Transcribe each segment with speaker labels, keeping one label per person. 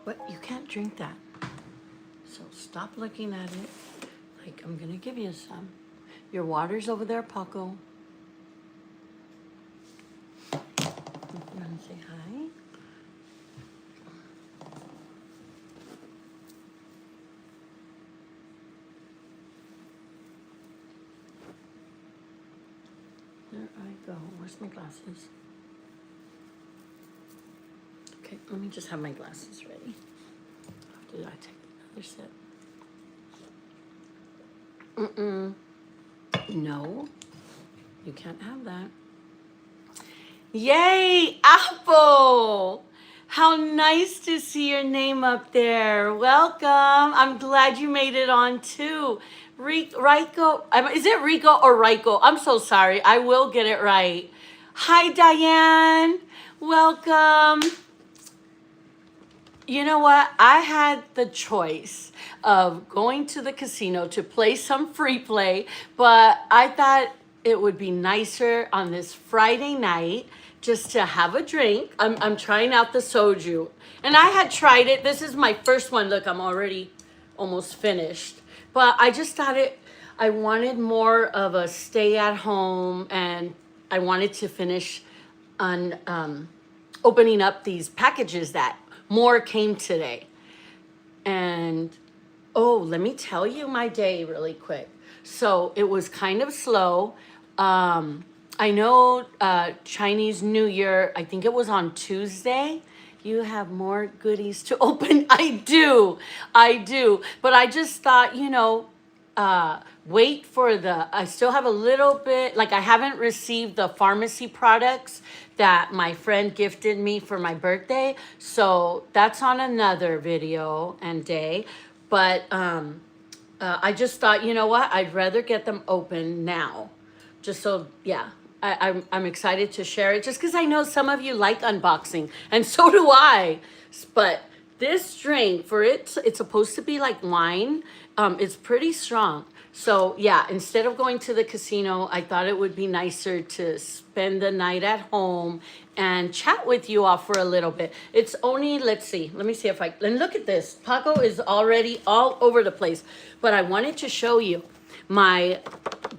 Speaker 1: What? You can't drink that. So stop looking at it. Like, I'm gonna give you some. Your water's over there, Paco. You wanna say hi? There I go. Where's my glasses? Okay, let me just have my glasses ready. After I take another sip. No, you can't have that. Yay, Apple! How nice to see your name up there. Welcome. I'm glad you made it on too. Rico, is it Rico or Rico? I'm so sorry. I will get it right. Hi, Diane. Welcome. You know what? I had the choice of going to the casino to play some free play, but I thought it would be nicer on this Friday night just to have a drink. I'm trying out the soju, and I had tried it. This is my first one. Look, I'm already almost finished, but I just thought I wanted more of a stay at home, and I wanted to finish on opening up these packages that more came today. And oh, let me tell you my day really quick. So it was kind of slow. I know Chinese New Year, I think it was on Tuesday. You have more goodies to open. I do. But I just thought, wait for I still have a little bit, like I haven't received the pharmacy products that my friend gifted me for my birthday. So that's on another video and day. But I just thought, you know what? I'd rather get them open now. Just so, yeah. I'm excited to share it just because I know some of you like unboxing, and so do I. But this drink, it's supposed to be like wine. It's pretty strong. So yeah, instead of going to the casino, I thought it would be nicer to spend the night at home and chat with you all for a little bit. It's only, let me see if and look at this. Paco is already all over the place. But I wanted to show you. My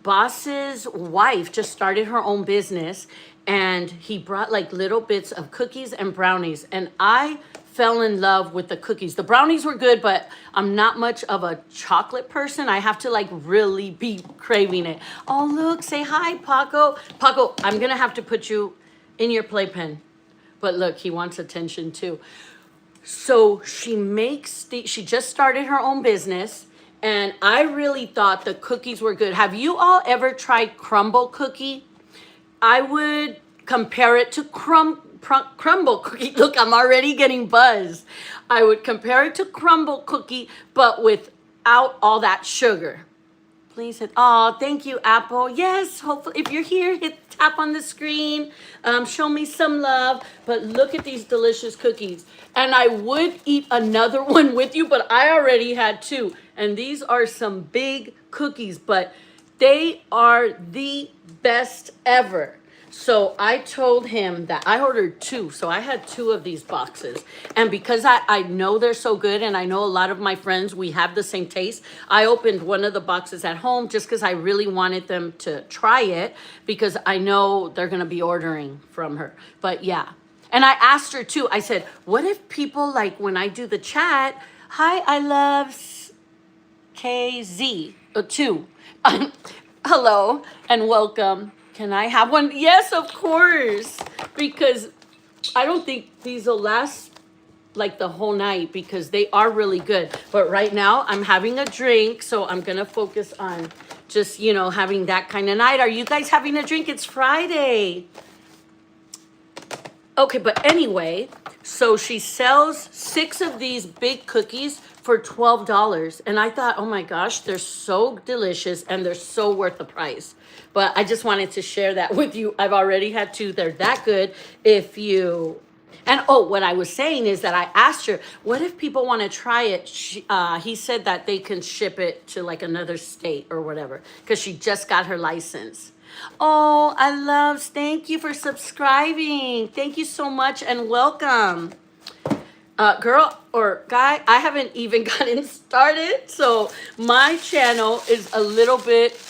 Speaker 1: boss's wife just started her own business, and he brought like little bits of cookies and brownies, and I fell in love with the cookies. The brownies were good, but I'm not much of a chocolate person. I have to like really be craving it. Oh, look, say hi, Paco. Paco, I'm gonna have to put you in your playpen. But look, he wants attention too. So she just started her own business, and I really thought the cookies were good. Have you all ever tried crumble cookie? I would compare it to crumble cookie. Look, I'm already getting buzzed. I would compare it to crumble cookie, but without all that sugar. Please hit, oh, thank you, Apple. Yes, hopefully, if you're here, tap on the screen, show me some love. But look at these delicious cookies. And I would eat another one with you, but I already had two. And these are some big cookies, but they are the best ever. So I told him that I ordered two. So I had two of these boxes. And because I know they're so good, and I know a lot of my friends, we have the same taste, I opened one of the boxes at home just because I really wanted them to try it, because I know they're going to be ordering from her. But yeah. And I asked her too. I said, what if people, like when I do the chat, hi, I love KZ, two. Hello and welcome. Can I have one? Yes, of course. Because I don't think these will last like the whole night, because they are really good. But right now I'm having a drink, so I'm going to focus on just, having that kind of night. Are you guys having a drink? It's Friday. Okay, but anyway, so she sells 6 of these big cookies for $12. And I thought, oh my gosh, they're so delicious and they're so worth the price. But I just wanted to share that with you. I've already had 2. They're that good. And what I was saying is that I asked her, what if people want to try it? He said that they can ship it to like another state or whatever, because she just got her license. Oh, thank you for subscribing. Thank you so much and welcome. Girl or guy, I haven't even gotten started. So my channel is a little bit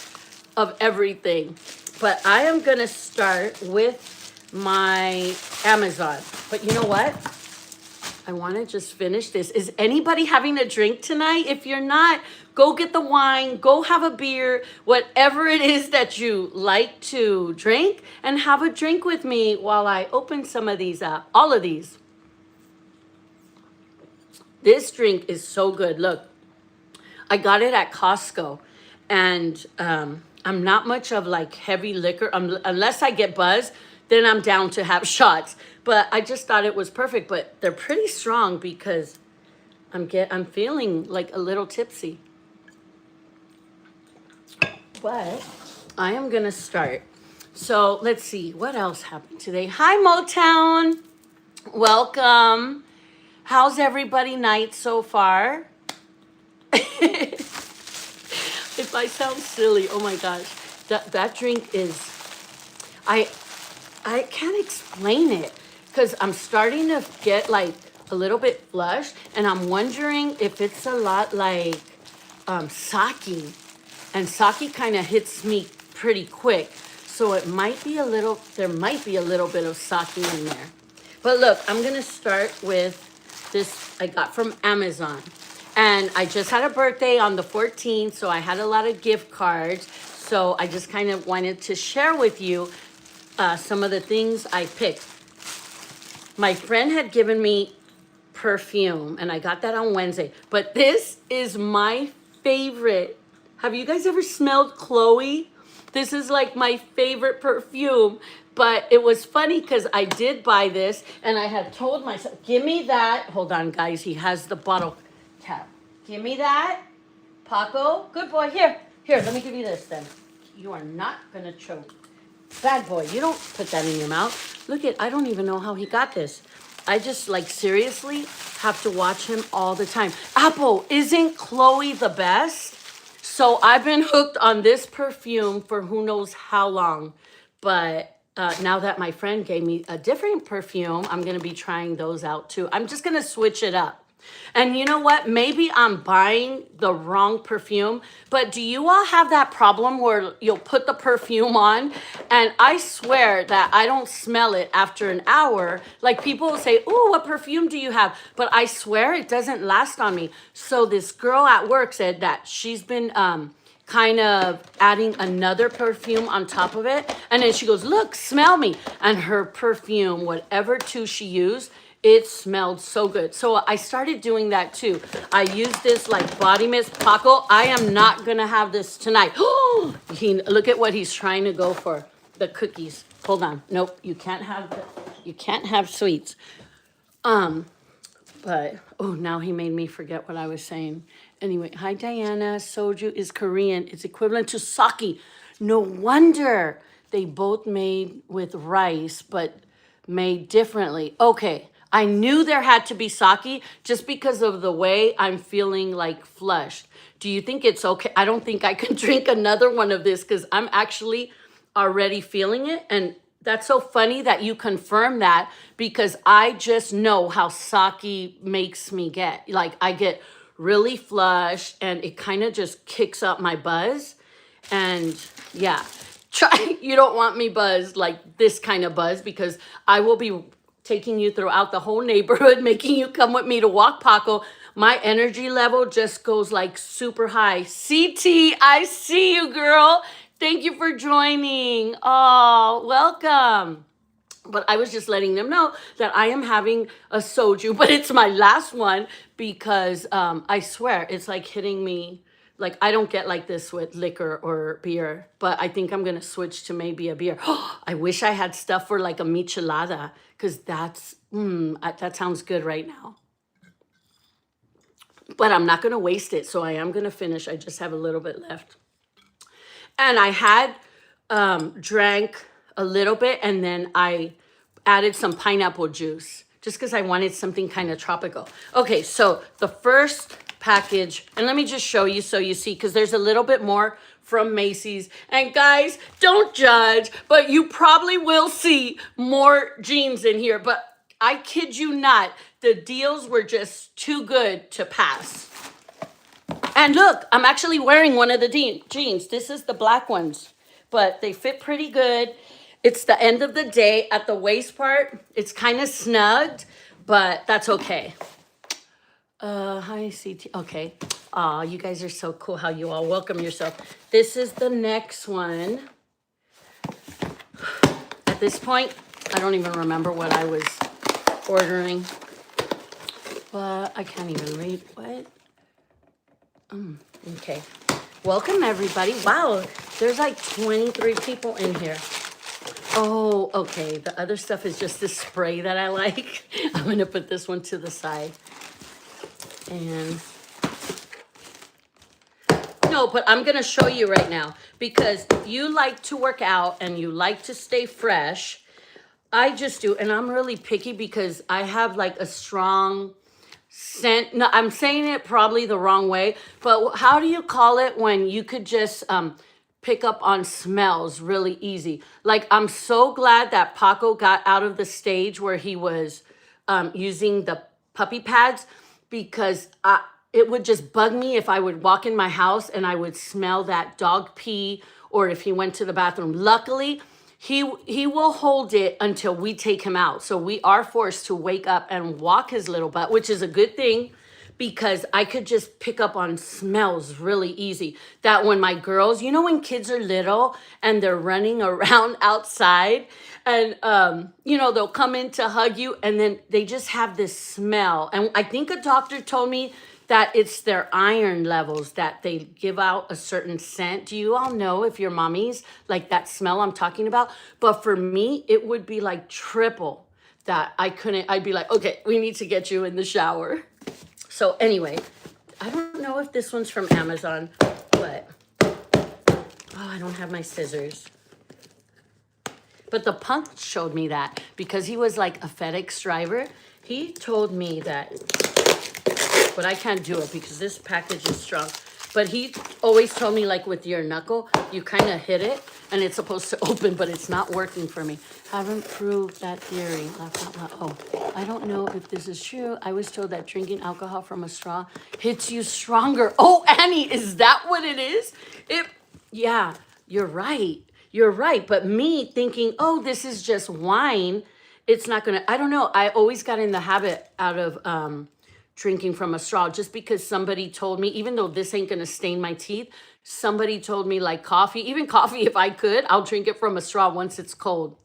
Speaker 1: of everything. But I am going to start with my Amazon. But you know what? I want to just finish this. Is anybody having a drink tonight? If you're not, go get the wine, go have a beer, whatever it is that you like to drink, and have a drink with me while I open some of these up. All of these. This drink is so good. Look, I got it at Costco, and I'm not much of like heavy liquor unless I get buzzed. Then I'm down to have shots. But I just thought it was perfect. But they're pretty strong because I'm feeling like a little tipsy. But I am gonna start. So let's see what else happened today. Hi Motown, welcome. How's everybody night so far? If I sound silly, oh my gosh, that drink is, I can't explain it because I'm starting to get like a little bit flushed, and I'm wondering if it's a lot like sake, and sake kind of hits me pretty quick, so it might be a little. There might be a little bit of sake in there. But look, I'm gonna start with this I got from Amazon. And I just had a birthday on the 14th, so I had a lot of gift cards. So I just kind of wanted to share with you some of the things I picked. My friend had given me perfume, and I got that on Wednesday. But this is my favorite. Have you guys ever smelled Chloe? This is like my favorite perfume. But it was funny because I did buy this, and I had told myself, give me that. Hold on, guys. He has the bottle cap. Give me that. Paco, good boy. Here, let me give you this then. You are not going to choke. Bad boy, you don't put that in your mouth. Look I don't even know how he got this. I just like seriously have to watch him all the time. Apple, isn't Chloe the best? So I've been hooked on this perfume for who knows how long. But now that my friend gave me a different perfume, I'm going to be trying those out too. I'm just going to switch it up. And you know what? Maybe I'm buying the wrong perfume, but do you all have that problem where you'll put the perfume on and I swear that I don't smell it after an hour? Like people will say, "Ooh, what perfume do you have?" But I swear it doesn't last on me. So this girl at work said that she's been kind of adding another perfume on top of it. And then she goes, "Look, smell me." And her perfume, whatever two she used, it smelled so good. So I started doing that too. I used this like body mist. Paco, I am not gonna have this tonight. Oh, look at what he's trying to go for. The cookies. Hold on. Nope, you can't have sweets. But oh, now he made me forget what I was saying. Anyway, hi Diana. Soju is Korean. It's equivalent to sake. No wonder they both made with rice, but made differently. Okay. I knew there had to be sake just because of the way I'm feeling like flushed. Do you think it's okay? I don't think I can drink another one of this because I'm actually already feeling it. And that's so funny that you confirm that because I just know how sake makes me get. Like I get really flushed and it kind of just kicks up my buzz. And yeah, you don't want me buzzed like this kind of buzz because I will be taking you throughout the whole neighborhood, making you come with me to walk, Paco. My energy level just goes like super high. CT, I see you, girl. Thank you for joining. Oh, welcome. But I was just letting them know that I am having a soju, but it's my last one because I swear it's like hitting me. Like, I don't get like this with liquor or beer, but I think I'm going to switch to maybe a beer. I wish I had stuff for like a michelada because that sounds good right now. But I'm not going to waste it, so I am going to finish. I just have a little bit left. And I had drank a little bit, and then I added some pineapple juice just because I wanted something kind of tropical. Okay, so the first package, and let me just show you so you see, because there's a little bit more from Macy's. And guys, don't judge, but you probably will see more jeans in here. But I kid you not, The deals were just too good to pass. And look, I'm actually wearing one of the jeans. This is the black ones, but they fit pretty good. It's the end of the day. At the waist part, it's kind of snugged, but that's okay. Hi, CT. Okay. Aw, you guys are so cool how you all welcome yourself. This is the next one. At this point, I don't even remember what I was ordering. But I can't even read. What? Okay. Welcome, everybody. Wow, there's like 23 people in here. Oh, okay. The other stuff is just this spray that I like. I'm going to put this one to the side. And no, but I'm going to show you right now because you like to work out and you like to stay fresh. I just do. And I'm really picky because I have like a strong scent. No, I'm saying it probably the wrong way, but how do you call it when you could just pick up on smells really easy? Like, I'm so glad that Paco got out of the stage where he was using the puppy pads, because it would just bug me if I would walk in my house and I would smell that dog pee, or if he went to the bathroom. Luckily, he will hold it until we take him out. So we are forced to wake up and walk his little butt, which is a good thing, because I could just pick up on smells really easy. That when my girls, you know, when kids are little and they're running around outside and, you know, they'll come in to hug you and then they just have this smell. And I think a doctor told me that it's their iron levels that they give out a certain scent. Do you all know, if your mommies, like that smell I'm talking about? But for me, it would be like triple that. I'd be like, okay, we need to get you in the shower. So anyway, I don't know if this one's from Amazon, but, oh, I don't have my scissors. But the punk showed me that because he was like a FedEx driver. He told me that, but I can't do it because this package is strong. But he always told me, like, with your knuckle, you kind of hit it and it's supposed to open, but it's not working for me. Haven't proved that theory. Oh, I don't know if this is true. I was told that drinking alcohol from a straw hits you stronger. Oh, Annie, is that what it is? Yeah, you're right. You're right. But me thinking, oh, this is just wine, it's not going to, I don't know. I always got in the habit out of drinking from a straw, just because somebody told me, even though this ain't going to stain my teeth, somebody told me, like, coffee, even coffee, if I could, I'll drink it from a straw once it's cold.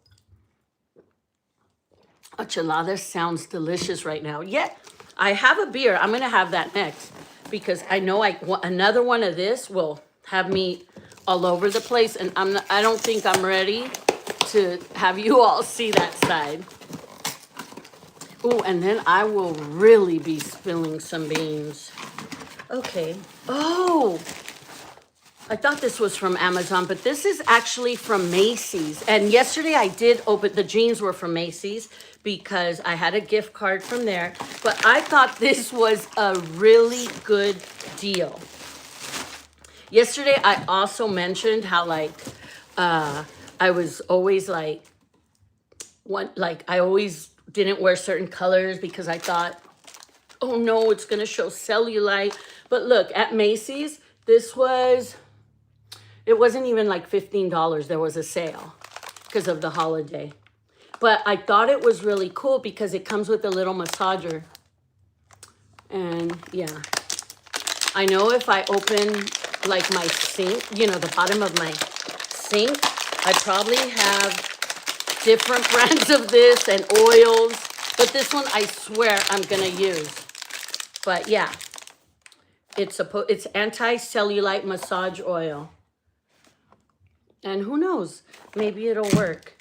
Speaker 1: A chelada sounds delicious right now. Yeah, I have a beer. I'm going to have that next because I know another one of this will have me all over the place, and I don't think I'm ready to have you all see that side. Oh, and then I will really be spilling some beans. Okay. Oh, I thought this was from Amazon, but this is actually from Macy's. And yesterday I did open, the jeans were from Macy's because I had a gift card from there. But I thought this was a really good deal. Yesterday I also mentioned how, like, I was always like, I always didn't wear certain colors because I thought, oh no, it's gonna show cellulite. But look, at Macy's, it wasn't even like $15. There was a sale because of the holiday. But I thought it was really cool because it comes with a little massager. And yeah, I know if I open like my sink, you know, the bottom of my sink, I probably have different brands of this and oils, but this one I swear I'm gonna use. But yeah, it's anti-cellulite massage oil, and who knows, maybe it'll work.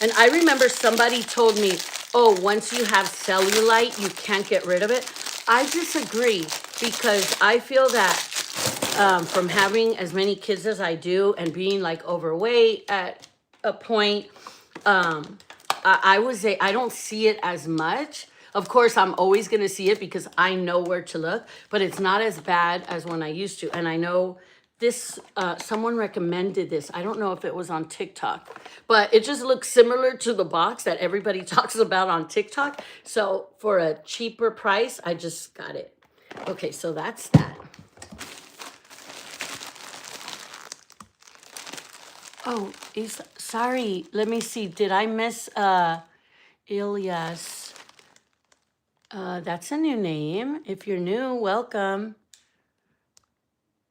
Speaker 1: And I remember somebody told me, oh, once you have cellulite, you can't get rid of it. I disagree, because I feel that from having as many kids as I do and being like overweight at a point, I would say I don't see it as much. Of course, I'm always going to see it because I know where to look, but it's not as bad as when I used to. And I know this, someone recommended this. I don't know if it was on TikTok, but it just looks similar to the box that everybody talks about on TikTok. So for a cheaper price, I just got it. Okay, so that's that. Oh, sorry. Let me see. Did I miss Ilyas? That's a new name. If you're new, welcome.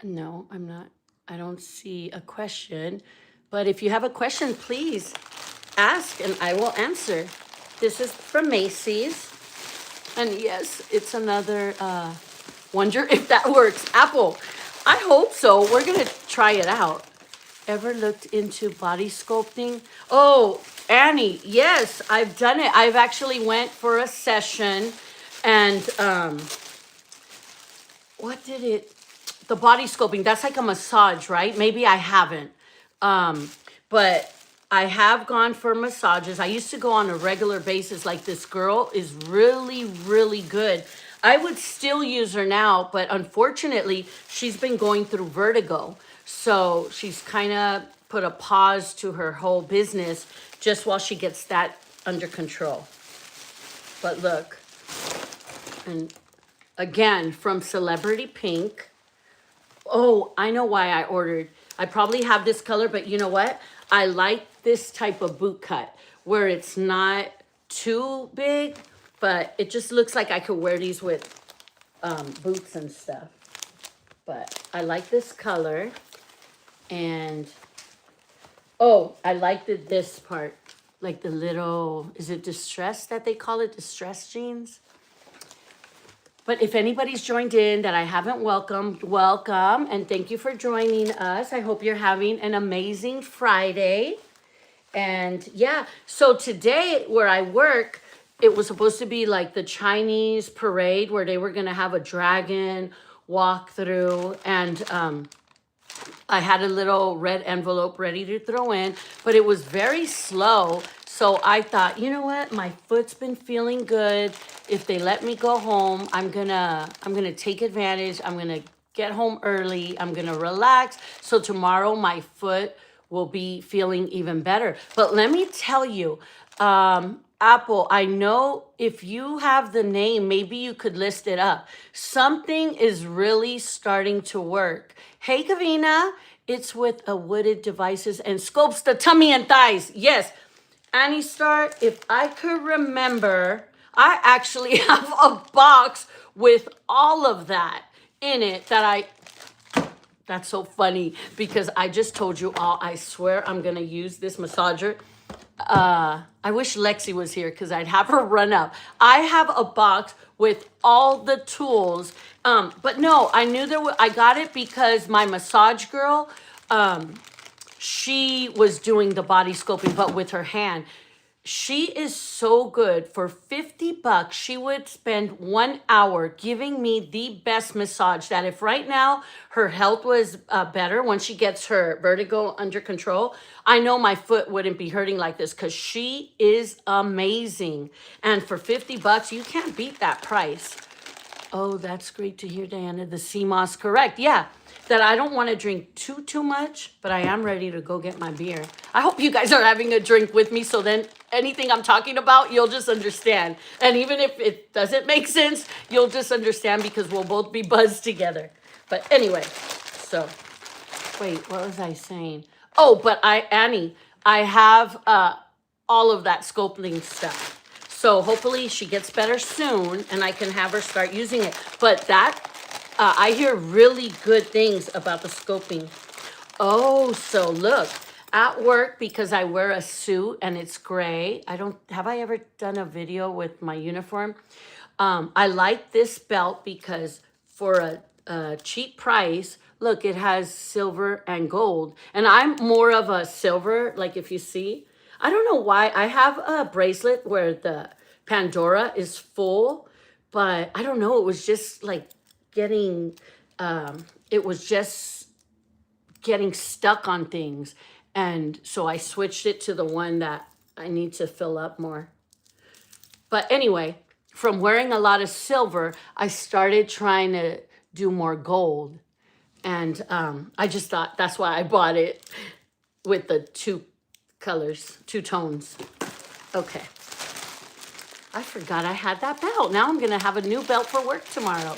Speaker 1: No, I'm not. I don't see a question. But if you have a question, please ask and I will answer. This is from Macy's. And yes, it's another, wonder if that works. Apple, I hope so. We're going to try it out. Ever looked into body sculpting? Oh, Annie, yes, I've done it. I've actually went for a session and, what did it, the body sculpting, that's like a massage, right? Maybe I haven't. But I have gone for massages. I used to go on a regular basis. Like this girl is really, really good. I would still use her now, but unfortunately, she's been going through vertigo. So she's kind of put a pause to her whole business just while she gets that under control. But look, and again, from Celebrity Pink. Oh, I know why I ordered. I probably have this color, but you know what? I like this type of boot cut where it's not too big, but it just looks like I could wear these with boots and stuff. But I like this color. And, oh, I like this part. Like the little, is it distressed that they call it? Distressed jeans? But if anybody's joined in that I haven't welcomed, welcome. And thank you for joining us. I hope you're having an amazing Friday. And yeah, so today where I work, it was supposed to be like the Chinese parade where they were going to have a dragon walk through. And I had a little red envelope ready to throw in, but it was very slow. So I thought, you know what? My foot's been feeling good. If they let me go home, I'm gonna take advantage. I'm gonna get home early. I'm gonna relax. So tomorrow my foot will be feeling even better. But let me tell you, Apple, I know if you have the name, maybe you could list it up. Something is really starting to work. Hey, Kavina, it's with a wooded devices and sculpts the tummy and thighs. Yes, Annie Star, if I could remember, I actually have a box with all of that in it that's so funny because I just told you all, I swear I'm going to use this massager. I wish Lexi was here because I'd have her run up. I have a box with all the tools. But no, I knew I got it because my massage girl, she was doing the body sculpting, but with her hand. She is so good. For $50, she would spend 1 hour giving me the best massage that if right now her health was better, when she gets her vertigo under control, I know my foot wouldn't be hurting like this because she is amazing. And for $50, you can't beat that price. Oh, that's great to hear, Diana. The sea moss, correct. Yeah, that I don't want to drink too much, but I am ready to go get my beer. I hope you guys are having a drink with me so then anything I'm talking about, you'll just understand. And even if it doesn't make sense, you'll just understand because we'll both be buzzed together. But anyway, so, wait, what was I saying? Oh, but Annie, I have all of that sculpting stuff. So hopefully she gets better soon and I can have her start using it. But that, I hear really good things about the sculpting. Oh, so look, at work, because I wear a suit and it's gray. Have I ever done a video with my uniform? I like this belt because for a cheap price, look, it has silver and gold. And I'm more of a silver, like if you see. I don't know why. I have a bracelet where the Pandora is full, but I don't know. It was just like getting stuck on things. And so I switched it to the one that I need to fill up more. But anyway, from wearing a lot of silver, I started trying to do more gold. And I just thought that's why I bought it with the two colors, two tones. Okay. I forgot I had that belt. Now I'm going to have a new belt for work tomorrow.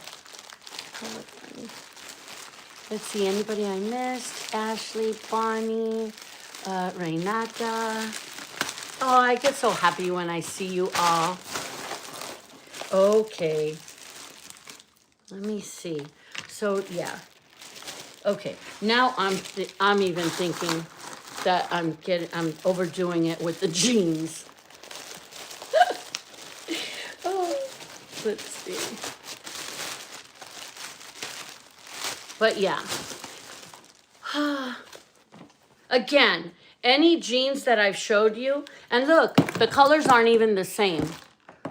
Speaker 1: Let's see, anybody I missed? Ashley, Bonnie, Renata. Oh, I get so happy when I see you all. Okay. Let me see. So, yeah. Okay. Now I'm even thinking that I'm overdoing it with the jeans. Oh, let's see. But yeah. Again, any jeans that I've showed you, and look, the colors aren't even the same.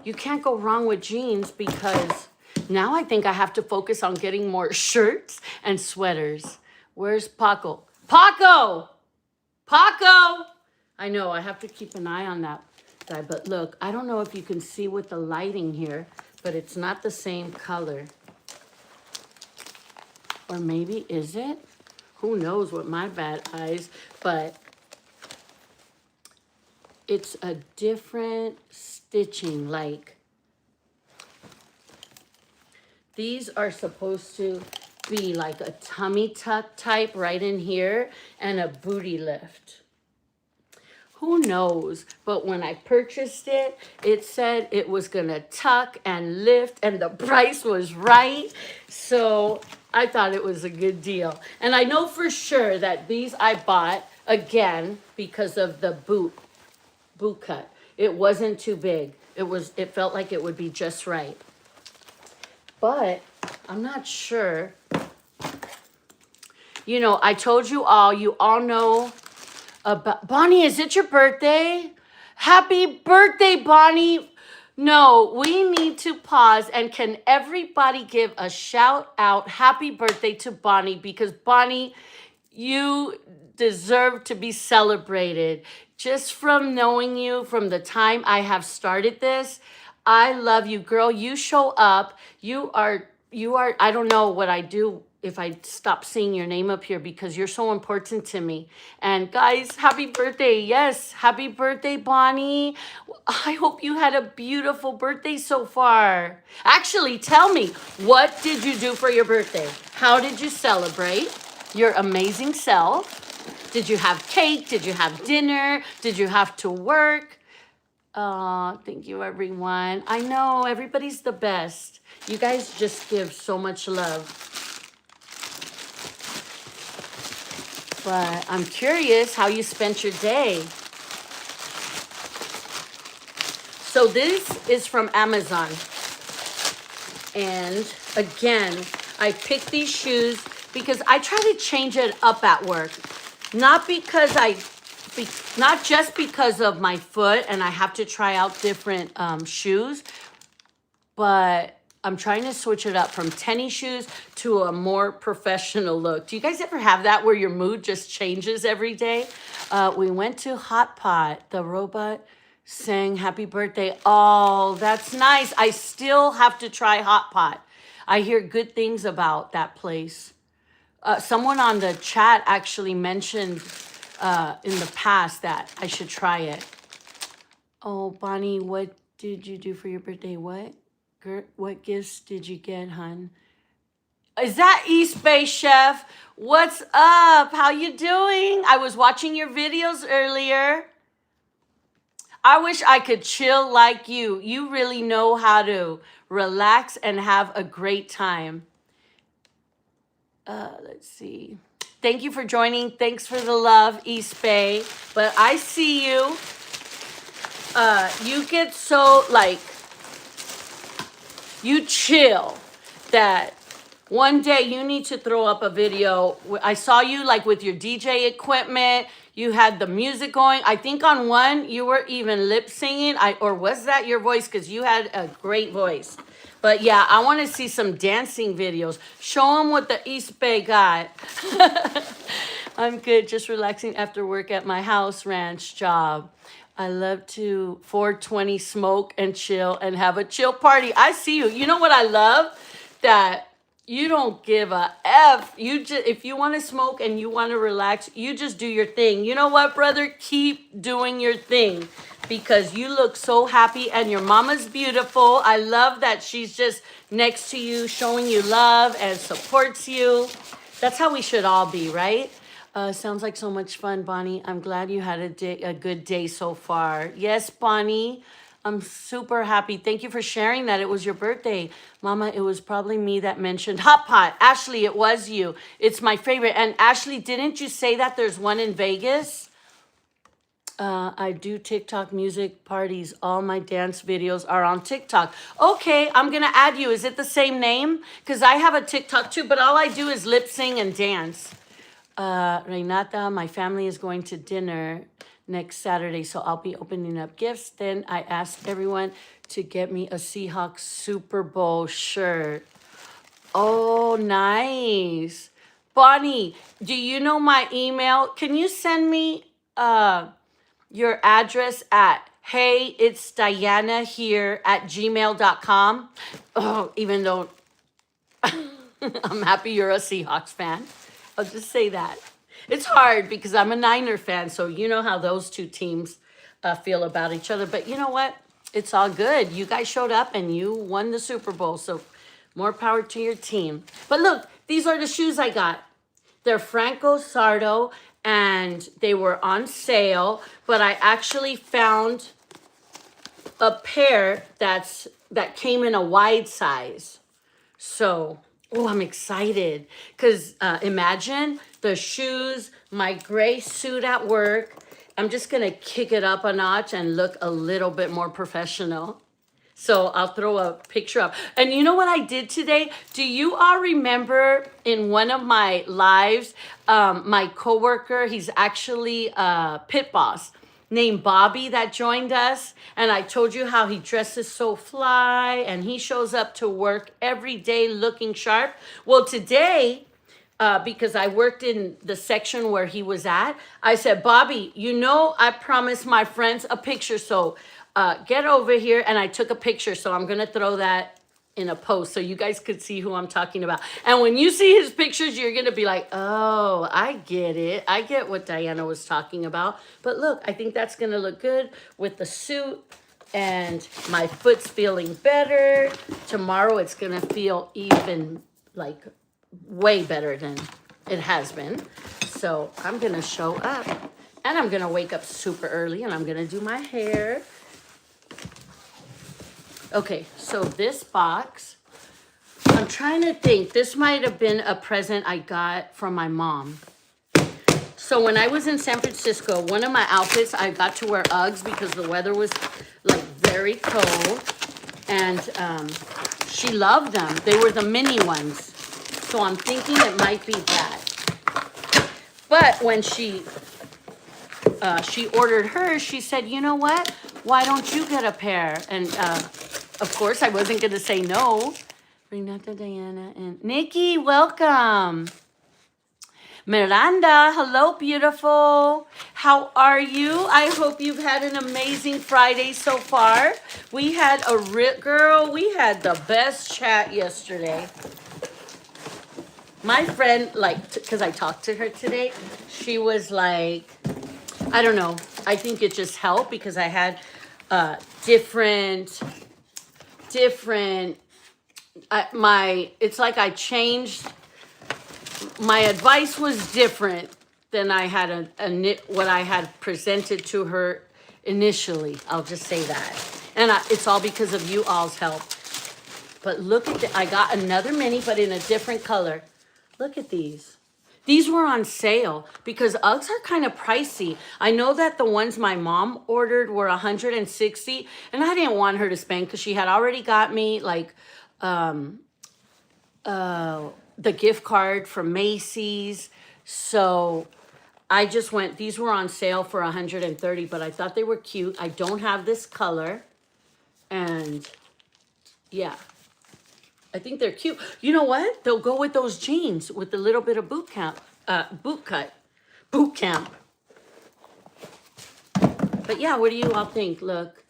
Speaker 1: You can't go wrong with jeans because now I think I have to focus on getting more shirts and sweaters. Where's Paco? Paco! Paco! I know, I have to keep an eye on that guy. But look, I don't know if you can see with the lighting here, but it's not the same color. Or maybe is it? Who knows with my bad eyes, but it's a different stitching. Like, these are supposed to be like a tummy tuck type right in here and a booty lift. Who knows? But when I purchased it, it said it was gonna tuck and lift and the price was right. So I thought it was a good deal. And I know for sure that these I bought, again, because of the boot cut. It wasn't too big. It felt like it would be just right. But I'm not sure. You know, I told you all know about Bonnie, is it your birthday? Happy birthday, Bonnie. No, we need to pause, and can everybody give a shout out happy birthday to Bonnie, because Bonnie, you deserve to be celebrated. Just from knowing you from the time I have started this, I love you, girl. You show up. You are, I don't know what I do if I stop seeing your name up here, because you're so important to me. And guys, happy birthday. Yes, happy birthday, Bonnie. I hope you had a beautiful birthday so far. Actually, tell me, what did you do for your birthday? How did you celebrate your amazing self? Did you have cake? Did you have dinner? Did you have to work? Thank you, everyone. I know everybody's the best. You guys just give so much love. But I'm curious how you spent your day. So this is from Amazon. And again, I picked these shoes because I try to change it up at work. Not just because of my foot and I have to try out different shoes, but I'm trying to switch it up from tennis shoes to a more professional look. Do you guys ever have that where your mood just changes every day? We went to Hot Pot. The robot sang happy birthday. Oh, that's nice. I still have to try Hot Pot. I hear good things about that place. Someone on the chat actually mentioned in the past that I should try it. Oh, Bonnie, what did you do for your birthday? What gifts did you get, hun? Is that East Bay Chef? What's up? How you doing? I was watching your videos earlier. I wish I could chill like you. You really know how to relax and have a great time. Let's see. Thank you for joining. Thanks for the love, East Bay. But I see you. You get so, like, you chill that one day you need to throw up a video. I saw you like with your DJ equipment. You had the music going. I think on one you were even lip singing. Or was that your voice? Because you had a great voice. But yeah, I want to see some dancing videos. Show them what the East Bay got. I'm good, just relaxing after work at my house ranch job. I love to 420 smoke and chill and have a chill party. I see you. You know what I love? That You don't give a F. You just, if you want to smoke and you want to relax, you just do your thing. You know what, brother? Keep doing your thing because you look so happy and your mama's beautiful. I love that she's just next to you, showing you love and supports you. That's how we should all be, right? Sounds like so much fun, Bonnie. I'm glad you had a good day so far. Yes, Bonnie. I'm super happy. Thank you for sharing that. It was your birthday. Mama, it was probably me that mentioned Hot Pot. Ashley, it was you. It's my favorite. And Ashley, didn't you say that there's one in Vegas? I do TikTok music parties. All my dance videos are on TikTok. Okay, I'm going to add you. Is it the same name? Because I have a TikTok too, but all I do is lip sing and dance. Renata, my family is going to dinner next Saturday, so I'll be opening up gifts. Then I asked everyone to get me a Seahawks Super Bowl shirt. Oh, nice. Bonnie, do you know my email? Can you send me your address at heyitsdianahere@gmail.com? Oh, even though I'm happy you're a Seahawks fan. I'll just say that. It's hard because I'm a Niner fan, so you know how those two teams feel about each other. But you know what? It's all good. You guys showed up and you won the Super Bowl, so more power to your team. But look, these are the shoes I got. They're Franco Sardo, and they were on sale, but I actually found a pair that came in a wide size. So, oh, I'm excited because imagine the shoes, my gray suit at work. I'm just going to kick it up a notch and look a little bit more professional. So I'll throw a picture up. And you know what I did today? Do you all remember in one of my lives, my coworker, he's actually a pit boss named Bobby that joined us. And I told you how he dresses so fly and he shows up to work every day looking sharp. Well, today, because I worked in the section where he was at, I said, Bobby, you know, I promised my friends a picture. So get over here. And I took a picture. So I'm going to throw that in a post so you guys could see who I'm talking about. And when you see his pictures, you're going to be like, oh, I get it. I get what Diana was talking about. But look, I think that's going to look good with the suit. And my foot's feeling better. Tomorrow it's going to feel even like way better than it has been. So I'm going to show up. And I'm going to wake up super early and I'm going to do my hair. Okay, so this box, I'm trying to think. This might have been a present I got from my mom. So when I was in San Francisco, one of my outfits, I got to wear Uggs because the weather was like very cold. And she loved them. They were the mini ones. So I'm thinking it might be that. But when she ordered hers, she said, you know what? Why don't you get a pair? And of course, I wasn't going to say no. Renata, Diana, and Nikki, welcome. Miranda, hello, beautiful. How are you? I hope you've had an amazing Friday so far. We had we had the best chat yesterday. My friend, because I talked to her today, she was like, I don't know. I think it just helped because I had different, it's like I changed, my advice was different than I had what I had presented to her initially. I'll just say that. And it's all because of you all's help. But look at I got another mini, but in a different color. Look at these. These were on sale because Uggs are kind of pricey. I know that the ones my mom ordered were $160, and I didn't want her to spend because she had already got me like the gift card from Macy's. So I just went, these were on sale for $130, but I thought they were cute. I don't have this color. And yeah, I think they're cute. You know what? They'll go with those jeans with a little bit of boot camp. But yeah, what do you all think? Look.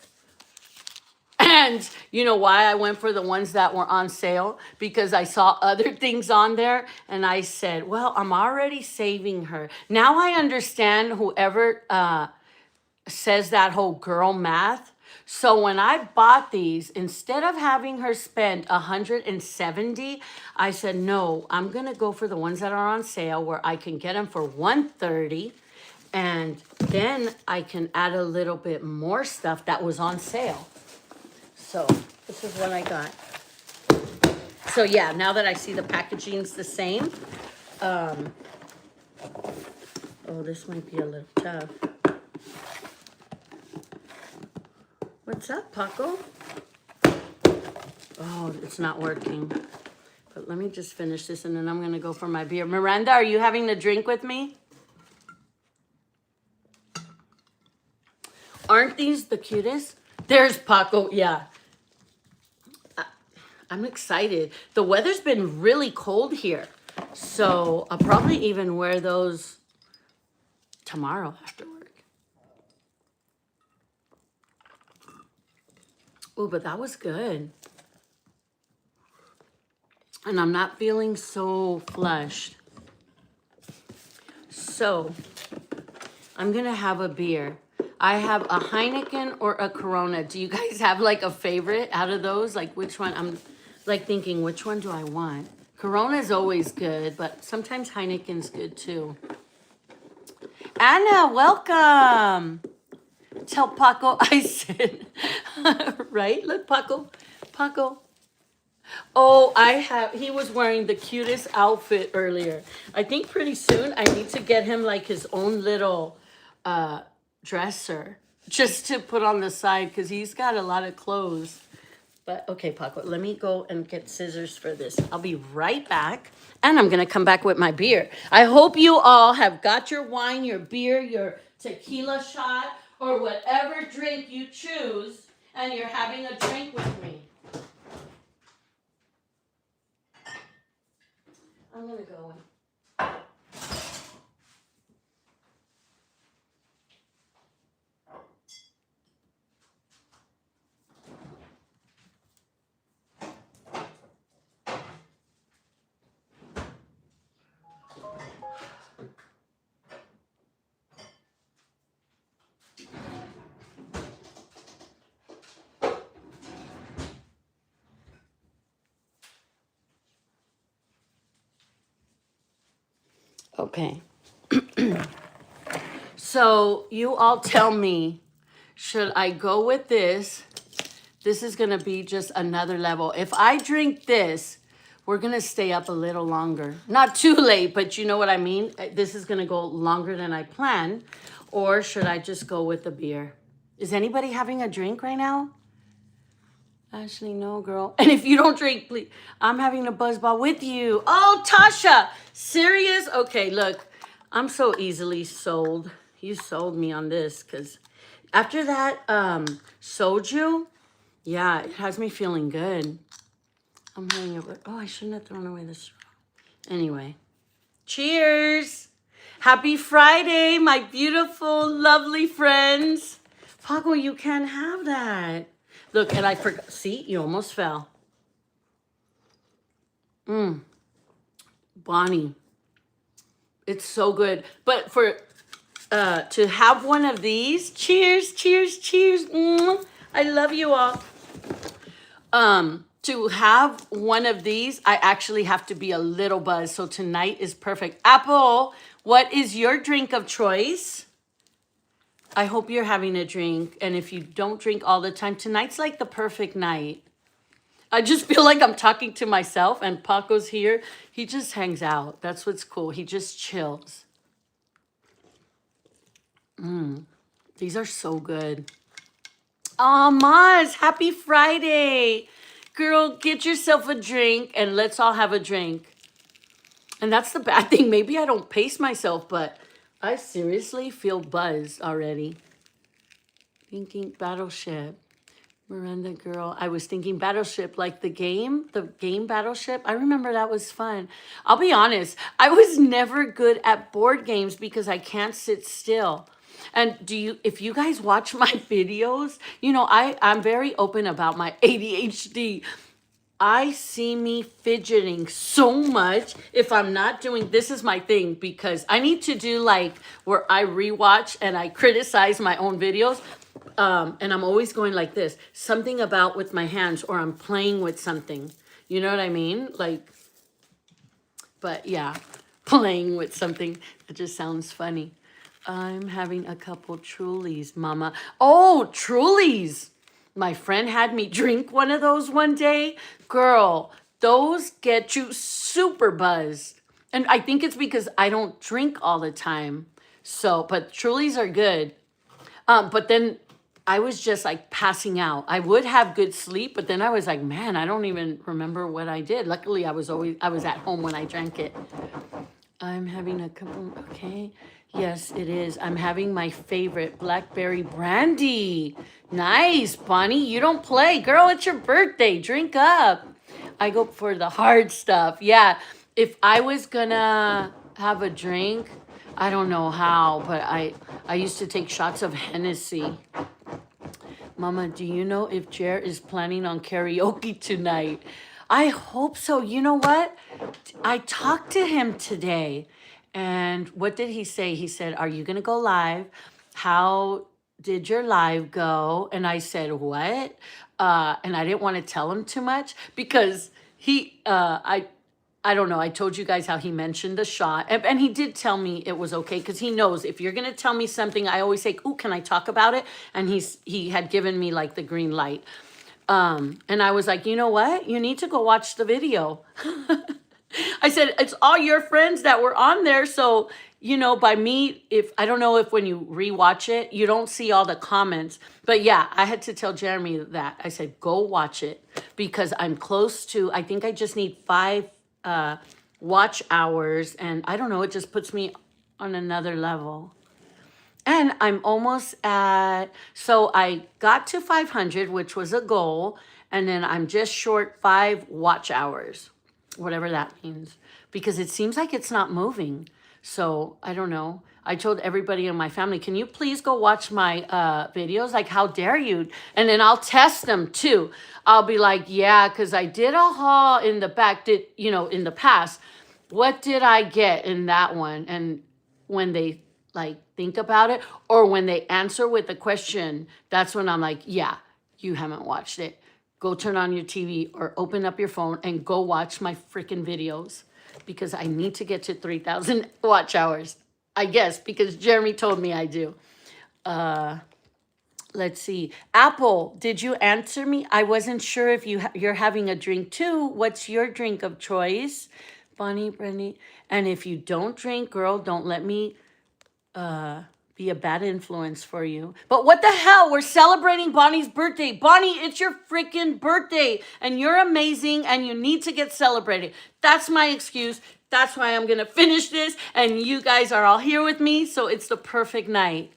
Speaker 1: And you know why I went for the ones that were on sale? Because I saw other things on there and I said, well, I'm already saving her. Now I understand whoever says that whole girl math. So when I bought these, instead of having her spend 170, I said, no, I'm gonna go for the ones that are on sale where I can get them for 130, and then I can add a little bit more stuff that was on sale. So this is what I got. So yeah, now that I see the packaging's the same, oh, this might be a little tough. What's up, Paco? Oh, it's not working. But let me just finish this and then I'm gonna go for my beer. Miranda, are you having a drink with me? Aren't these the cutest? There's Paco, yeah. I'm excited. The weather's been really cold here. So I'll probably even wear those tomorrow after work. Oh, but that was good. And I'm not feeling so flushed. So I'm gonna have a beer. I have a Heineken or a Corona. Do you guys have like a favorite out of those? Like which one? I'm like thinking, which one do I want? Corona is always good, but sometimes Heineken's good too. Anna, welcome. Tell Paco I said, right? Look, Paco. Oh, he was wearing the cutest outfit earlier. I think pretty soon I need to get him like his own little dresser just to put on the side because he's got a lot of clothes. But okay, Paco, let me go and get scissors for this. I'll be right back. And I'm going to come back with my beer. I hope you all have got your wine, your beer, your tequila shot, or whatever drink you choose, and you're having a drink with me. I'm going to go in. Okay. So you all tell me, should I go with this? This is going to be just another level. If I drink this, we're going to stay up a little longer. Not too late, but you know what I mean? This is going to go longer than I planned. Or should I just go with the beer? Is anybody having a drink right now? Ashley, no, girl. And if you don't drink, please. I'm having a buzzball with you. Oh, Tasha. Serious? Okay, look. I'm so easily sold. You sold me on this because after that soju, yeah, it has me feeling good. I'm having a... Oh, I shouldn't have thrown away this straw. Anyway. Cheers. Happy Friday, my beautiful, lovely friends. Paco, you can't have that. Look, and I forgot. See, you almost fell. Bonnie. It's so good. But for to have one of these, cheers, cheers, cheers. I love you all. To have one of these, I actually have to be a little buzzed. So tonight is perfect. Apple, what is your drink of choice? I hope you're having a drink. And if you don't drink all the time, tonight's like the perfect night. I just feel like I'm talking to myself and Paco's here. He just hangs out. That's what's cool. He just chills. These are so good. Oh, Maz, happy Friday. Girl, get yourself a drink and let's all have a drink. And that's the bad thing. Maybe I don't pace myself, but I seriously feel buzzed already. Thinking Battleship. Miranda, girl. I was thinking Battleship, like the game Battleship. I remember that was fun. I'll be honest. I was never good at board games because I can't sit still. And if you guys watch my videos, you know, I'm very open about my ADHD. I see me fidgeting so much if I'm not doing, this is my thing, because I need to do like where I rewatch and I criticize my own videos. And I'm always going like this, something about with my hands, or I'm playing with something. You know what I mean? Like, but yeah, playing with something. It just sounds funny. I'm having a couple Trulies, mama. Oh, Trulies. My friend had me drink one of those one day. Girl, those get you super buzzed. And I think it's because I don't drink all the time. So, but Trulies are good. But then I was just like passing out. I would have good sleep, but then I was like, man, I don't even remember what I did. Luckily, I was at home when I drank it. I'm having a couple, okay. Yes, it is. I'm having my favorite blackberry brandy. Nice, Bonnie. You don't play. Girl, it's your birthday. Drink up. I go for the hard stuff. Yeah, if I was gonna have a drink, I don't know how, but I used to take shots of Hennessy. Mama, do you know if Jer is planning on karaoke tonight? I hope so. You know what? I talked to him today. And what did he say? He said, are you going to go live? How did your live go? And I said, what? And I didn't want to tell him too much because I don't know. I told you guys how he mentioned the shot. And he did tell me it was okay because he knows if you're going to tell me something, I always say, ooh, can I talk about it? And he had given me like the green light. And I was like, you know what? You need to go watch the video. I said, it's all your friends that were on there. So, you know, by me, I don't know if when you rewatch it, you don't see all the comments. But yeah, I had to tell Jeremy that. I said, go watch it because I'm close to, I think I just need 5 watch hours. And I don't know, it just puts me on another level. And I'm almost so I got to 500, which was a goal. And then I'm just short 5 watch hours, whatever that means, because it seems like it's not moving. So I don't know. I told everybody in my family, can you please go watch my videos? Like, how dare you? And then I'll test them too. I'll be like, yeah, because I did a haul in the back, in the past. What did I get in that one? And when they like think about it, or when they answer with a question, that's when I'm like, yeah, you haven't watched it. Go turn on your TV or open up your phone and go watch my freaking videos because I need to get to 3,000 watch hours, I guess, because Jeremy told me I do. Let's see. Apple, did you answer me? I wasn't sure if you're having a drink too. What's your drink of choice? Bonnie, Brandy. And if you don't drink, girl, don't let me be a bad influence for you. But what the hell? We're celebrating Bonnie's birthday. Bonnie, it's your freaking birthday and you're amazing and you need to get celebrated. That's my excuse. That's why I'm going to finish this and you guys are all here with me. So it's the perfect night.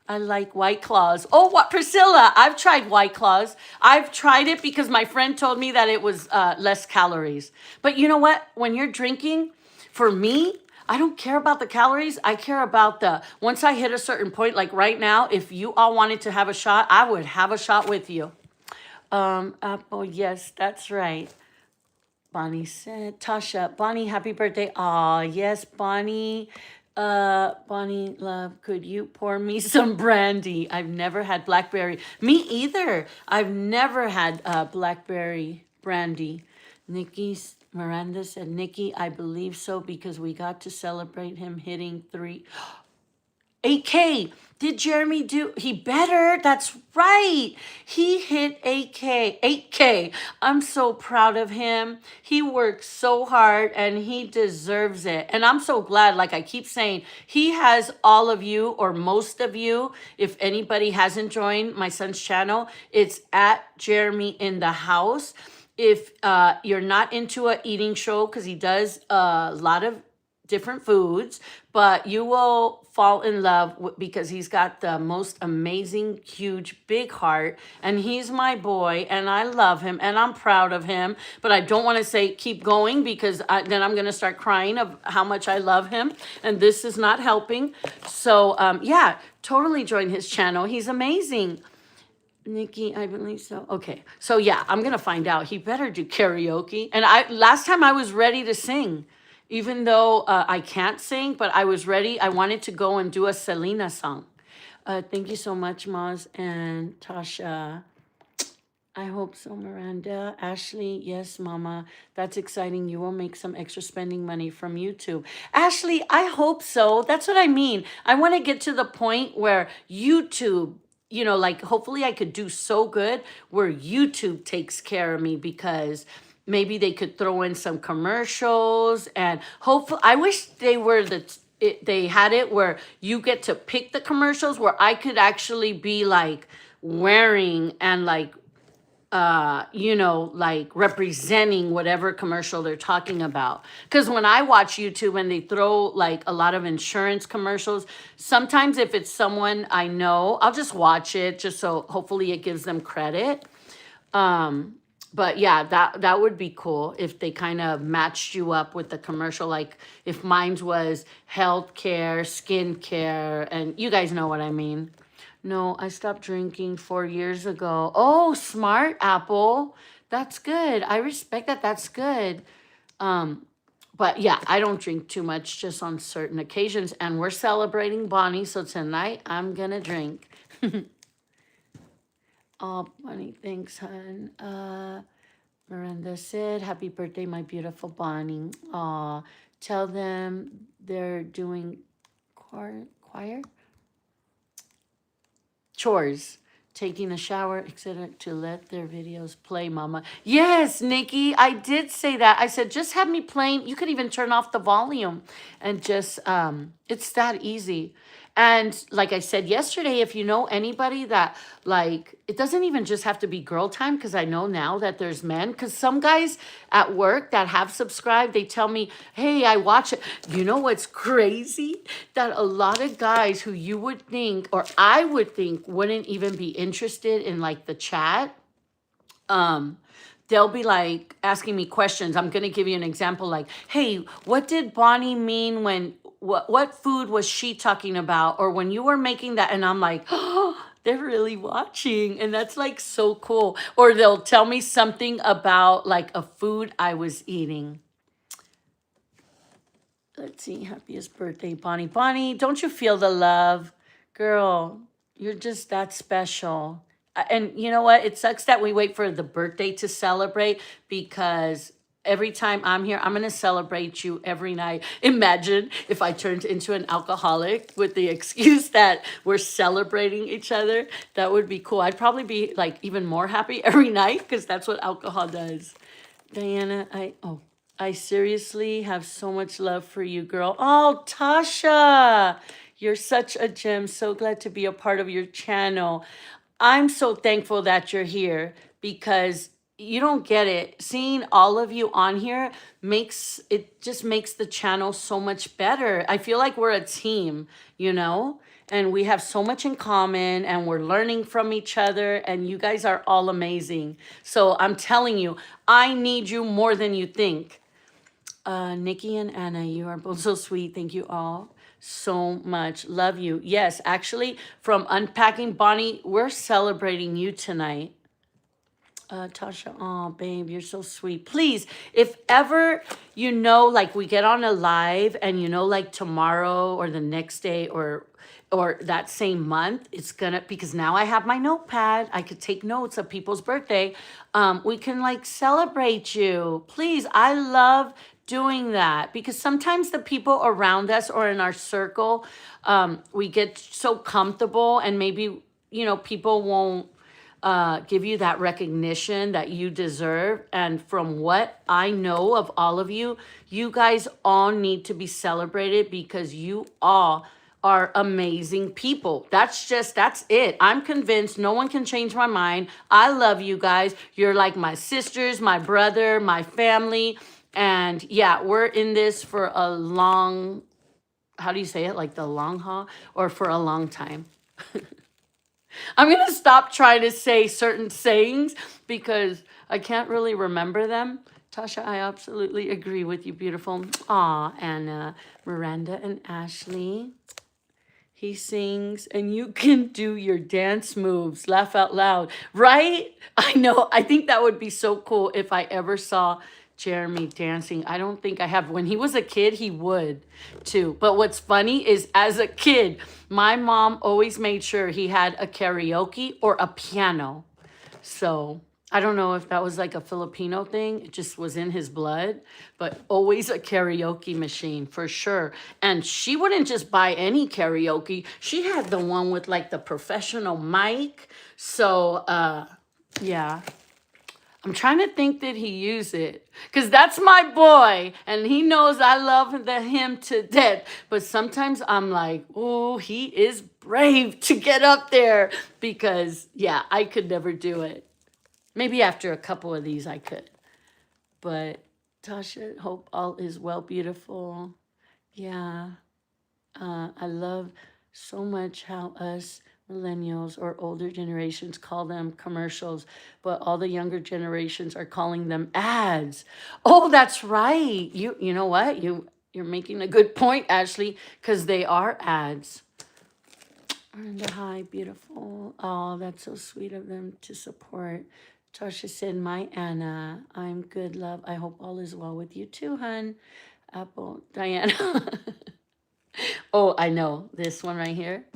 Speaker 1: I like White Claws. Oh, what, Priscilla? I've tried White Claws. I've tried it because my friend told me that it was less calories. But you know what? When you're drinking, for me, I don't care about the calories. I care about once I hit a certain point, like right now, if you all wanted to have a shot, I would have a shot with you. Apple, yes, that's right. Bonnie said, Tasha, Bonnie, happy birthday. Aw, yes, Bonnie. Bonnie, love, could you pour me some brandy? I've never had blackberry. Me either. I've never had blackberry brandy. Miranda said, Nikki, I believe so because we got to celebrate him hitting 8K. Did Jeremy do? He better. That's right. He hit 8K. I'm so proud of him. He worked so hard and he deserves it. And I'm so glad, like I keep saying, he has all of you or most of you. If anybody hasn't joined my son's channel, it's at Jeremy in the House. If you're not into a eating show, because he does a lot of different foods, but you will fall in love because he's got the most amazing, huge, big heart, and he's my boy, and I love him, and I'm proud of him, but I don't want to say keep going because then I'm going to start crying of how much I love him, and this is not helping. So, yeah, totally join his channel. He's amazing. Nikki, I believe so. Okay. So yeah, I'm gonna find out. He better do karaoke. And last time I was ready to sing, even though I can't sing, but I was ready. I wanted to go and do a Selena song. Thank you so much, Maz and Tasha. I hope so, Miranda. Ashley, yes, Mama. That's exciting. You will make some extra spending money from YouTube. Ashley, I hope so. That's what I mean. I want to get to the point where YouTube, like hopefully I could do so good where YouTube takes care of me, because maybe they could throw in some commercials, and hopefully I wish they had it where you get to pick the commercials, where I could actually be like wearing and like like representing whatever commercial they're talking about. Because when I watch YouTube and they throw like a lot of insurance commercials, sometimes if it's someone I know, I'll just watch it just so hopefully it gives them credit. But yeah, that would be cool if they kind of matched you up with the commercial. Like if mine was healthcare, skincare, and you guys know what I mean. No, I stopped drinking 4 years ago. Oh, smart, Apple. That's good. I respect that. That's good. But yeah, I don't drink too much, just on certain occasions. And we're celebrating Bonnie, so tonight I'm gonna drink. Oh, Bonnie, thanks, hon. Miranda said, happy birthday, my beautiful Bonnie. Aw, tell them they're doing choir? Chores, taking a shower, etc., to let their videos play, Mama. Yes, Nikki, I did say that. I said, just have me playing. You could even turn off the volume and just, it's that easy. And like I said yesterday, if you know anybody that, like, it doesn't even just have to be girl time, because I know now that there's men, because some guys at work that have subscribed, they tell me, hey, I watch it. You know what's crazy? That a lot of guys who you would think, or I would think, wouldn't even be interested in like the chat, they'll be like asking me questions. I'm going to give you an example, like, hey, what did Bonnie mean when, what food was she talking about? Or when you were making that, and I'm like, oh, they're really watching. And that's like so cool. Or they'll tell me something about like a food I was eating. Let's see, happiest birthday, Bonnie. Bonnie, don't you feel the love? Girl, you're just that special. And you know what? It sucks that we wait for the birthday to celebrate, because every time I'm here, I'm going to celebrate you every night. Imagine if I turned into an alcoholic with the excuse that we're celebrating each other. That would be cool. I'd probably be like even more happy every night, because that's what alcohol does. Diana, I seriously have so much love for you, girl. Oh, Tasha, you're such a gem. So glad to be a part of your channel. I'm so thankful that you're here, because you don't get it. Seeing all of you on here just makes the channel so much better. I feel like we're a team, and we have so much in common, and we're learning from each other, and you guys are all amazing. So I'm telling you, I need you more than you think. Nikki and Anna, you are both so sweet. Thank you all so much. Love you. Yes, actually, from Unpacking Bonnie, we're celebrating you tonight. Tasha, oh, babe, you're so sweet. Please, if ever, like we get on a live and, like tomorrow or the next day or that same month, it's gonna, because now I have my notepad, I could take notes of people's birthday. We can like celebrate you. Please, I love doing that, because sometimes the people around us or in our circle, we get so comfortable, and maybe, people won't give you that recognition that you deserve. And from what I know of all of you, you guys all need to be celebrated, because you all are amazing people. That's it. I'm convinced no one can change my mind. I love you guys. You're like my sisters, my brother, my family. And yeah, we're in this for a long, how do you say it? Like the long haul or for a long time. I'm going to stop trying to say certain sayings because I can't really remember them. Tasha, I absolutely agree with you, beautiful. Aw, Anna, Miranda, and Ashley. He sings and you can do your dance moves. Laugh out loud. Right? I know. I think that would be so cool if I ever saw Jeremy dancing. I don't think I have. When he was a kid, he would too. But what's funny is as a kid, my mom always made sure he had a karaoke or a piano. So I don't know if that was like a Filipino thing. It just was in his blood, but always a karaoke machine for sure. And she wouldn't just buy any karaoke. She had the one with like the professional mic. So, yeah. I'm trying to think that he used it because that's my boy and he knows I love him to death. But sometimes I'm like, oh, he is brave to get up there because, yeah, I could never do it. Maybe after a couple of these I could. But Tasha, hope all is well, beautiful. Yeah. I love so much how us millennials or older generations call them commercials, but all the younger generations are calling them ads. Oh, that's right. You know what? You're making a good point, Ashley, because they are ads. Brenda, hi, beautiful. Oh, that's so sweet of them to support. Tasha said, my Anna, I'm good, love. I hope all is well with you too, hun. Apple, Diana. Oh, I know this one right here.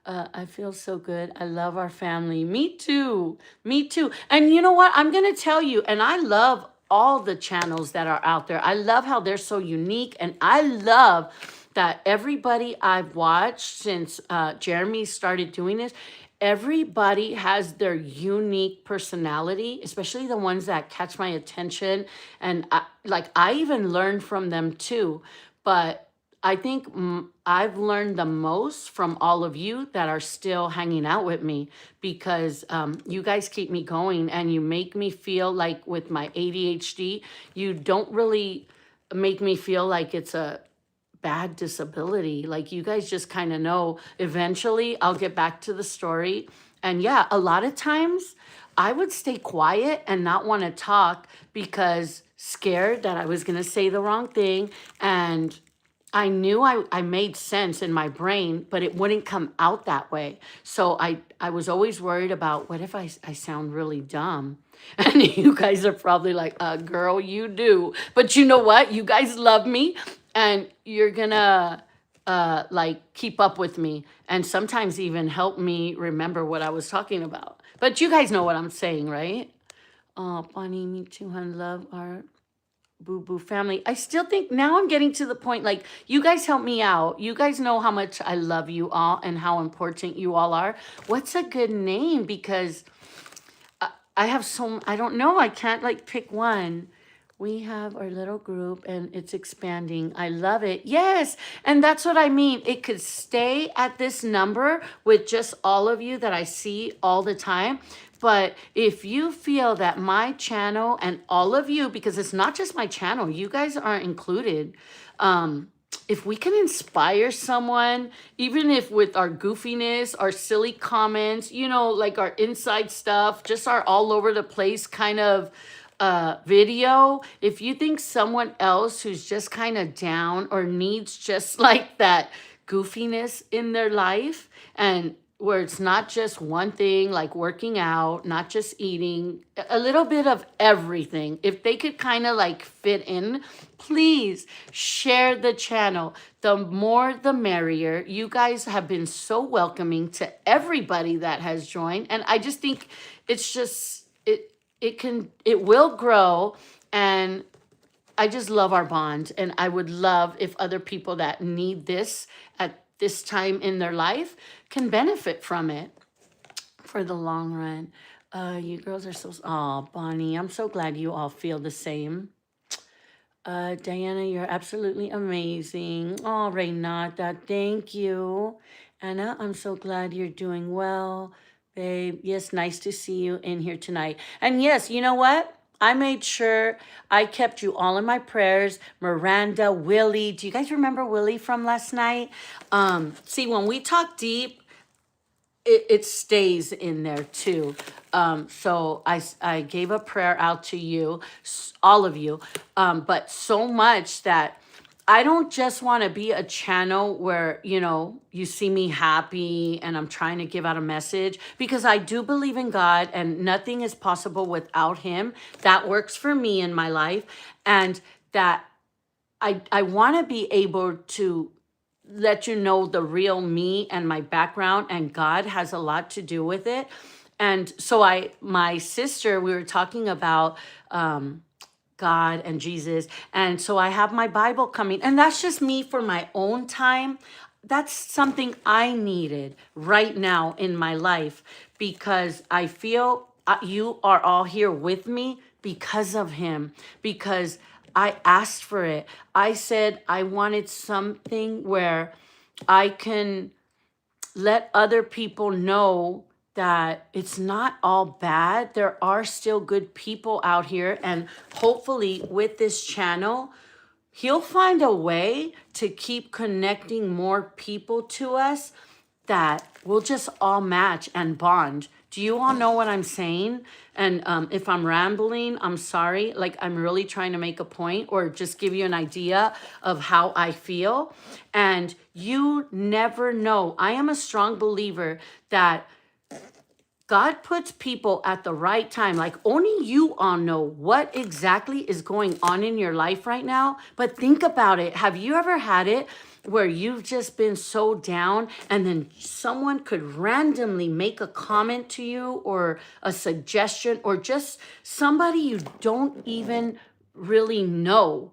Speaker 1: I feel so good. I love our family. Me too. Me too. And you know what? I'm going to tell you, and I love all the channels that are out there. I love how they're so unique. And I love that everybody I've watched since Jeremy started doing this, everybody has their unique personality, especially the ones that catch my attention. And I even learn from them too. But I think I've learned the most from all of you that are still hanging out with me because you guys keep me going and you make me feel like with my ADHD, you don't really make me feel like it's a bad disability. Like you guys just kind of know eventually I'll get back to the story. And yeah, a lot of times I would stay quiet and not want to talk because scared that I was going to say the wrong thing. And I knew I made sense in my brain, but it wouldn't come out that way. So I was always worried about what if I sound really dumb? And you guys are probably like, girl, you do. But you know what? You guys love me and you're gonna like keep up with me and sometimes even help me remember what I was talking about. But you guys know what I'm saying, right? Oh, Bonnie, me too, hun. Love our Boo Boo family. I still think now I'm getting to the point like you guys help me out. You guys know how much I love you all and how important you all are. What's a good name? Because I have so, I don't know. I can't like pick one. We have our little group and it's expanding. I love it. Yes. And that's what I mean. It could stay at this number with just all of you that I see all the time. But if you feel that my channel and all of you, because it's not just my channel, you guys aren't included. If we can inspire someone, even if with our goofiness, our silly comments, you know, like our inside stuff, just our all over the place kind of video, if you think someone else who's just kind of down or needs just like that goofiness in their life and where it's not just one thing like working out, not just eating, a little bit of everything. If they could kind of like fit in, please share the channel. The more the merrier. You guys have been so welcoming to everybody that has joined. And I just think it's just, it will grow. And I just love our bond. And I would love if other people that need this at this time in their life can benefit from it for the long run. You girls are so, oh, Bonnie, I'm so glad you all feel the same. Diana, you're absolutely amazing. Oh, Renata, thank you. Anna, I'm so glad you're doing well. Babe, yes, nice to see you in here tonight. And yes, you know what? I made sure I kept you all in my prayers. Miranda, Willie. Do you guys remember Willie from last night? See, when we talk deep, it stays in there too. So I gave a prayer out to you, all of you, but so much that I don't just want to be a channel where, you see me happy and I'm trying to give out a message, because I do believe in God and nothing is possible without him. That works for me in my life. And that I want to be able to let you know the real me and my background, and God has a lot to do with it. And so my sister, we were talking about God and Jesus. And so I have my Bible coming, and that's just me for my own time. That's something I needed right now in my life, because I feel you are all here with me because of him, because I asked for it. I said I wanted something where I can let other people know that it's not all bad. There are still good people out here. And hopefully with this channel, he'll find a way to keep connecting more people to us that we'll just all match and bond. Do you all know what I'm saying? And if I'm rambling, I'm sorry. Like, I'm really trying to make a point or just give you an idea of how I feel. And you never know. I am a strong believer that God puts people at the right time. Like, only you all know what exactly is going on in your life right now. But think about it. Have you ever had it where you've just been so down and then someone could randomly make a comment to you or a suggestion, or just somebody you don't even really know?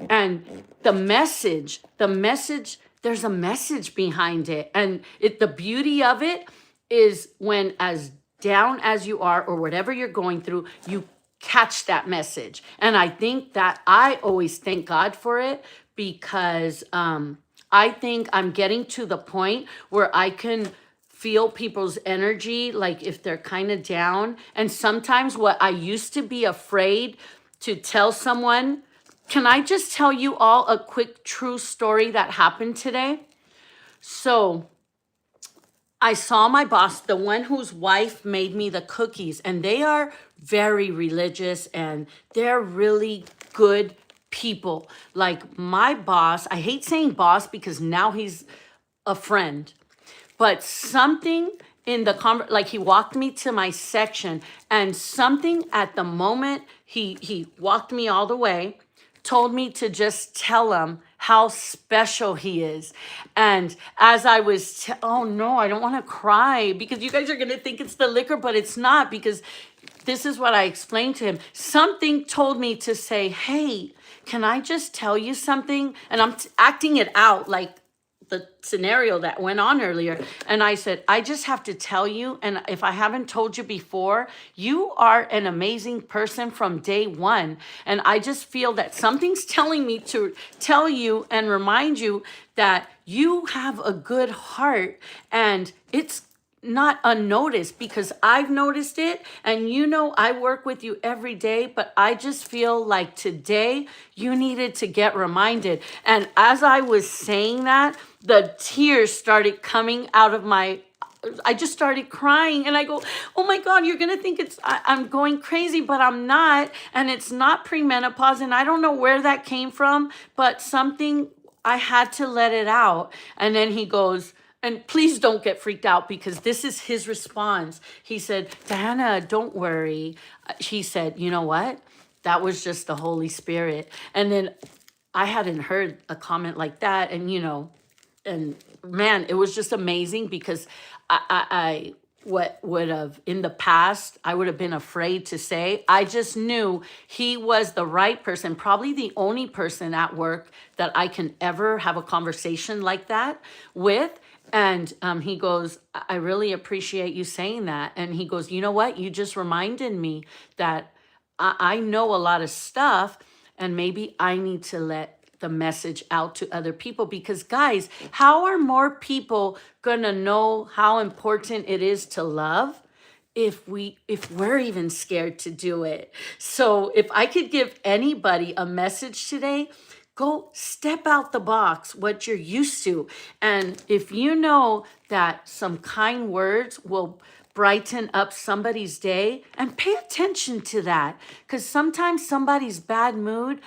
Speaker 1: And the message, there's a message behind it. And the beauty of it is, when as down as you are or whatever you're going through, you catch that message. And I think that I always thank God for it, because I think I'm getting to the point where I can feel people's energy, like if they're kind of down. And sometimes what I used to be afraid to tell someone, can I just tell you all a quick true story that happened today? So I saw my boss, the one whose wife made me the cookies, and they are very religious and they're really good people. Like, my boss, I hate saying boss because now he's a friend, but something in the like, he walked me to my section, and something at the moment he walked me all the way, told me to just tell him how special he is. And as I was, oh no, I don't want to cry, because you guys are going to think it's the liquor, but it's not, because this is what I explained to him. Something told me to say, hey, can I just tell you something? And I'm acting it out like the scenario that went on earlier. And I said, I just have to tell you, and if I haven't told you before, you are an amazing person from day one. And I just feel that something's telling me to tell you and remind you that you have a good heart, and it's not unnoticed, because I've noticed it, and I work with you every day, but I just feel like today you needed to get reminded. And as I was saying that, the tears started coming out of I just started crying, and I go, oh my God, you're going to think I'm going crazy, but I'm not. And it's not premenopause, and I don't know where that came from, but something, I had to let it out. And then he goes, and please don't get freaked out, because this is his response. He said, Diana, don't worry. He said, you know what? That was just the Holy Spirit. And then I hadn't heard a comment like that. And, and man, it was just amazing, because I what would have in the past, I would have been afraid to say. I just knew he was the right person, probably the only person at work that I can ever have a conversation like that with. And he goes, I really appreciate you saying that. And he goes, you know what? You just reminded me that I know a lot of stuff, and maybe I need to let the message out to other people, because guys, how are more people gonna know how important it is to love if we're even scared to do it. So if I could give anybody a message today, go step out the box, what you're used to. And if you know that some kind words will brighten up somebody's day, and pay attention to that, because sometimes somebody's bad mood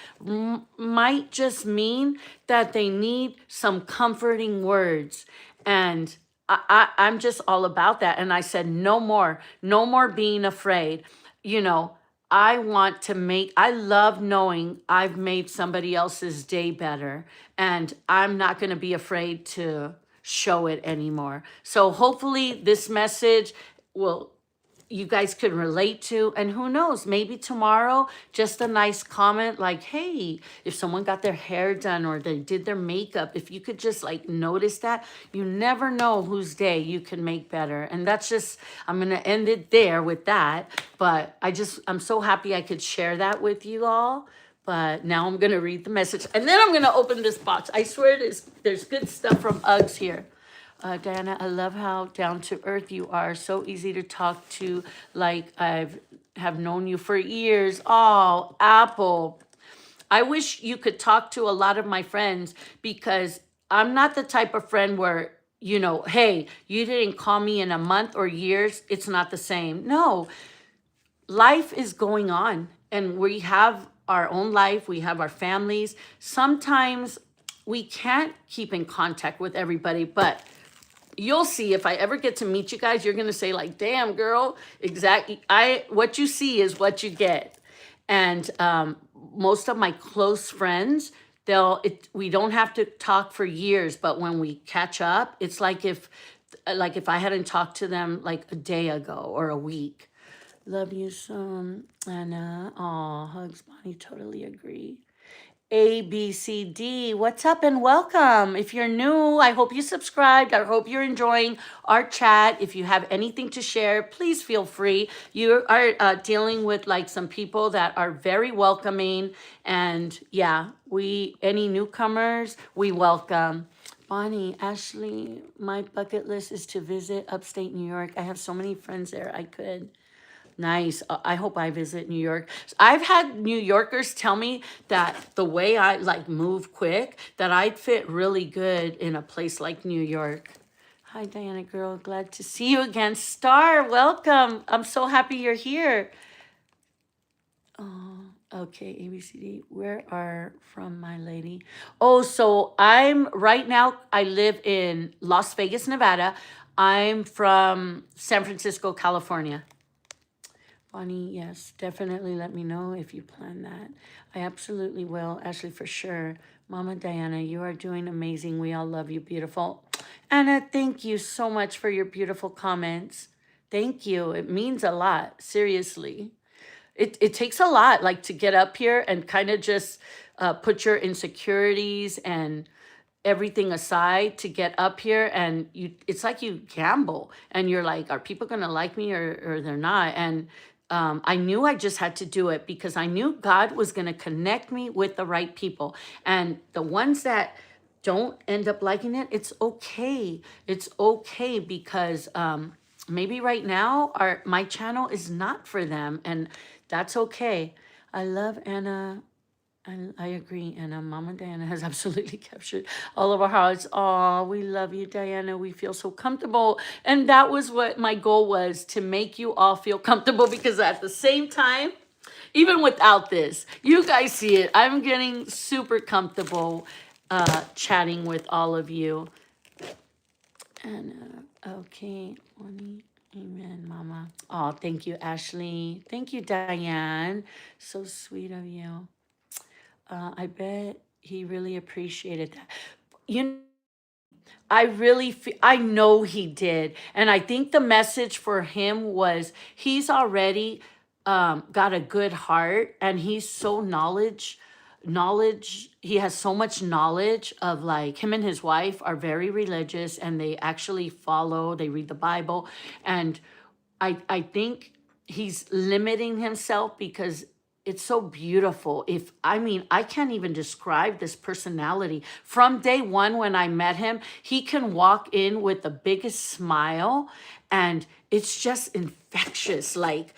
Speaker 1: might just mean that they need some comforting words. And I'm just all about that. And I said, no more being afraid. You know, I love knowing I've made somebody else's day better. And I'm not going to be afraid to show it anymore. So hopefully this message will, you guys could relate to. And who knows, maybe tomorrow, just a nice comment like, hey, if someone got their hair done or they did their makeup, if you could just like notice that, you never know whose day you can make better. And that's just, I'm going to end it there with that. But I'm so happy I could share that with you all. But now I'm going to read the message and then I'm going to open this box. I swear there's good stuff from Uggs here. Diana, I love how down to earth you are. So easy to talk to, like have known you for years. Oh, Apple. I wish you could talk to a lot of my friends, because I'm not the type of friend where, you know, hey, you didn't call me in a month or years, it's not the same. No, life is going on and we have our own life, we have our families. Sometimes we can't keep in contact with everybody, but you'll see if I ever get to meet you guys, you're gonna say like, damn girl, exactly. What you see is what you get. And most of my close friends, we don't have to talk for years, but when we catch up, it's like if I hadn't talked to them like a day ago or a week. Love you some, Anna. Aw, hugs, Bonnie, totally agree. A, B, C, D. What's up and welcome. If you're new, I hope you subscribed. I hope you're enjoying our chat. If you have anything to share, please feel free. You are dealing with like some people that are very welcoming. And yeah, any newcomers, we welcome. Bonnie, Ashley, my bucket list is to visit upstate New York. I have so many friends there. I could. Nice. I hope I visit New York. I've had New Yorkers tell me that the way I like move quick, that I'd fit really good in a place like New York. Hi, Diana girl. Glad to see you again. Star, welcome. I'm so happy you're here. Oh, okay, ABCD. Where are from, my lady? Oh, so right now, I live in Las Vegas, Nevada. I'm from San Francisco, California. Bonnie, yes, definitely let me know if you plan that. I absolutely will, Ashley, for sure. Mama Diana, you are doing amazing. We all love you, beautiful. Anna, thank you so much for your beautiful comments. Thank you. It means a lot, seriously. It takes a lot, like, to get up here and kind of just put your insecurities and everything aside to get up here, and it's like you gamble and you're like, are people gonna like me or they're not? And I knew I just had to do it because I knew God was gonna connect me with the right people. And the ones that don't end up liking it, it's okay. It's okay, because maybe right now my channel is not for them, and that's okay. I love Anna. I agree, Anna. Mama Diana has absolutely captured all of our hearts. Oh, we love you, Diana. We feel so comfortable. And that was what my goal was, to make you all feel comfortable, because at the same time, even without this, you guys see it, I'm getting super comfortable chatting with all of you. And okay, Bonnie. Amen, Mama. Oh, thank you, Ashley. Thank you, Diane. So sweet of you. I bet he really appreciated that. You know, I know he did. And I think the message for him was, he's already got a good heart, and he's so he has so much knowledge of, like, him and his wife are very religious, and they actually they read the Bible. And I think he's limiting himself because it's so beautiful. I can't even describe this personality. From day one when I met him, he can walk in with the biggest smile, and it's just infectious. Like,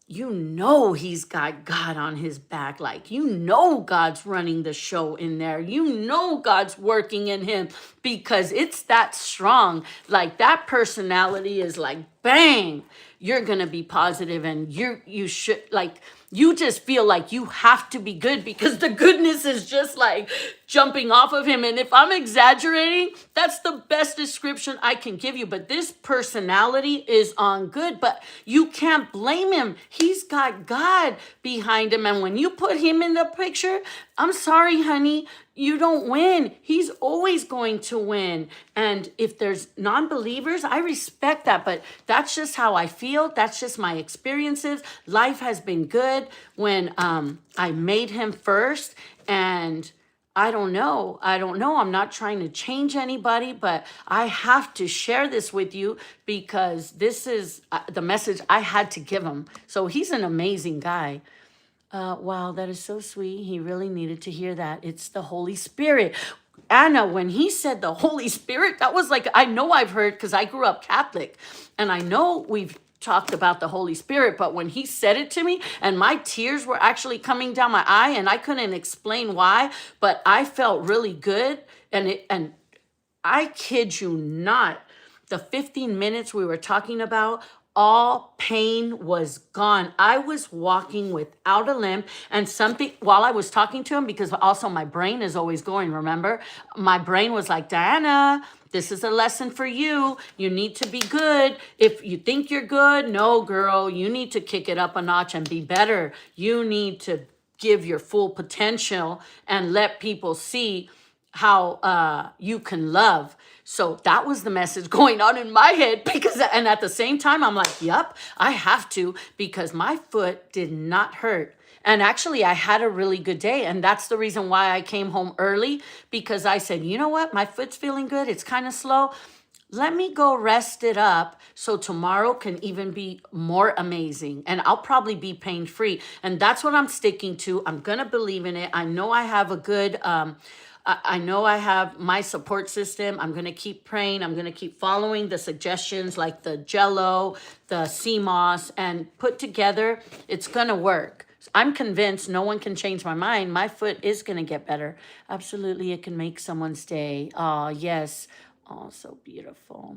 Speaker 1: you know he's got God on his back. Like, you know God's running the show in there. You know God's working in him because it's that strong. Like, that personality is like, bang, you're going to be positive, and you should, like, you just feel like you have to be good because the goodness is just like jumping off of him. And if I'm exaggerating, that's the best description I can give you. But this personality is on good, but you can't blame him. He's got God behind him. And when you put him in the picture, I'm sorry, honey, you don't win. He's always going to win. And if there's non-believers, I respect that, but that's just how I feel. That's just my experiences. Life has been good when I made him first, and I don't know. I'm not trying to change anybody, but I have to share this with you because this is the message I had to give him. So he's an amazing guy. Wow, that is so sweet. He really needed to hear that. It's the Holy Spirit. Anna, when he said the Holy Spirit, that was like, I know I've heard because I grew up Catholic, and I know we've talked about the Holy Spirit, but when he said it to me and my tears were actually coming down my eye and I couldn't explain why, but I felt really good. And I kid you not, the 15 minutes we were talking about, all pain was gone. I was walking without a limp, and something while I was talking to him, because also my brain is always going, remember? My brain was like, Diana, this is a lesson for you. You need to be good. If you think you're good, no, girl, you need to kick it up a notch and be better. You need to give your full potential and let people see how you can love. So that was the message going on in my head and at the same time, I'm like, yep, I have to, because my foot did not hurt. And actually, I had a really good day. And that's the reason why I came home early, because I said, you know what? My foot's feeling good. It's kind of slow. Let me go rest it up so tomorrow can even be more amazing. And I'll probably be pain-free. And that's what I'm sticking to. I'm going to believe in it. I know I have a good... I know I have my support system. I'm going to keep praying. I'm going to keep following the suggestions like the Jello, the sea moss, and put together. It's going to work. I'm convinced no one can change my mind. My foot is going to get better. Absolutely, it can make someone's day. Oh, yes. Oh, so beautiful.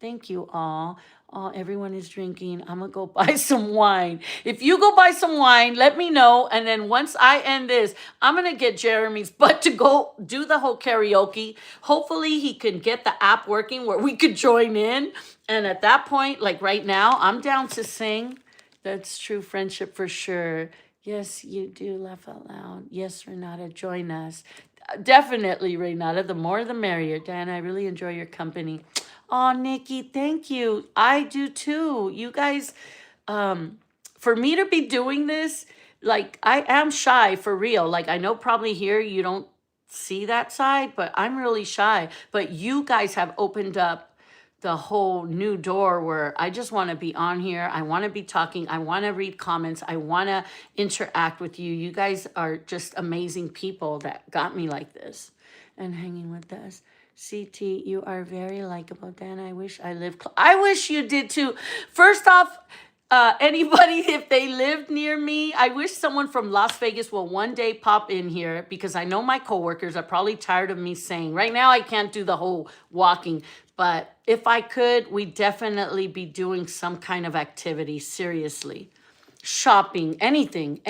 Speaker 1: Thank you all. Oh, everyone is drinking. I'm going to go buy some wine. If you go buy some wine, let me know. And then once I end this, I'm going to get Jeremy's butt to go do the whole karaoke. Hopefully he can get the app working where we could join in. And at that point, like right now, I'm down to sing. That's true friendship for sure. Yes, you do laugh out loud. Yes, Renata, join us. Definitely, Renata. The more the merrier. Dan, I really enjoy your company. Oh, Nikki, thank you. I do too. You guys, for me to be doing this, like, I am shy for real. Like, I know probably here you don't see that side, but I'm really shy. But you guys have opened up the whole new door where I just want to be on here. I want to be talking. I want to read comments. I want to interact with you. You guys are just amazing people that got me like this and hanging with us. CT, you are very likable, Dan. I wish I lived. I wish you did too. First off, anybody, if they lived near me, I wish someone from Las Vegas will one day pop in here, because I know my coworkers are probably tired of me saying, right now I can't do the whole walking, but if I could, we'd definitely be doing some kind of activity, seriously. Shopping, anything.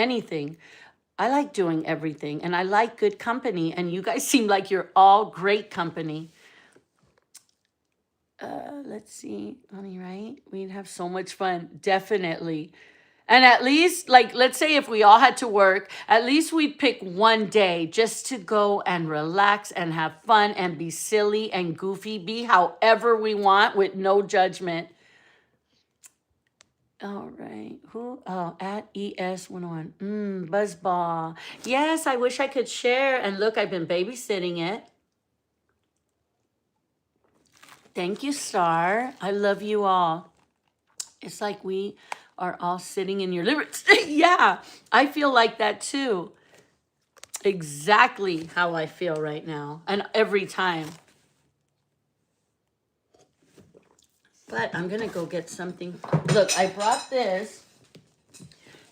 Speaker 1: I like doing everything, and I like good company, and you guys seem like you're all great company. Let's see, honey, right? We'd have so much fun, definitely. And at least, like, let's say if we all had to work, at least we'd pick one day just to go and relax and have fun and be silly and goofy, be however we want with no judgment. All right. Who? Oh, at ES101. Buzzball. Yes, I wish I could share. And look, I've been babysitting it. Thank you, Star. I love you all. It's like we are all sitting in your living room. Yeah, I feel like that too. Exactly how I feel right now. And every time. But I'm gonna go get something. Look, I brought this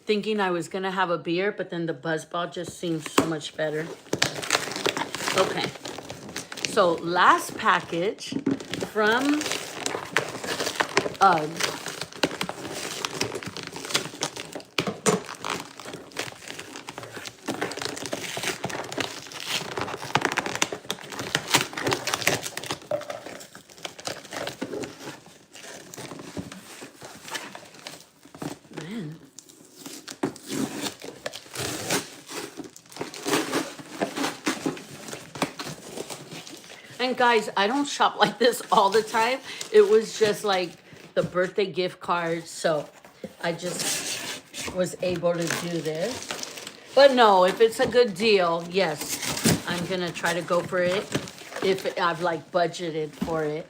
Speaker 1: thinking I was gonna have a beer, but then the Buzzball just seems so much better. Okay, so last package from Uggs. Man. And guys, I don't shop like this all the time. It was just like the birthday gift card. So I just was able to do this. But no, if it's a good deal, yes, I'm going to try to go for it if I've like budgeted for it.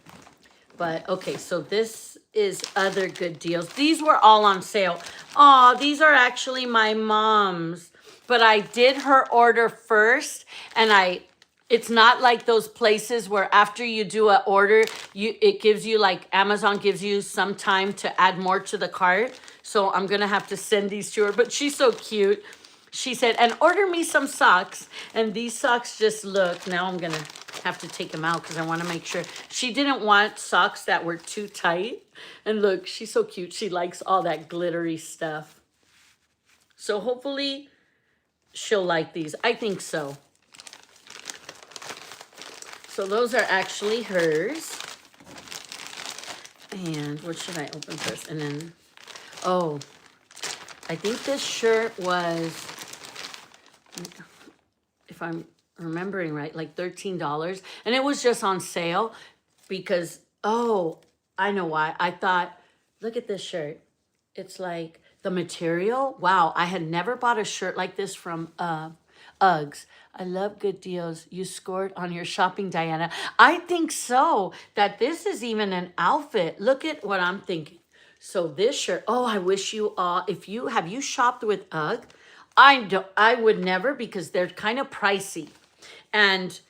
Speaker 1: But okay, so this is other good deals. These were all on sale. Oh, these are actually my mom's. But I did her order first, and it's not like those places where after you do an order, it gives you like Amazon gives you some time to add more to the cart. So I'm gonna have to send these to her, but she's so cute. She said, and order me some socks. And these socks just look, now I'm gonna have to take them out because I want to make sure. She didn't want socks that were too tight. And look, she's so cute. She likes all that glittery stuff. So hopefully she'll like these. I think so. So those are actually hers. And what should I open first? And then, oh, I think this shirt was, if I'm remembering right, like $13. And it was just on sale because, oh, I know why. I thought, look at this shirt. It's like the material. Wow, I had never bought a shirt like this from Uggs. I love good deals. You scored on your shopping, Diana. I think so, that this is even an outfit. Look at what I'm thinking. So this shirt, oh, I wish you all, have you shopped with Ugg? I would never because they're kind of pricey. And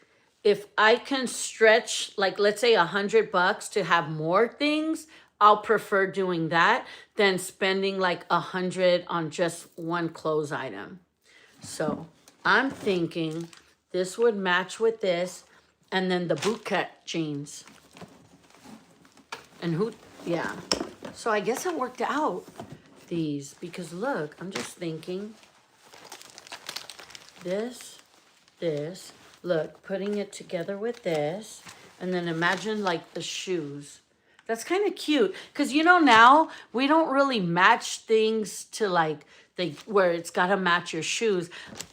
Speaker 1: if I can stretch, like, let's say $100 to have more things, I'll prefer doing that than spending like $100 on just one clothes item. So I'm thinking this would match with this, and then the bootcut jeans. And yeah. So I guess it worked out, these, because look, I'm just thinking this, look, putting it together with this, and then imagine like the shoes. That's kind of cute, because now we don't really match things to like where it's got to match your shoes.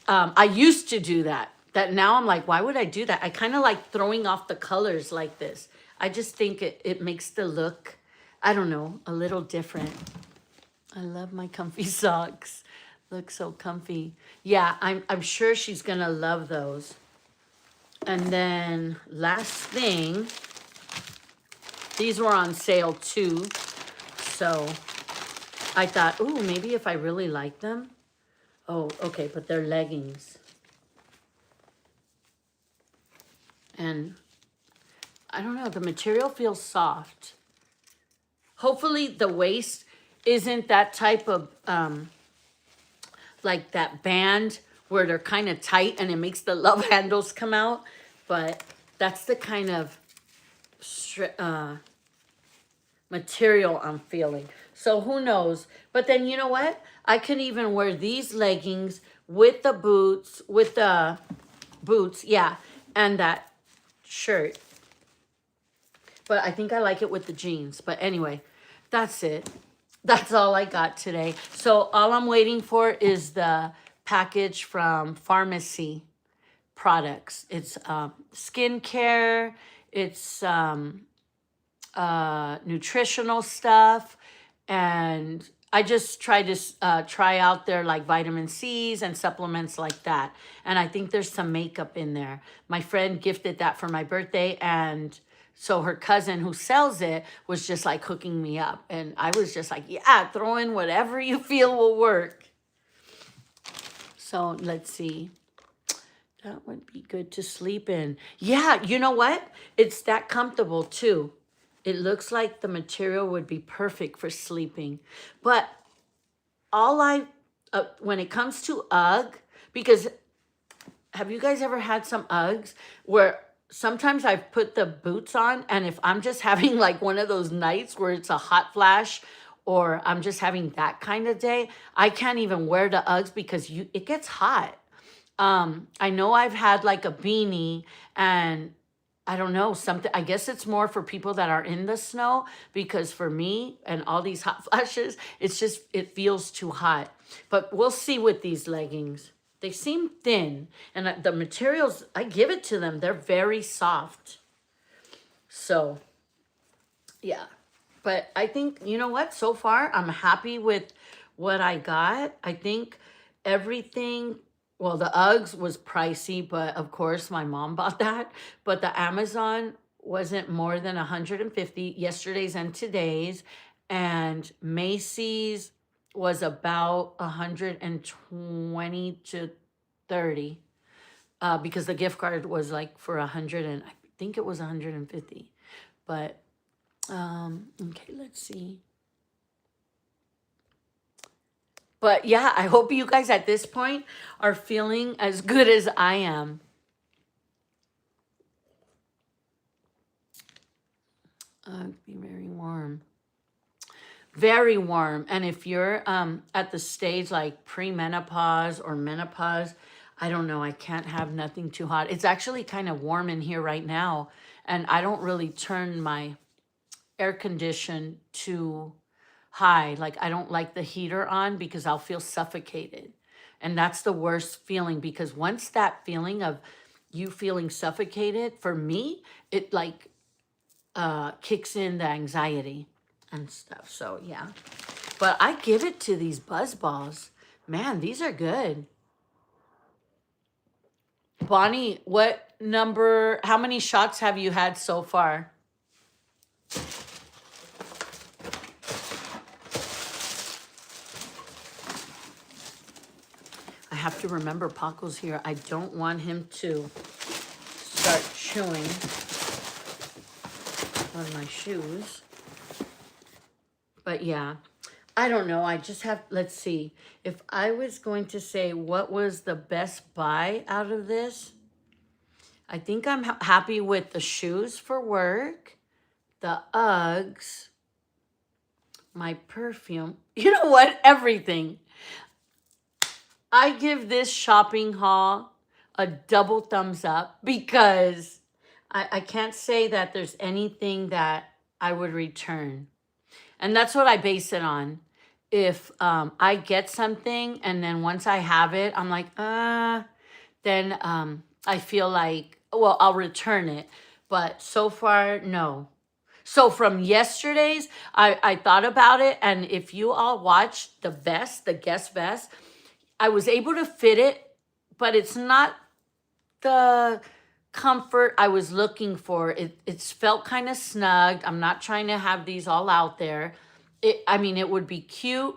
Speaker 1: I used to do that now I'm like, why would I do that? I kind of like throwing off the colors like this. I just think it makes the look, I don't know, a little different. I love my comfy socks. Look so comfy. Yeah, I'm sure she's gonna love those. And then last thing, these were on sale too. So I thought, ooh, maybe if I really like them. Oh, okay, but they're leggings. And I don't know, the material feels soft. Hopefully the waist isn't that type of, like that band where they're kind of tight and it makes the love handles come out. But that's the kind of material I'm feeling. So who knows? But then you know what? I can even wear these leggings with the boots, yeah, and that shirt. But I think I like it with the jeans. But anyway, that's it. That's all I got today. So all I'm waiting for is the package from Pharmacy products. It's skincare. It's nutritional stuff. And I just try to try out their like vitamin C's and supplements like that. And I think there's some makeup in there. My friend gifted that for my birthday, and so her cousin who sells it was just like hooking me up. And I was just like, yeah, throw in whatever you feel will work. So let's see. That would be good to sleep in. Yeah, you know what? It's that comfortable too. It looks like the material would be perfect for sleeping. But all when it comes to UGG, because have you guys ever had some Uggs where sometimes I've put the boots on, and if I'm just having like one of those nights where it's a hot flash, or I'm just having that kind of day, I can't even wear the Uggs because it gets hot. I know I've had like a beanie, and I don't know, something, I guess it's more for people that are in the snow, because for me and all these hot flashes, it feels too hot. But we'll see with these leggings. They seem thin, and the materials, I give it to them. They're very soft. So, yeah. But I think, you know what? So far, I'm happy with what I got. I think everything, well, the Uggs was pricey, but of course my mom bought that. But the Amazon wasn't more than 150, yesterday's and today's. And Macy's was about 120 to 30, because the gift card was like for 100, and I think it was 150. But okay, let's see. But yeah, I hope you guys at this point are feeling as good as I am. Be very warm. Very warm. And if you're at the stage like premenopause or menopause, I don't know, I can't have nothing too hot. It's actually kind of warm in here right now, and I don't really turn my air condition too high. Like, I don't like the heater on because I'll feel suffocated. And that's the worst feeling, because once that feeling of you feeling suffocated, for me, it like kicks in the anxiety and stuff. So yeah. But I give it to these buzz balls. Man, these are good. Bonnie, how many shots have you had so far? I have to remember Paco's here. I don't want him to start chewing on my shoes. But yeah, I don't know. I just have, let's see. If I was going to say what was the best buy out of this, I think I'm happy with the shoes for work, the Uggs, my perfume. You know what? Everything. I give this shopping haul a double thumbs up, because I can't say that there's anything that I would return. And that's what I base it on. If I get something and then once I have it, I'm like, then I feel like, well, I'll return it. But so far, no. So from yesterday's, I thought about it. And if you all watched the vest, the Guess vest, I was able to fit it, but it's not the comfort I was looking for. It's felt kind of snug. I'm not trying to have these all out there. I mean, it would be cute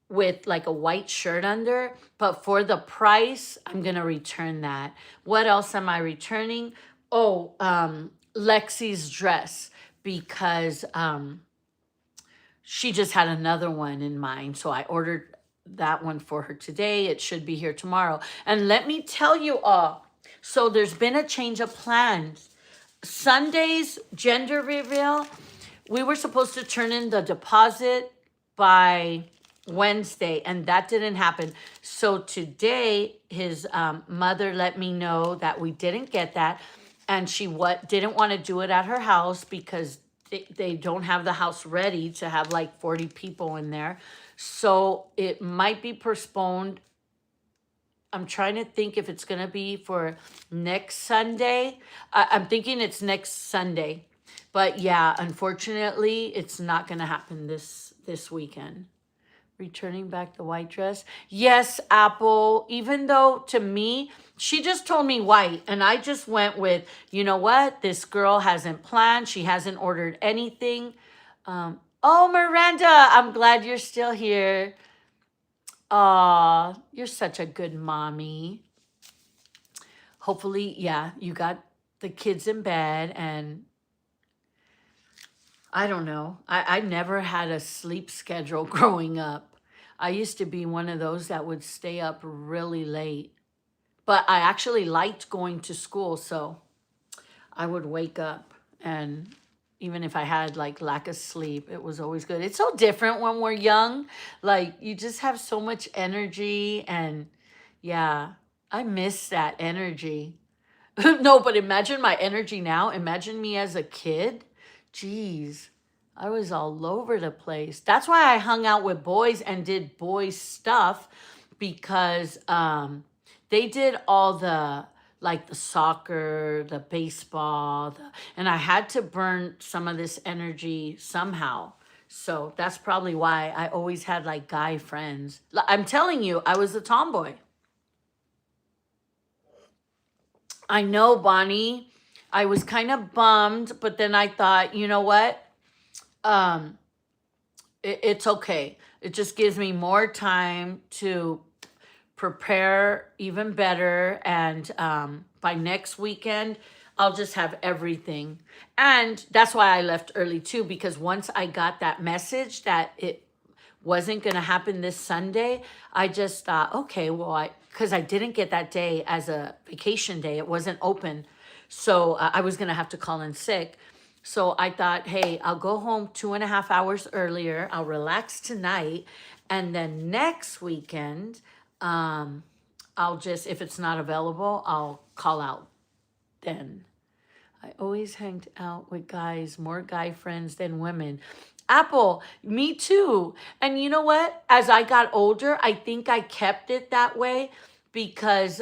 Speaker 1: with like a white shirt under, but for the price, I'm gonna return that. What else am I returning? Oh, Lexi's dress, because she just had another one in mind, so I ordered that one for her today. It should be here tomorrow. And let me tell you all, so there's been a change of plans. Sunday's gender reveal, we were supposed to turn in the deposit by Wednesday, and that didn't happen. So today, his mother let me know that we didn't get that, and she didn't want to do it at her house because they don't have the house ready to have like 40 people in there. So it might be postponed. I'm trying to think if it's going to be for next Sunday. I'm thinking it's next Sunday. But yeah, unfortunately, it's not going to happen this weekend. Returning back the white dress. Yes, Apple, even though to me, she just told me white. And I just went with, you know what? This girl hasn't planned. She hasn't ordered anything. Oh, Miranda, I'm glad you're still here. Aw, you're such a good mommy. Hopefully, yeah, you got the kids in bed, and I don't know. I never had a sleep schedule growing up. I used to be one of those that would stay up really late. But I actually liked going to school, so I would wake up, and even if I had like lack of sleep, it was always good. It's so different when we're young. Like you just have so much energy, and yeah, I miss that energy. No, but imagine my energy now. Imagine me as a kid. Jeez, I was all over the place. That's why I hung out with boys and did boys stuff, because they did all the, like the soccer, the baseball, and I had to burn some of this energy somehow. So that's probably why I always had like guy friends. I'm telling you, I was a tomboy. I know, Bonnie. I was kind of bummed, but then I thought, you know what? Um, it's okay. It just gives me more time to prepare even better. And by next weekend, I'll just have everything. And that's why I left early too, because once I got that message that it wasn't going to happen this Sunday, I just thought, okay, well, because I didn't get that day as a vacation day, it wasn't open. So I was going to have to call in sick. So I thought, hey, I'll go home 2.5 hours earlier. I'll relax tonight. And then next weekend, I'll just, if it's not available, I'll call out then. I always hanged out with guys, more guy friends than women. Apple, me too. And you know what? As I got older, I think I kept it that way because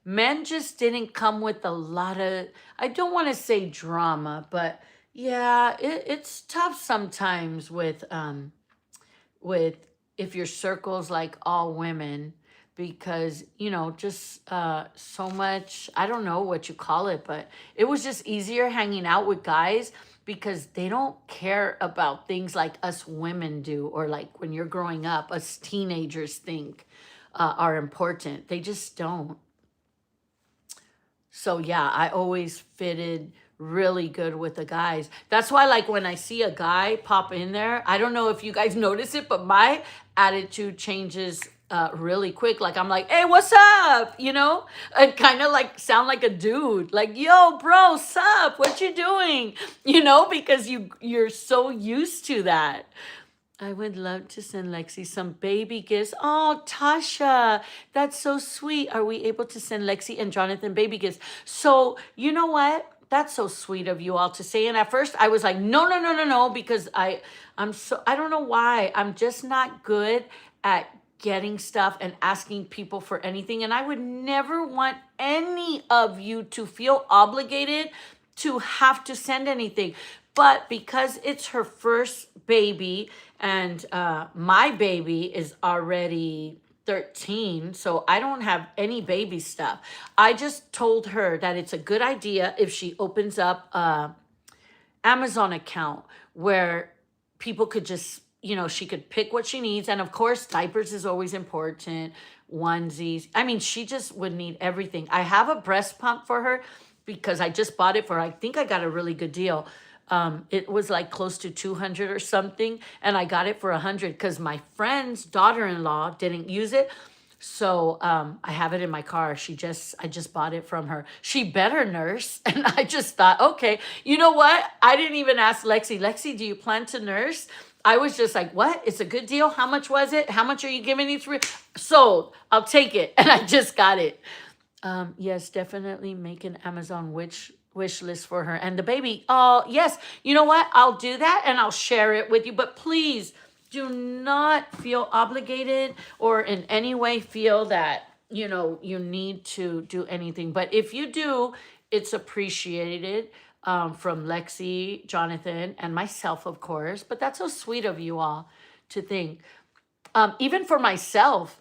Speaker 1: men just didn't come with a lot of, I don't want to say drama, but yeah, it's tough sometimes with if your circle's like all women, because just so much, I don't know what you call it, but it was just easier hanging out with guys because they don't care about things like us women do, or like when you're growing up us teenagers think are important. They just don't. So yeah, I always fitted really good with the guys. That's why, like, when I see a guy pop in there, I don't know if you guys notice it, but my attitude changes really quick. Like, I'm like, hey, what's up? And kind of like sound like a dude. Like, yo, bro, sup? What you doing? Because you're so used to that. I would love to send Lexi some baby gifts. Oh, Tasha, that's so sweet. Are we able to send Lexi and Jonathan baby gifts? So, you know what? That's so sweet of you all to say. And at first I was like, no, no, no, no, no, because I don't know why. I'm just not good at getting stuff and asking people for anything. And I would never want any of you to feel obligated to have to send anything. But because it's her first baby, and my baby is already 13, so I don't have any baby stuff. I just told her that it's a good idea if she opens up a Amazon account where people could just, she could pick what she needs. And of course, diapers is always important, onesies. I mean, she just would need everything. I have a breast pump for her because I just bought it for her. I think I got a really good deal. It was like close to 200 or something, and I got it for 100 because my friend's daughter-in-law didn't use it. So I have it in my car. I just bought it from her. She better nurse. And I just thought, okay, you know what? I didn't even ask Lexi. Lexi, do you plan to nurse? I was just like, what? It's a good deal. How much was it? How much are you giving me? Sold. I'll take it. And I just got it. Yes, definitely make an Amazon wish list for her and the baby. Oh, yes. You know what? I'll do that and I'll share it with you. But please do not feel obligated or in any way feel that, you need to do anything. But if you do, it's appreciated from Lexi, Jonathan, and myself, of course. But that's so sweet of you all to think. Even for myself,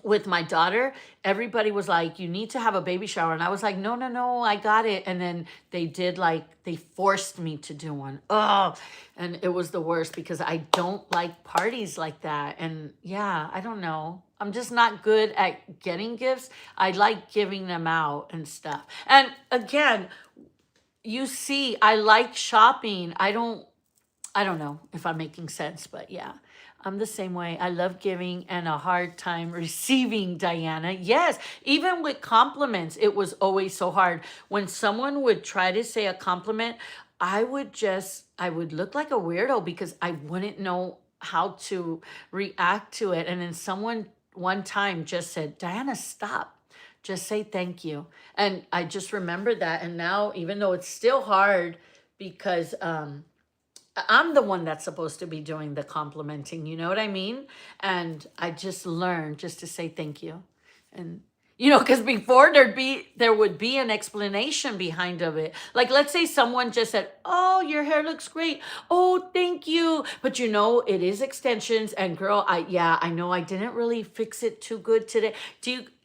Speaker 1: with my daughter, everybody was like, you need to have a baby shower. And I was like, no, no, no, I got it. And then they forced me to do one. Oh, and it was the worst because I don't like parties like that. And yeah, I don't know. I'm just not good at getting gifts. I like giving them out and stuff. And again, you see, I like shopping. I don't I don't know if I'm making sense, but yeah, I'm the same way. I love giving and a hard time receiving, Diana. Yes, even with compliments, it was always so hard. When someone would try to say a compliment, I would look like a weirdo because I wouldn't know how to react to it. And then someone one time just said, Diana, stop. Just say thank you. And I just remember that. And now, even though it's still hard because I'm the one that's supposed to be doing the complimenting, you know what I mean? And I just learned just to say thank you. And because before there would be an explanation behind of it. Like let's say someone just said, "Oh, your hair looks great. Oh, thank you." But it is extensions and girl, I know I didn't really fix it too good today.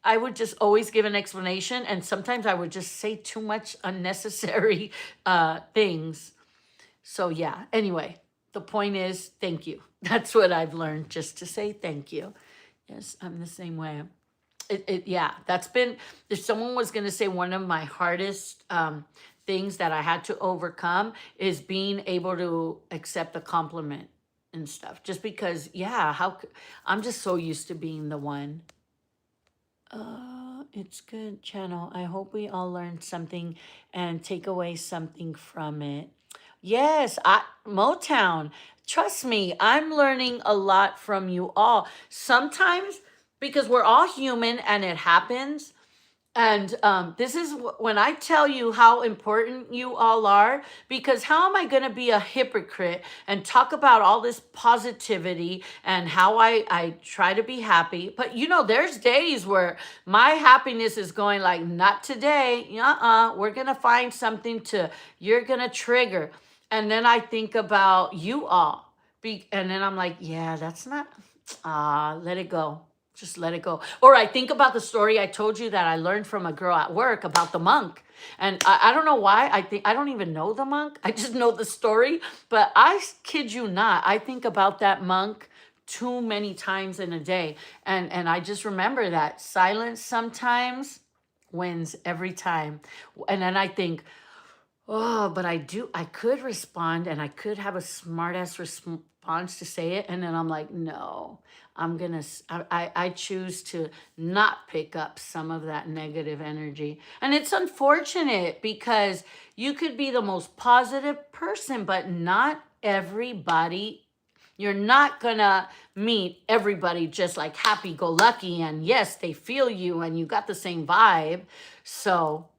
Speaker 1: I would just always give an explanation, and sometimes I would just say too much unnecessary things. So yeah, anyway, the point is thank you. That's what I've learned, just to say thank you. Yes, I'm the same way. Yeah, that's been, if someone was going to say one of my hardest things that I had to overcome is being able to accept a compliment and stuff. Just because, yeah, I'm just so used to being the one. It's good channel. I hope we all learned something and take away something from it. Yes, Motown. Trust me, I'm learning a lot from you all. Sometimes because we're all human and it happens. And this is when I tell you how important you all are, because how am I going to be a hypocrite and talk about all this positivity and how I try to be happy? But there's days where my happiness is going like, not today. We're going to find something you're going to trigger. And then I think about you all. And then I'm like, yeah, that's not, let it go. Just let it go. Or I think about the story I told you that I learned from a girl at work about the monk. And I don't know why. I don't even know the monk. I just know the story. But I kid you not, I think about that monk too many times in a day. And I just remember that silence sometimes wins every time. And then I think, oh, but I could respond and I could have a smart ass response to say it. And then I'm like, no, I choose to not pick up some of that negative energy. And it's unfortunate because you could be the most positive person, but not everybody. You're not gonna meet everybody just like happy go lucky. And yes, they feel you and you got the same vibe. So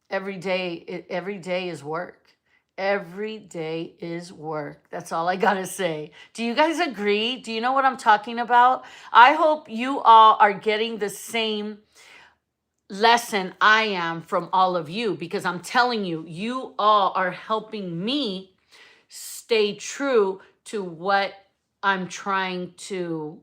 Speaker 1: every day is work. Every day is work. That's all I gotta say. Do you guys agree? Do you know what I'm talking about? I hope you all are getting the same lesson I am from all of you, because I'm telling you, you all are helping me stay true to what I'm trying to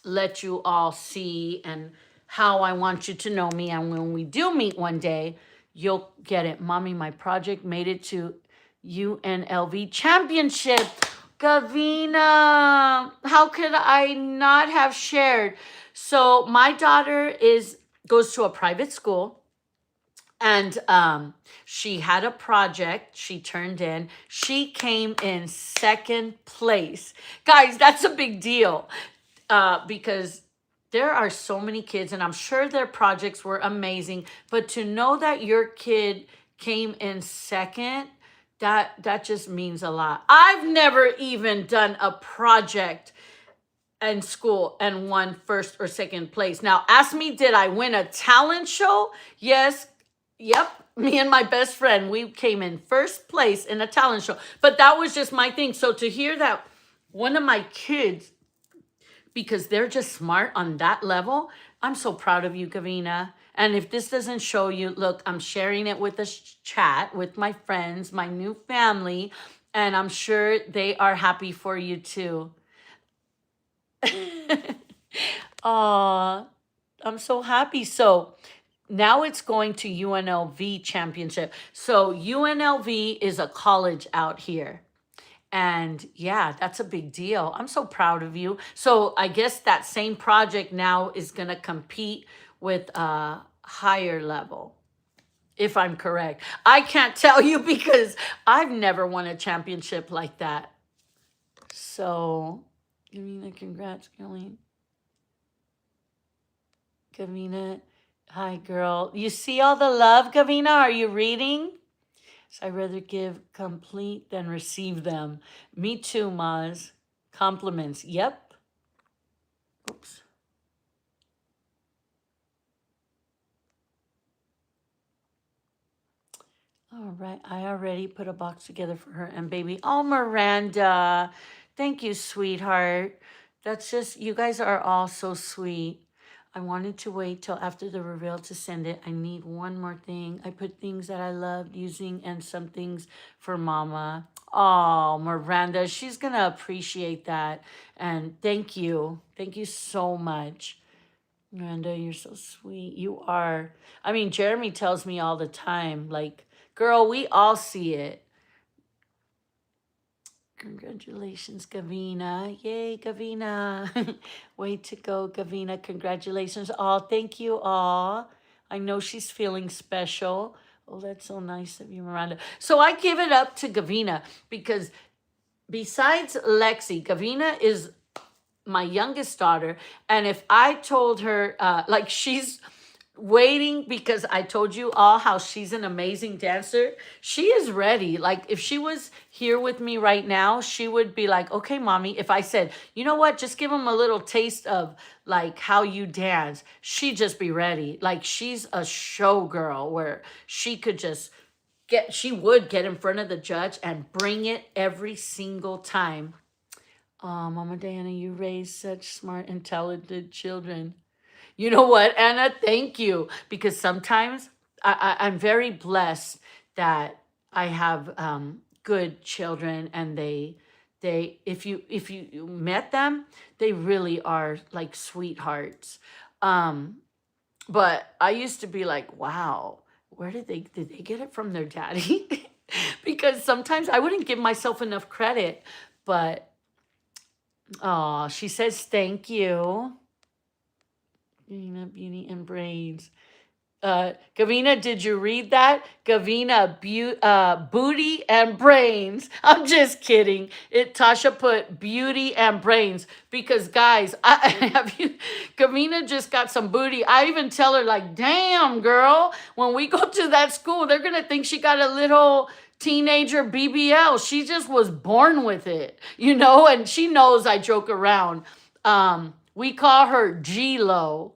Speaker 1: let you all see and how I want you to know me. And when we do meet one day, you'll get it. Mommy, my project made it to UNLV championship. Gavina, how could I not have shared? So my daughter goes to a private school, and she had a project she turned in. She came in second place. Guys, that's a big deal because there are so many kids, and I'm sure their projects were amazing. But to know that your kid came in second, that just means a lot. I've never even done a project in school and won first or second place. Now, ask me, did I win a talent show? Yes. Yep. Me and my best friend, we came in first place in a talent show. But that was just my thing. So to hear that one of my kids, because they're just smart on that level, I'm so proud of you, Gavina. And if this doesn't show you, look, I'm sharing it with the chat with my friends, my new family, and I'm sure they are happy for you too. Aw, I'm so happy. So now it's going to UNLV championship. So UNLV is a college out here. And yeah, that's a big deal. I'm so proud of you. So I guess that same project now is going to compete with a higher level, if I'm correct. I can't tell you because I've never won a championship like that. So, Gavina, congrats, girlie. Gavina, hi, girl. You see all the love, Gavina? Are you reading? So I'd rather give complete than receive them. Me too, Maz. Compliments. Yep. Oops. All right. I already put a box together for her and baby. Oh, Miranda. Thank you, sweetheart. That's just, you guys are all so sweet. I wanted to wait till after the reveal to send it. I need one more thing. I put things that I loved using and some things for mama. Oh, Miranda, she's going to appreciate that. And thank you. Thank you so much. Miranda, you're so sweet. You are. I mean, Jeremy tells me all the time, like, girl, we all see it. Congratulations, Gavina. Yay, Gavina. Way to go, Gavina. Congratulations, all. Thank you, all. I know she's feeling special. Oh, that's so nice of you, Miranda. So I give it up to Gavina because besides Lexi, Gavina is my youngest daughter. And if I told her, like, she's waiting because I told you all how she's an amazing dancer. She is ready. Like, if she was here with me right now, she would be like, okay, mommy. If I said, you know what, just give them a little taste of like how you dance, she'd just be ready. Like, she's a showgirl where she could just she would get in front of the judge and bring it every single time. Oh, Mama Diana, you raised such smart and talented children. You know what, Anna? Thank you. Because sometimes I'm very blessed that I have good children, and if you met them, they really are like sweethearts. But I used to be like, wow, where did they get it from their daddy? Because sometimes I wouldn't give myself enough credit. But oh, she says thank you. Gavina, beauty and brains. Gavina, did you read that? Gavina, booty and brains. I'm just kidding. Tasha put beauty and brains because, guys, I have you. Gavina just got some booty. I even tell her, like, damn, girl, when we go to that school, they're gonna think she got a little teenager BBL. She just was born with it, and she knows I joke around. We call her G-Lo.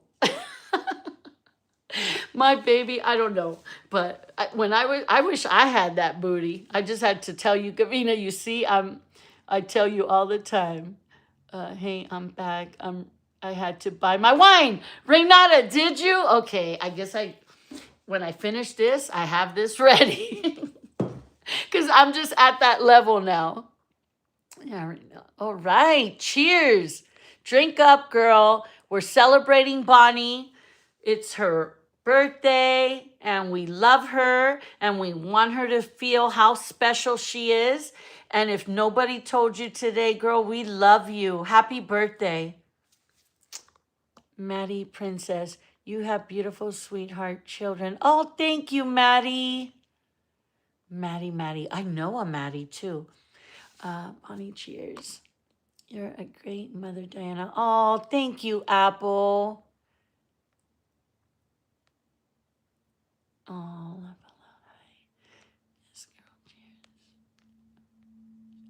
Speaker 1: My baby, I don't know. But I wish I had that booty. I just had to tell you, Gavina, you see, I tell you all the time. Hey, I'm back. I had to buy my wine. Renata, did you? Okay, I guess when I finish this, I have this ready. Because I'm just at that level now. Yeah, all right. Cheers. Drink up, girl. We're celebrating Bonnie. It's her birthday, and we love her, and we want her to feel how special she is. And if nobody told you today, girl, we love you. Happy birthday. Maddie Princess, you have beautiful sweetheart children. Oh, thank you, Maddie. Maddie. I know a Maddie, too. Bonnie, cheers. You're a great mother, Diana. Oh, thank you, Apple. Oh, yes, girl, cheers.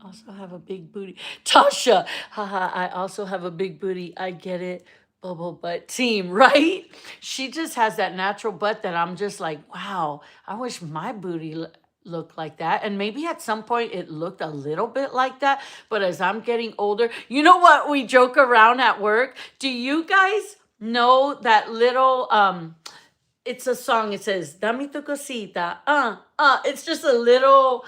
Speaker 1: Also have a big booty. Tasha, haha, I also have a big booty. I get it. Bubble butt team, right? She just has that natural butt that I'm just like, wow, I wish my booty looked like that. And maybe at some point it looked a little bit like that. But as I'm getting older, you know what we joke around at work? Do you guys know that little it's a song, it says dame tu cosita, it's just a little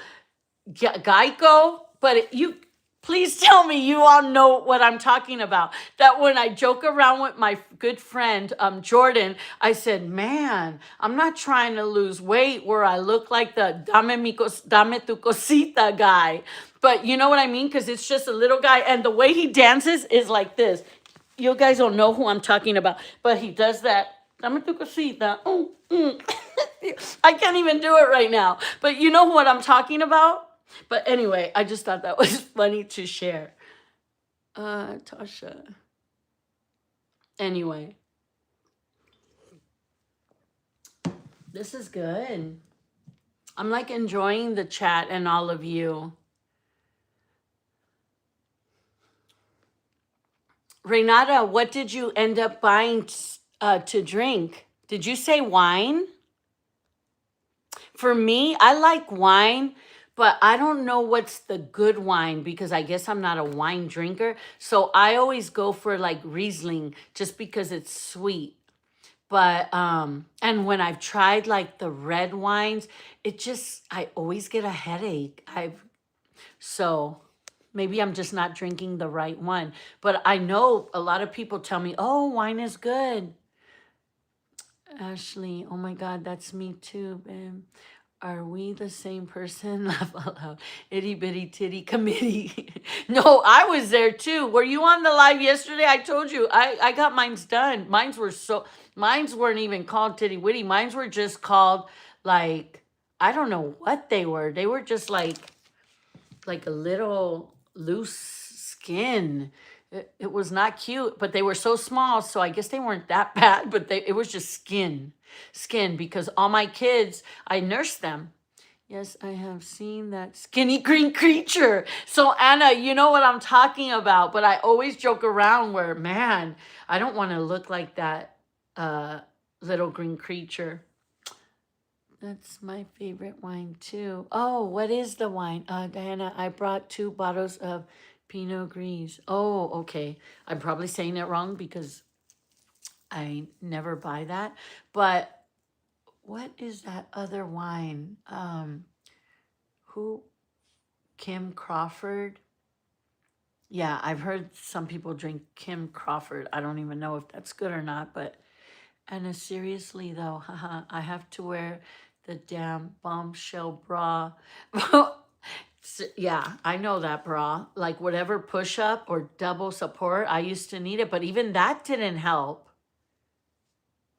Speaker 1: Geico, but you please tell me you all know what I'm talking about. That when I joke around with my good friend Jordan, I said, man, I'm not trying to lose weight where I look like the dame tu cosita guy, but you know what I mean, because it's just a little guy, and the way he dances is like this. You guys don't know who I'm talking about, but he does that. Dame tu cosita. I can't even do it right now, but you know what I'm talking about. But anyway, I just thought that was funny to share. Tasha. Anyway, this is good. I'm like enjoying the chat and all of you. Renata, what did you end up buying to drink? Did you say wine? For me, I like wine, but I don't know what's the good wine because I guess I'm not a wine drinker. So I always go for like Riesling just because it's sweet. But and when I've tried like the red wines, I always get a headache. So maybe I'm just not drinking the right one. But I know a lot of people tell me, "Oh, wine is good." Ashley, oh my God, that's me too, babe. Are we the same person? Laugh out loud. Itty bitty titty committee. No, I was there too. Were you on the live yesterday? I told you I got mine's done. Mine's weren't even called titty witty. Mine's were just called like I don't know what they were. They were just like a little loose skin. It was not cute, but they were so small, so I guess they weren't that bad, but it was just skin, because all my kids, I nursed them. Yes, I have seen that skinny green creature. So Anna, you know what I'm talking about, but I always joke around where, man, I don't want to look like that little green creature. That's my favorite wine too. Oh, what is the wine? Diana, I brought 2 bottles of Pinot Gris. Oh, okay. I'm probably saying it wrong because I never buy that. But what is that other wine? Who? Kim Crawford? Yeah, I've heard some people drink Kim Crawford. I don't even know if that's good or not, but Anna, seriously though, haha, I have to wear the damn bombshell bra. Yeah, I know that bra. Like whatever push up or double support, I used to need it, but even that didn't help.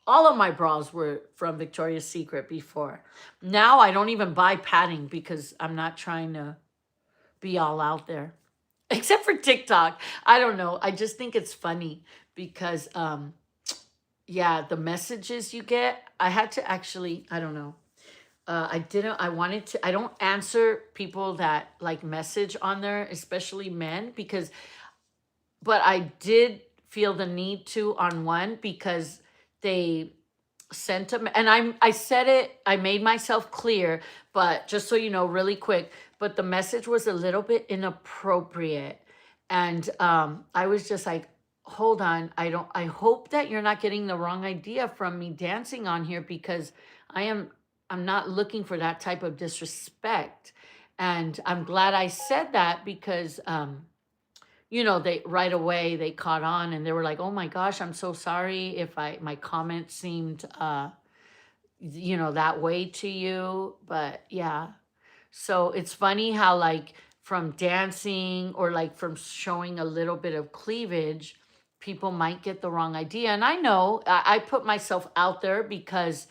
Speaker 1: All of my bras were from Victoria's Secret before. Now I don't even buy padding because I'm not trying to be all out there. Except for TikTok. I don't know. I just think it's funny because yeah, the messages you get, I had to actually, I don't know. I don't answer people that like message on there, especially men, but I did feel the need to on one because they sent them, and I said it, I made myself clear, but just so you know, really quick, but the message was a little bit inappropriate. And I was just like, hold on, I hope that you're not getting the wrong idea from me dancing on here because I'm not looking for that type of disrespect. And I'm glad I said that because you know, they right away they caught on and they were like, "Oh my gosh, I'm so sorry if my comment seemed you know, that way to you." But yeah. So it's funny how like from dancing or like from showing a little bit of cleavage, people might get the wrong idea. And I know I put myself out there because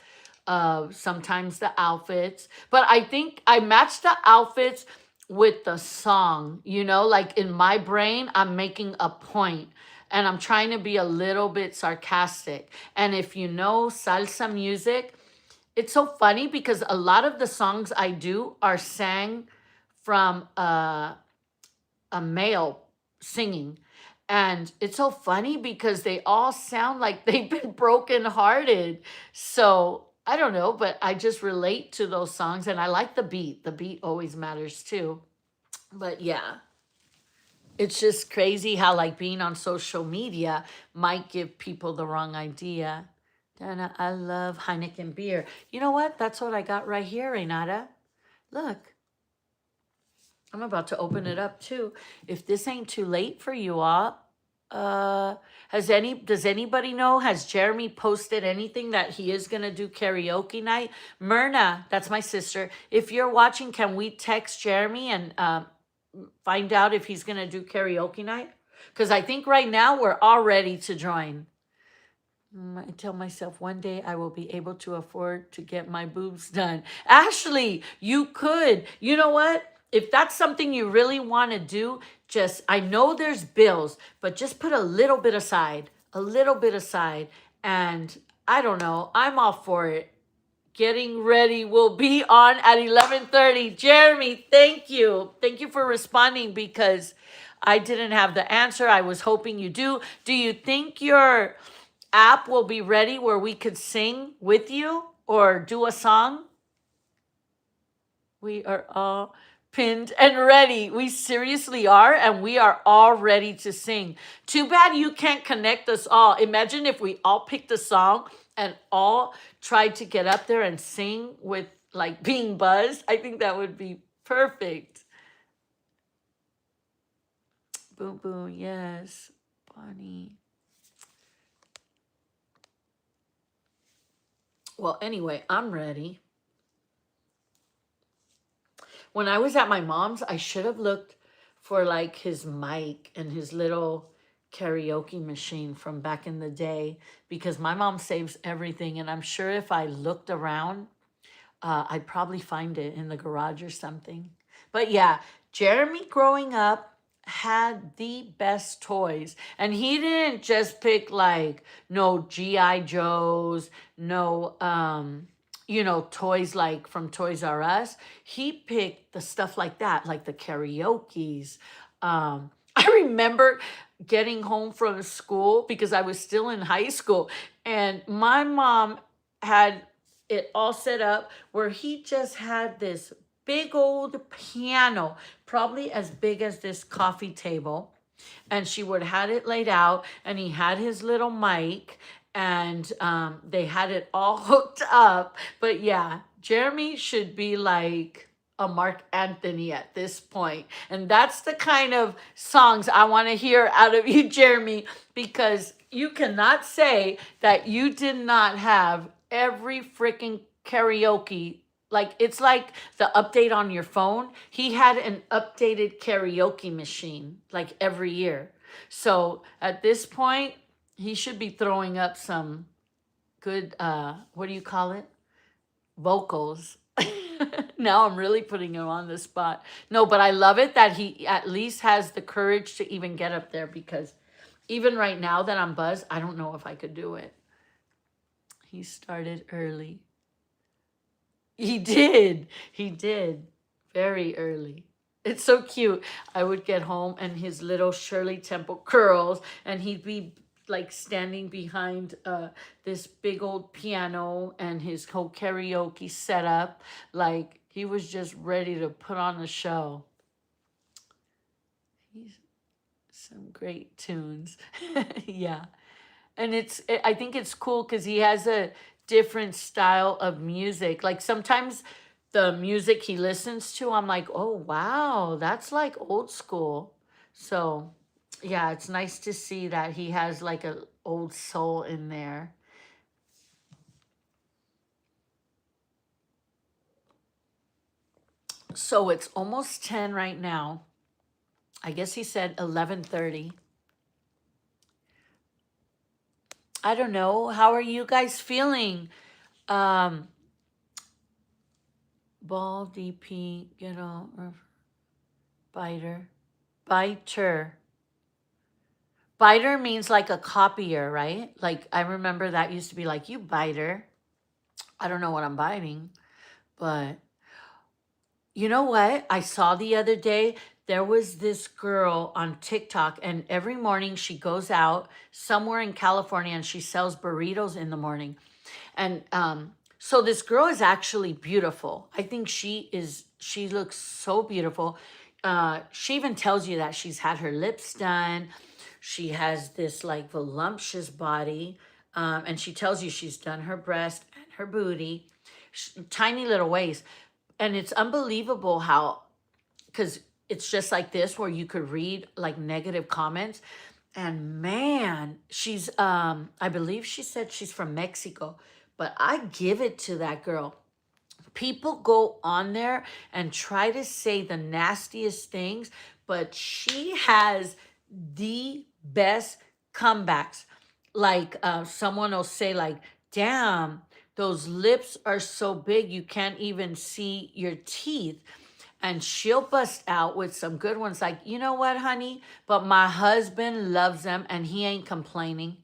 Speaker 1: sometimes the outfits, but I think I match the outfits with the song, you know, like in my brain, I'm making a point and I'm trying to be a little bit sarcastic. And if you know salsa music, it's so funny because a lot of the songs I do are sang from a male singing. And it's so funny because they all sound like they've been brokenhearted. So I don't know, but I just relate to those songs and I like the beat. The beat always matters too. But yeah, it's just crazy how like being on social media might give people the wrong idea. Dana, I love Heineken beer. You know what? That's what I got right here, Renata. Look. I'm about to open it up too. If this ain't too late for you all, does anybody know? Has Jeremy posted anything that he is gonna do karaoke night? Myrna, that's my sister. If you're watching, can we text Jeremy and find out if he's gonna do karaoke night? Because I think right now we're all ready to join. I tell myself one day I will be able to afford to get my boobs done. Ashley, you could. You know what? If that's something you really want to do, just, I know there's bills, but just put a little bit aside, a little bit aside. And I don't know, I'm all for it. Getting ready will be on at 11:30. Jeremy, thank you. Thank you for responding because I didn't have the answer. I was hoping you do. Do you think your app will be ready where we could sing with you or do a song? We are all pinned and ready. We seriously are, and we are all ready to sing. Too bad you can't connect us all. Imagine if we all picked a song and all tried to get up there and sing with like being buzzed. I think that would be perfect. Boom, boom, yes. Bonnie. Well, anyway, I'm ready. When I was at my mom's, I should have looked for like his mic and his little karaoke machine from back in the day because my mom saves everything. And I'm sure if I looked around, I'd probably find it in the garage or something. But yeah, Jeremy growing up had the best toys. And he didn't just pick like no G.I. Joes, no toys like from Toys R Us. He picked the stuff like that, like the karaoke's. I remember getting home from school because I was still in high school, and my mom had it all set up where he just had this big old piano, probably as big as this coffee table. And she would had it laid out, and he had his little mic, and they had it all hooked up. But yeah, Jeremy should be like a Mark Anthony at this point. And that's the kind of songs I want to hear out of you, Jeremy, because you cannot say that you did not have every freaking karaoke. Like it's like the update on your phone. He had an updated karaoke machine like every year. So at this point, he should be throwing up some good what do you call it? Vocals. Now I'm really putting him on the spot. No, but I love it that he at least has the courage to even get up there because even right now that I'm buzzed, I don't know if I could do it. He started early. He did. He did. Very early. It's so cute. I would get home and his little Shirley Temple curls, and he'd be like standing behind this big old piano and his whole karaoke setup. Like he was just ready to put on a show. Some great tunes. Yeah. And I think it's cool because he has a different style of music. Like sometimes the music he listens to, I'm like, oh, wow, that's like old school. So yeah, it's nice to see that he has like an old soul in there. So it's almost 10 right now. I guess he said 11:30. I don't know. How are you guys feeling? Um, Ball, DP, or biter. Biter. Biter means like a copier, right? Like I remember that used to be like, you biter. I don't know what I'm biting, but you know what? I saw the other day, there was this girl on TikTok, and every morning she goes out somewhere in California and she sells burritos in the morning. And so this girl is actually beautiful. I think she looks so beautiful. She even tells you that she's had her lips done. She has this like voluptuous body. And she tells you she's done her breast and her booty, tiny little waist. And it's unbelievable how, because it's just like this where you could read like negative comments. And man, she's I believe she said she's from Mexico, but I give it to that girl. People go on there and try to say the nastiest things, but she has the best comebacks. Like someone will say like, damn, those lips are so big you can't even see your teeth. And she'll bust out with some good ones like, you know what, honey? But my husband loves them and he ain't complaining.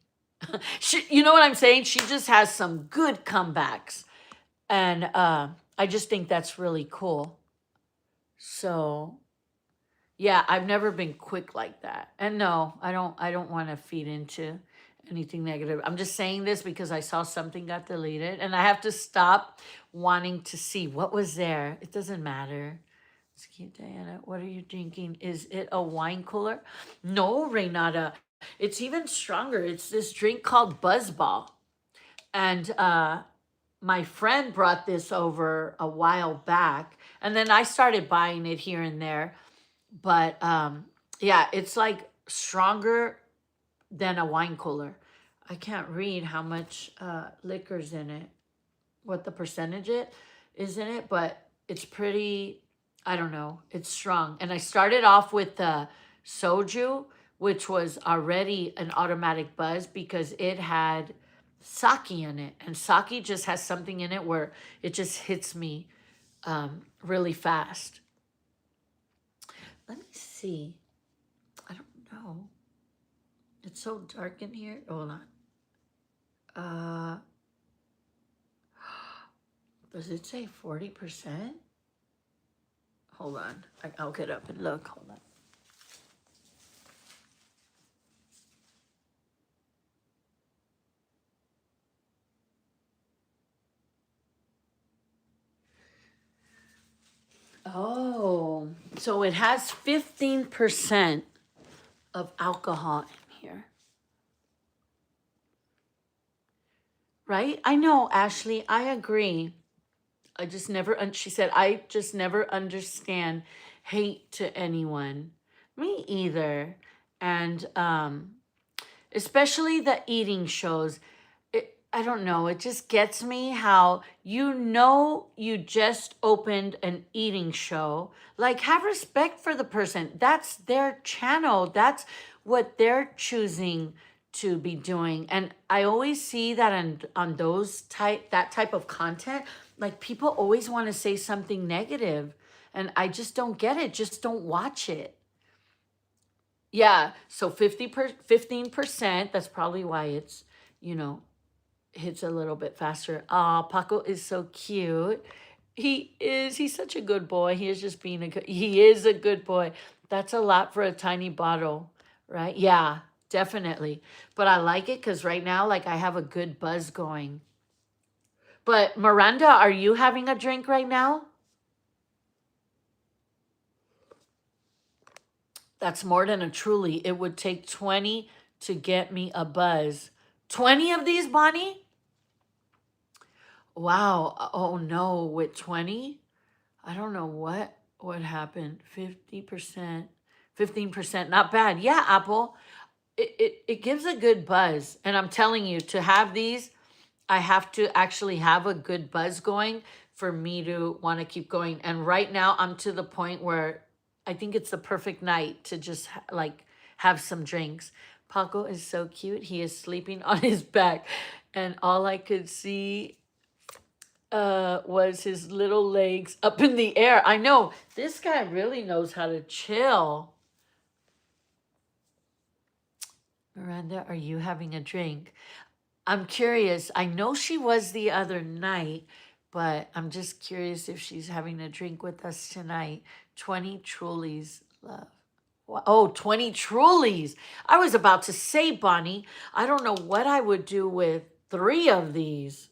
Speaker 1: You know what I'm saying? She just has some good comebacks. And I just think that's really cool. So yeah, I've never been quick like that. And no, I don't want to feed into anything negative. I'm just saying this because I saw something got deleted and I have to stop wanting to see what was there. It doesn't matter. It's cute, Diana. What are you drinking? Is it a wine cooler? No, Renata. It's even stronger. It's this drink called Buzzball. And my friend brought this over a while back. And then I started buying it here and there. But yeah, it's like stronger than a wine cooler. I can't read how much liquor's in it, what the percentage it is in it, but it's pretty, I don't know, it's strong. And I started off with the soju, which was already an automatic buzz because it had sake in it. And sake just has something in it where it just hits me really fast. Let me see. I don't know. It's so dark in here. Hold on. Does it say 40%? Hold on. I'll get up and look. Hold on. Oh, so it has 15% of alcohol in here. Right? I know, Ashley. I agree. I just never, she said, I just never understand hate to anyone. Me either. And especially the eating shows. I don't know, it just gets me how you just opened an eating show. Like, have respect for the person. That's their channel. That's what they're choosing to be doing. And I always see that on that type of content, like people always want to say something negative. And I just don't get it. Just don't watch it. Yeah, so 15%, that's probably why it's, hits a little bit faster. Ah, Paco is so cute. He's such a good boy. He is just being he is a good boy. That's a lot for a tiny bottle, right? Yeah, definitely. But I like it because right now, like I have a good buzz going. But Miranda, are you having a drink right now? That's more than a truly. It would take 20 to get me a buzz. 20 of these, Bonnie? Wow. Oh no, with 20? I don't know what happened. 50%, 15%, not bad. Yeah, Apple. It gives a good buzz. And I'm telling you, to have these, I have to actually have a good buzz going for me to want to keep going. And right now I'm to the point where I think it's the perfect night to just like have some drinks. Paco is so cute. He is sleeping on his back and all I could see was his little legs up in the air. I know, this guy really knows how to chill. Miranda, are you having a drink? I'm curious. I know she was the other night, but I'm just curious if she's having a drink with us tonight. 20 Trulies, love. Oh, 20 Trulies. I was about to say, Bonnie, I don't know what I would do with 3 of these.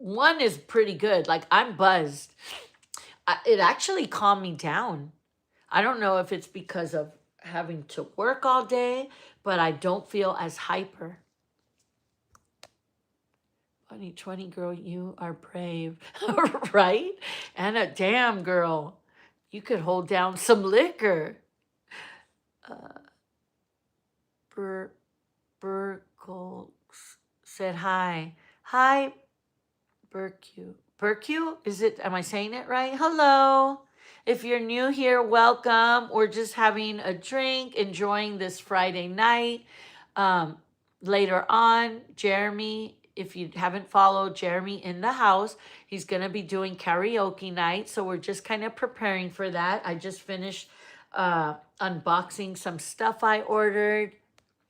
Speaker 1: One is pretty good. Like, I'm buzzed. It actually calmed me down. I don't know if it's because of having to work all day, but I don't feel as hyper. Funny 20 girl, you are brave. Right? And a damn girl, you could hold down some liquor. Burkle said hi. Hi, Burku. Burku? Am I saying it right? Hello. If you're new here, welcome. We're just having a drink, enjoying this Friday night. Later on, Jeremy if you haven't followed Jeremy in the house, he's going to be doing karaoke night. So we're just kind of preparing for that. I just finished unboxing some stuff I ordered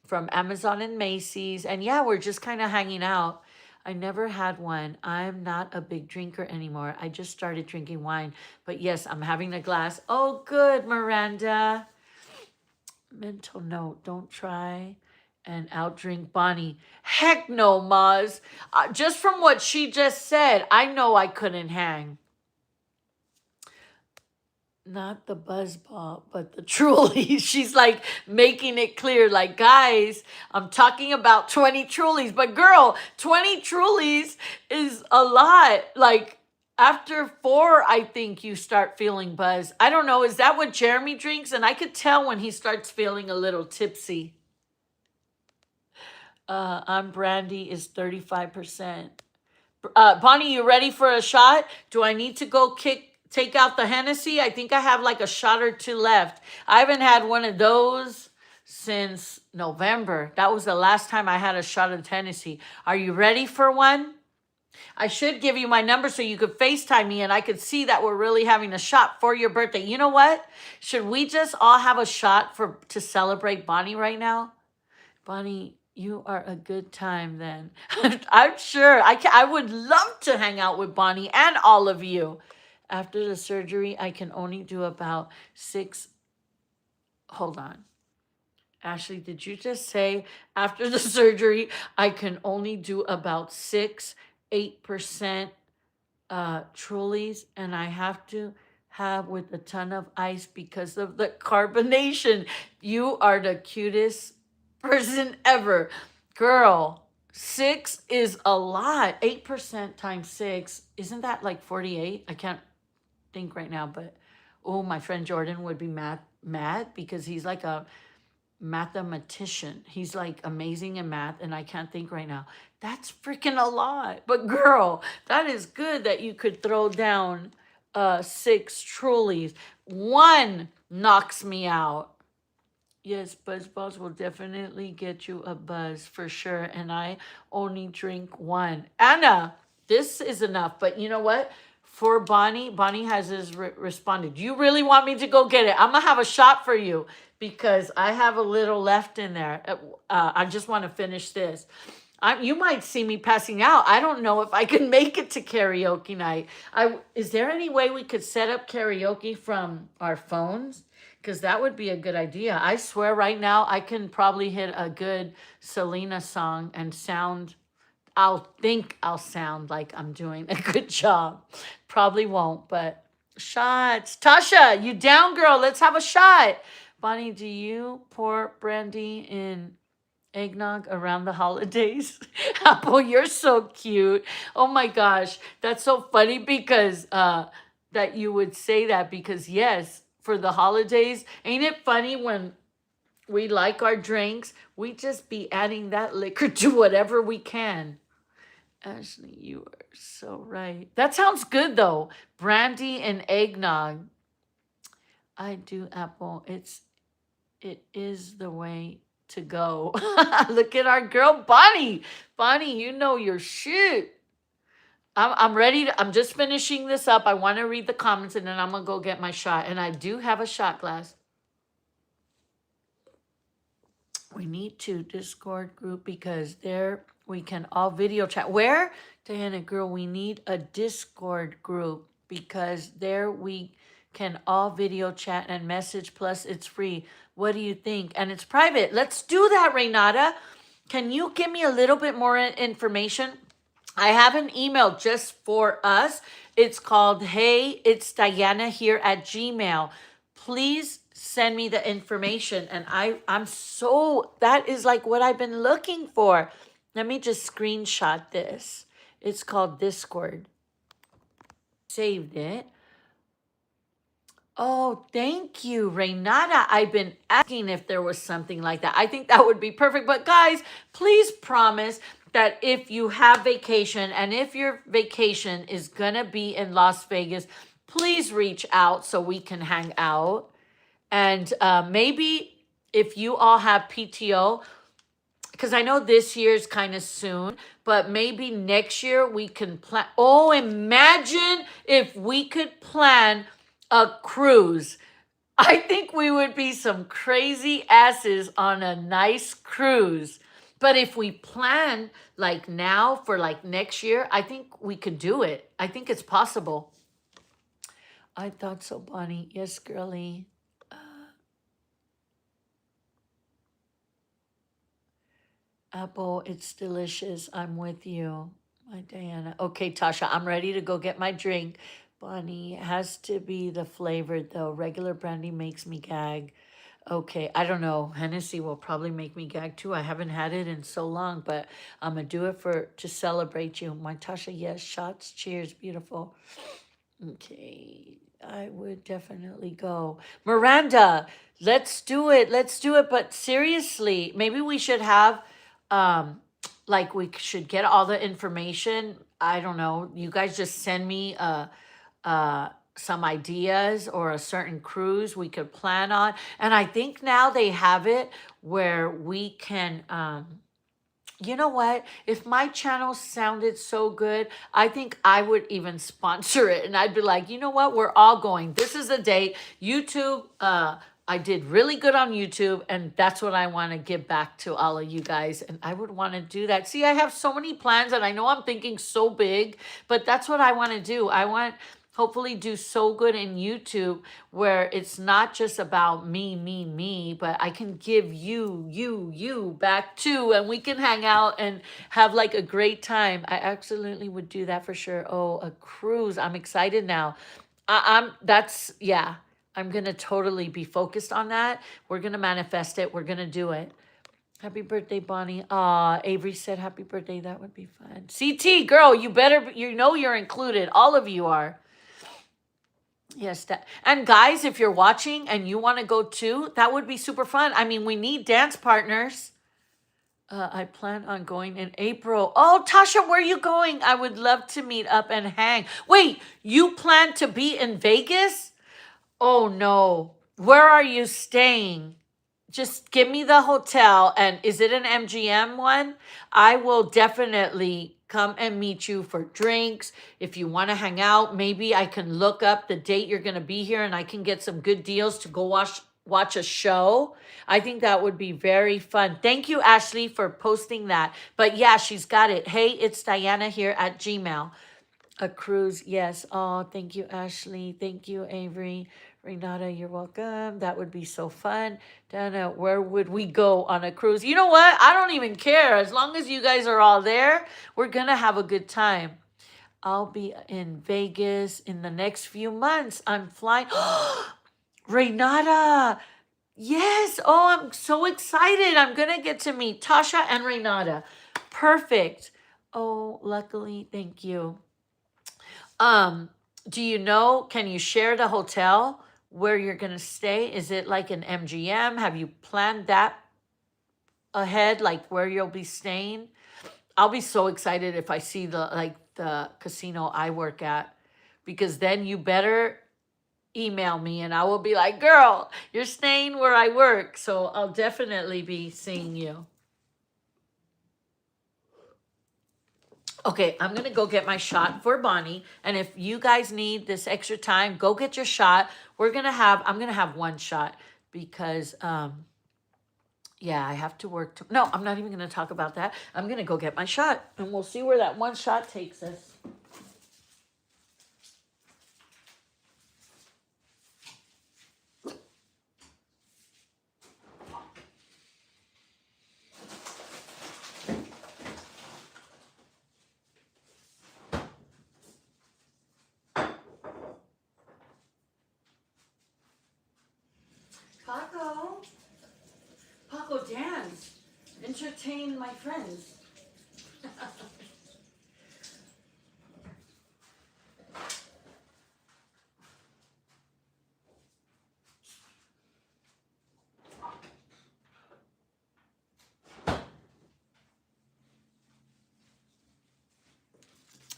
Speaker 1: from Amazon and Macy's. And yeah, we're just kind of hanging out. I never had one. I'm not a big drinker anymore. I just started drinking wine. But yes, I'm having a glass. Oh, good, Miranda. Mental note, don't try and outdrink Bonnie. Heck no, Maz. Just from what she just said, I know I couldn't hang. Not the buzzball, but the Trulies. She's like making it clear, like, guys, I'm talking about 20 Trulies. But girl, 20 Trulies is a lot. Like, after 4, I think you start feeling buzzed. I don't know. Is that what Jeremy drinks? And I could tell when he starts feeling a little tipsy. I'm brandy is 35%. Bonnie, you ready for a shot? Do I need to go take out the Hennessy? I think I have like a shot or 2 left. I haven't had one of those since November. That was the last time I had a shot of Hennessy. Are you ready for one? I should give you my number so you could FaceTime me and I could see that we're really having a shot for your birthday. You know what? Should we just all have a shot to celebrate Bonnie right now? Bonnie, you are a good time then. I'm sure. I would love to hang out with Bonnie and all of you. After the surgery, I can only do about 6. Hold on. Ashley, did you just say after the surgery, I can only do about 8% Trulies, and I have to have with a ton of ice because of the carbonation? You are the cutest person ever. Girl, 6 is a lot. 8% times 6, isn't that like 48? I can't think right now, but oh, my friend Jordan would be mad because he's like a mathematician. He's like amazing in math, and I can't think right now. That's freaking a lot. But girl, that is good that you could throw down 6 Trulies. 1 knocks me out. Yes, buzzballs will definitely get you a buzz for sure. And I only drink 1. Anna, this is enough. But you know what? For Bonnie has responded. You really want me to go get it? I'm going to have a shot for you because I have a little left in there. I just want to finish this. You might see me passing out. I don't know if I can make it to karaoke night. Is there any way we could set up karaoke from our phones? Because that would be a good idea. I swear right now I can probably hit a good Selena song and sound. I'll sound like I'm doing a good job. Probably won't, but shots. Tasha, you down, girl? Let's have a shot. Bonnie, do you pour brandy in eggnog around the holidays? Apple, you're so cute. Oh my gosh, that's so funny because that you would say that, because yes, for the holidays, ain't it funny when we like our drinks, we just be adding that liquor to whatever we can. Ashley, you are so right. That sounds good though. Brandy and eggnog. I do, Apple. It is the way to go. Look at our girl Bonnie. Bonnie, you know your shit. I'm ready. I'm just finishing this up. I want to read the comments and then I'm gonna go get my shot. And I do have a shot glass. We need to Discord group because there we can all video chat. Where? Diana, girl, we need a Discord group because there we can all video chat and message, plus it's free. What do you think? And it's private. Let's do that, Renata. Can you give me a little bit more information? I have an email just for us. It's called Hey, it's Diana here at Gmail. Please send me the information. And that is like what I've been looking for. Let me just screenshot this. It's called Discord. Saved it. Oh, thank you, Renata. I've been asking if there was something like that. I think that would be perfect. But guys, please promise that if you have vacation and if your vacation is going to be in Las Vegas, please reach out so we can hang out. And maybe if you all have PTO, because I know this year's kind of soon, but maybe next year we can plan. Oh, imagine if we could plan a cruise. I think we would be some crazy asses on a nice cruise. But if we plan like now for like next year, I think we could do it. I think it's possible. I thought so, Bonnie. Yes, girly. Apple, it's delicious. I'm with you. My Diana. Okay, Tasha, I'm ready to go get my drink. Bonnie, has to be the flavored though. Regular brandy makes me gag. Okay, I don't know. Hennessy will probably make me gag too. I haven't had it in so long, but I'm gonna do it for to celebrate you. My Tasha, yes, shots, cheers, beautiful. Okay, I would definitely go. Miranda, let's do it. Let's do it. But seriously, maybe we should have, um, like we should get all the information. I don't know. You guys just send me some ideas or a certain cruise we could plan on. And I think now they have it where we can, you know what? If my channel sounded so good, I think I would even sponsor it. And I'd be like, you know what? We're all going. This is the date. YouTube, I did really good on YouTube. And that's what I want to give back to all of you guys. And I would want to do that. See, I have so many plans and I know I'm thinking so big, but that's what I want to do. I want hopefully do so good in YouTube where it's not just about me, but I can give you back too, and we can hang out and have like a great time. I absolutely would do that for sure. Oh, a cruise. I'm excited now. That's, yeah, I'm gonna totally be focused on that. We're gonna manifest it. We're gonna do it. Happy birthday, Bonnie. Avery said happy birthday. That would be fun. CT, girl, you better, you know you're included. All of you are. Yes, that, and guys, if you're watching and you want to go too, that would be super fun. I mean, we need dance partners. I plan on going in April. Oh, Tasha, where are you going? I would love to meet up and hang. Wait, you plan to be in Vegas? Oh no. Where are you staying? Just give me the hotel. And is it an MGM one? I will definitely come and meet you for drinks. If you want to hang out, maybe I can look up the date you're going to be here and I can get some good deals to go watch a show. I think that would be very fun. Thank you, Ashley, for posting that. But yeah, she's got it. Hey, it's Diana here at Gmail. A cruise, yes. Oh, thank you, Ashley. Thank you, Avery. Renata, you're welcome. That would be so fun. Dana, where would we go on a cruise? You know what? I don't even care. As long as you guys are all there, we're going to have a good time. I'll be in Vegas in the next few months. I'm flying. Renata. Yes. Oh, I'm so excited. I'm going to get to meet Tasha and Renata. Perfect. Oh, luckily. Thank you. Do you know, can you share the hotel where you're going to stay? Is it like an MGM? Have you planned that ahead, like where you'll be staying? I'll be so excited if I see the casino I work at, because then you better email me and I will be like, girl, you're staying where I work. So I'll definitely be seeing you. Okay, I'm gonna go get my shot for Bonnie. And if you guys need this extra time, go get your shot. I'm gonna have one shot because, yeah, I have to work. No, I'm not even gonna talk about that. I'm gonna go get my shot and we'll see where that one shot takes us. Paco, dance. Entertain my friends.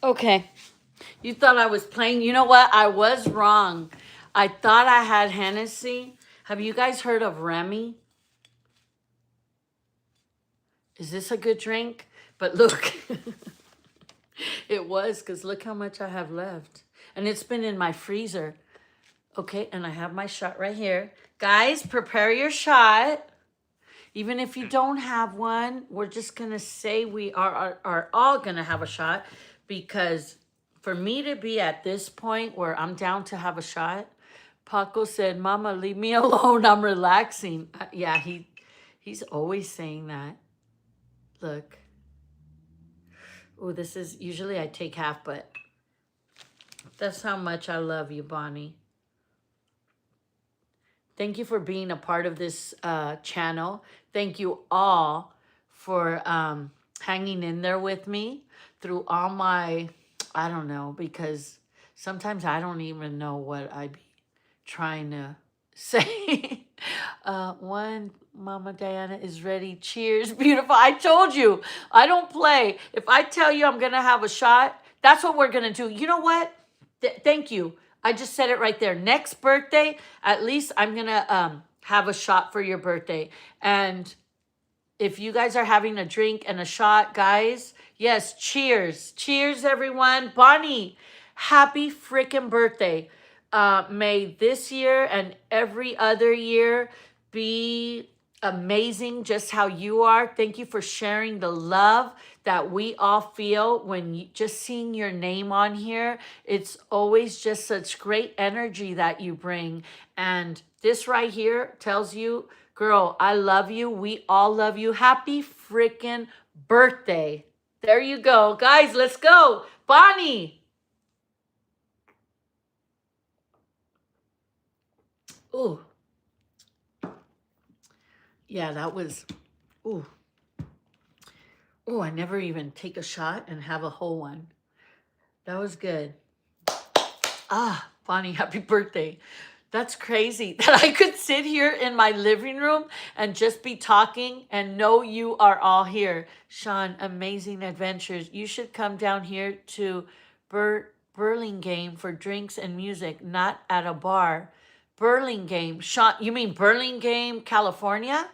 Speaker 1: Okay. You thought I was playing. You know what? I was wrong. I thought I had Hennessy. Have you guys heard of Remy? is this a good drink? But look, it was, because look how much I have left. And it's been in my freezer. Okay, and I have my shot right here. Guys, prepare your shot. Even if you don't have one, we're just going to say we are all going to have a shot, because for me to be at this point where I'm down to have a shot, Paco said, Mama, leave me alone. I'm relaxing. Yeah, he's always saying that. Look. Oh, this is, usually I take half, but that's how much I love you, Bonnie. Thank you for being a part of this channel. Thank you all for hanging in there with me through all my, I don't know, because sometimes I don't even know what I be trying to say. One, Mama Diana is ready. Cheers. Beautiful. I told you, I don't play. If I tell you I'm going to have a shot, that's what we're going to do. You know what? Thank you. I just said it right there. Next birthday, at least I'm going to have a shot for your birthday. And if you guys are having a drink and a shot, guys, yes, cheers. Cheers, everyone. Bonnie, happy freaking birthday. May this year and every other year be amazing, just how you are. Thank you for sharing the love that we all feel when just seeing your name on here. It's always just such great energy that you bring. And this right here tells you, girl, I love you. We all love you. Happy freaking birthday. There you go. Guys, let's go. Bonnie. Ooh. Yeah, that was, ooh. Ooh, I never even take a shot and have a whole one. That was good. Ah, Bonnie, happy birthday. That's crazy that I could sit here in my living room and just be talking and know you are all here. Sean, amazing adventures. You should come down here to Burlingame for drinks and music, not at a bar. Burlingame. Sean, you mean Burlingame, California?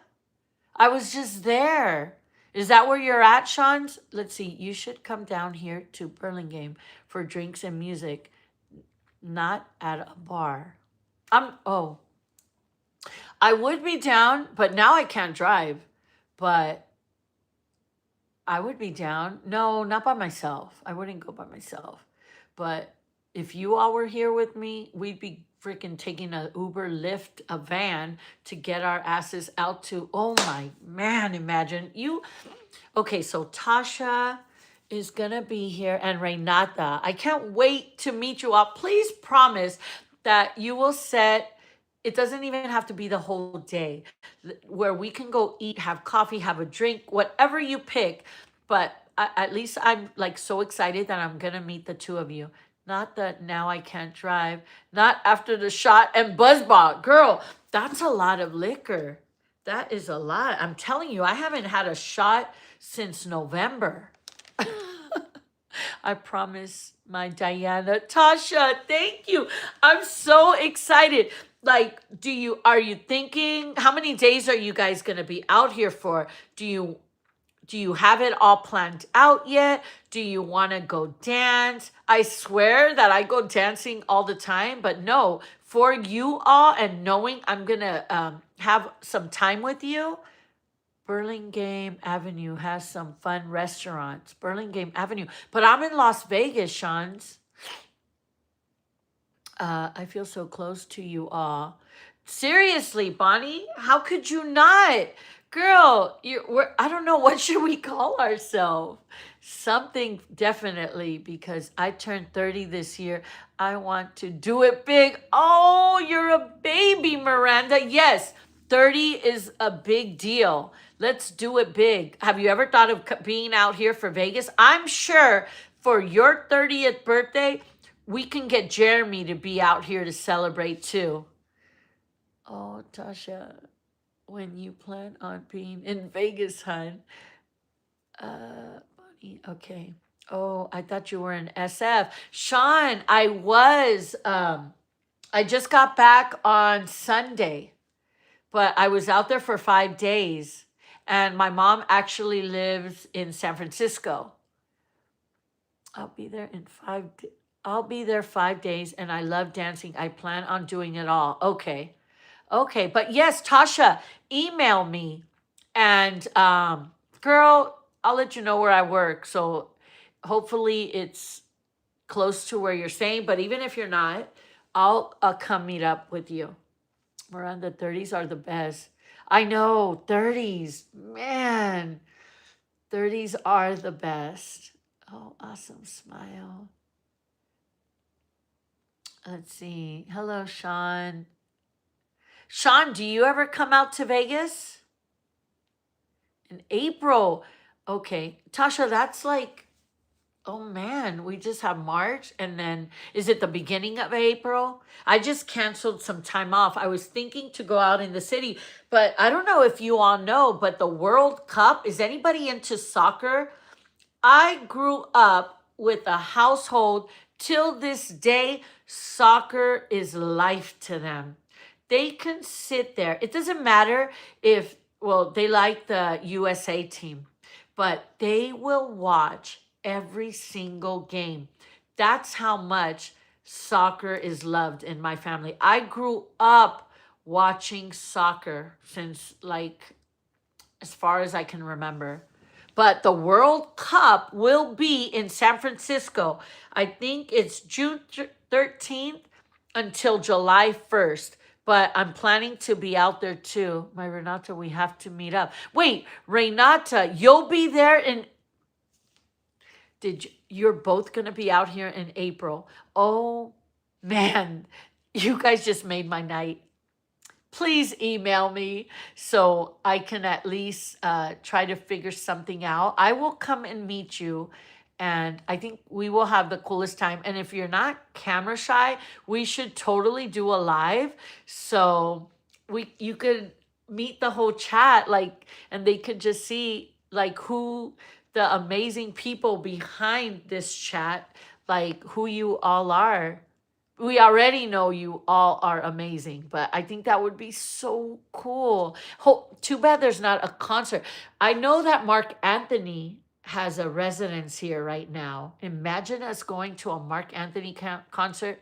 Speaker 1: I was just there. Is that where you're at, Sean? Let's see. You should come down here to Burlingame for drinks and music, not at a bar. Oh, I would be down, but now I can't drive. But I would be down. No, not by myself. I wouldn't go by myself. But if you all were here with me, we'd be freaking taking a Uber, Lyft, a van to get our asses out to, oh my man, imagine you. Okay, so Tasha is gonna be here and Renata. I can't wait to meet you all. Please promise that you will set, it doesn't even have to be the whole day, where we can go eat, have coffee, have a drink, whatever you pick. But at least I'm like so excited that I'm gonna meet the two of you. Not that now I can't drive. Not after the shot and buzzball. Girl, that's a lot of liquor. That is a lot. I'm telling you, I haven't had a shot since November. I promise, my Diana. Tasha, thank you. I'm so excited. Like, are you thinking, how many days are you guys going to be out here for? Do you have it all planned out yet? Do you want to go dance? I swear that I go dancing all the time, but no, for you all and knowing I'm going to have some time with you, Burlingame Avenue has some fun restaurants. Burlingame Avenue. But I'm in Las Vegas, Shans. I feel so close to you all. Seriously, Bonnie, how could you not? Girl, I don't know, what should we call ourselves? Something definitely, because I turned 30 this year. I want to do it big. Oh, you're a baby, Miranda. Yes, 30 is a big deal. Let's do it big. Have you ever thought of being out here for Vegas? I'm sure for your 30th birthday, we can get Jeremy to be out here to celebrate too. Oh, Tasha, when you plan on being in Vegas, hon. Bonnie, okay. Oh, I thought you were in SF. Sean, I was. I just got back on Sunday, but I was out there for 5 days. And my mom actually lives in San Francisco. I'll be there in I'll be there 5 days, and I love dancing. I plan on doing it all. Okay. Okay. But yes, Tasha, email me. And girl, I'll let you know where I work. So hopefully it's close to where you're staying. But even if you're not, I'll come meet up with you. Miranda, 30s are the best. I know, 30s. Man, 30s are the best. Oh, awesome smile. Let's see. Hello, Sean. Sean, do you ever come out to Vegas? In April. Okay. Tasha, that's like, oh man, we just have March, and then is it the beginning of April? I just canceled some time off. I was thinking to go out in the city, but I don't know if you all know, but the World Cup, is anybody into soccer? I grew up with a household till this day. Soccer is life to them. They can sit there. It doesn't matter if, well, they like the USA team, but they will watch every single game. That's how much soccer is loved in my family. I grew up watching soccer since like as far as I can remember. But the World Cup will be in San Francisco. I think it's June 13th until July 1st. But I'm planning to be out there too. My Renata, we have to meet up. Wait, Renata, you'll be there in you're both going to be out here in April. Oh man, you guys just made my night. Please email me so I can at least try to figure something out. I will come and meet you, and I think we will have the coolest time. And if you're not camera shy, we should totally do a live so you could meet the whole chat, like, and they could just see like who the amazing people behind this chat, like who you all are. We already know you all are amazing, but I think that would be so cool. Too bad there's not a concert. I know that Mark Anthony has a residence here right now. Imagine us going to a Mark Anthony concert.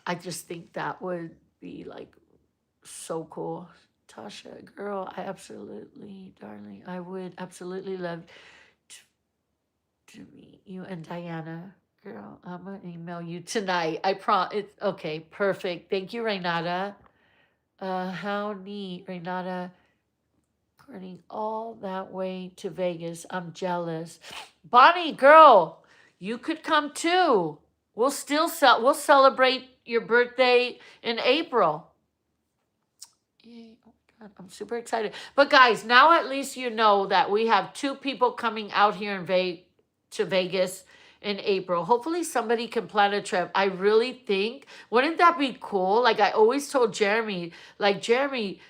Speaker 1: I just think that would be like so cool. Tasha, girl, darling, I would absolutely love to meet you and Diana. Girl, I'm gonna email you tonight. It's okay, perfect. Thank you, Renata. How neat, Renata. Running all that way to Vegas. I'm jealous. Bonnie, girl, you could come too. We'll celebrate your birthday in April. Yay. Oh my God, I'm super excited. But guys, now at least you know that we have 2 people coming out here to Vegas in April. Hopefully somebody can plan a trip. I really think, wouldn't that be cool? Like I always told Jeremy, like Jeremy,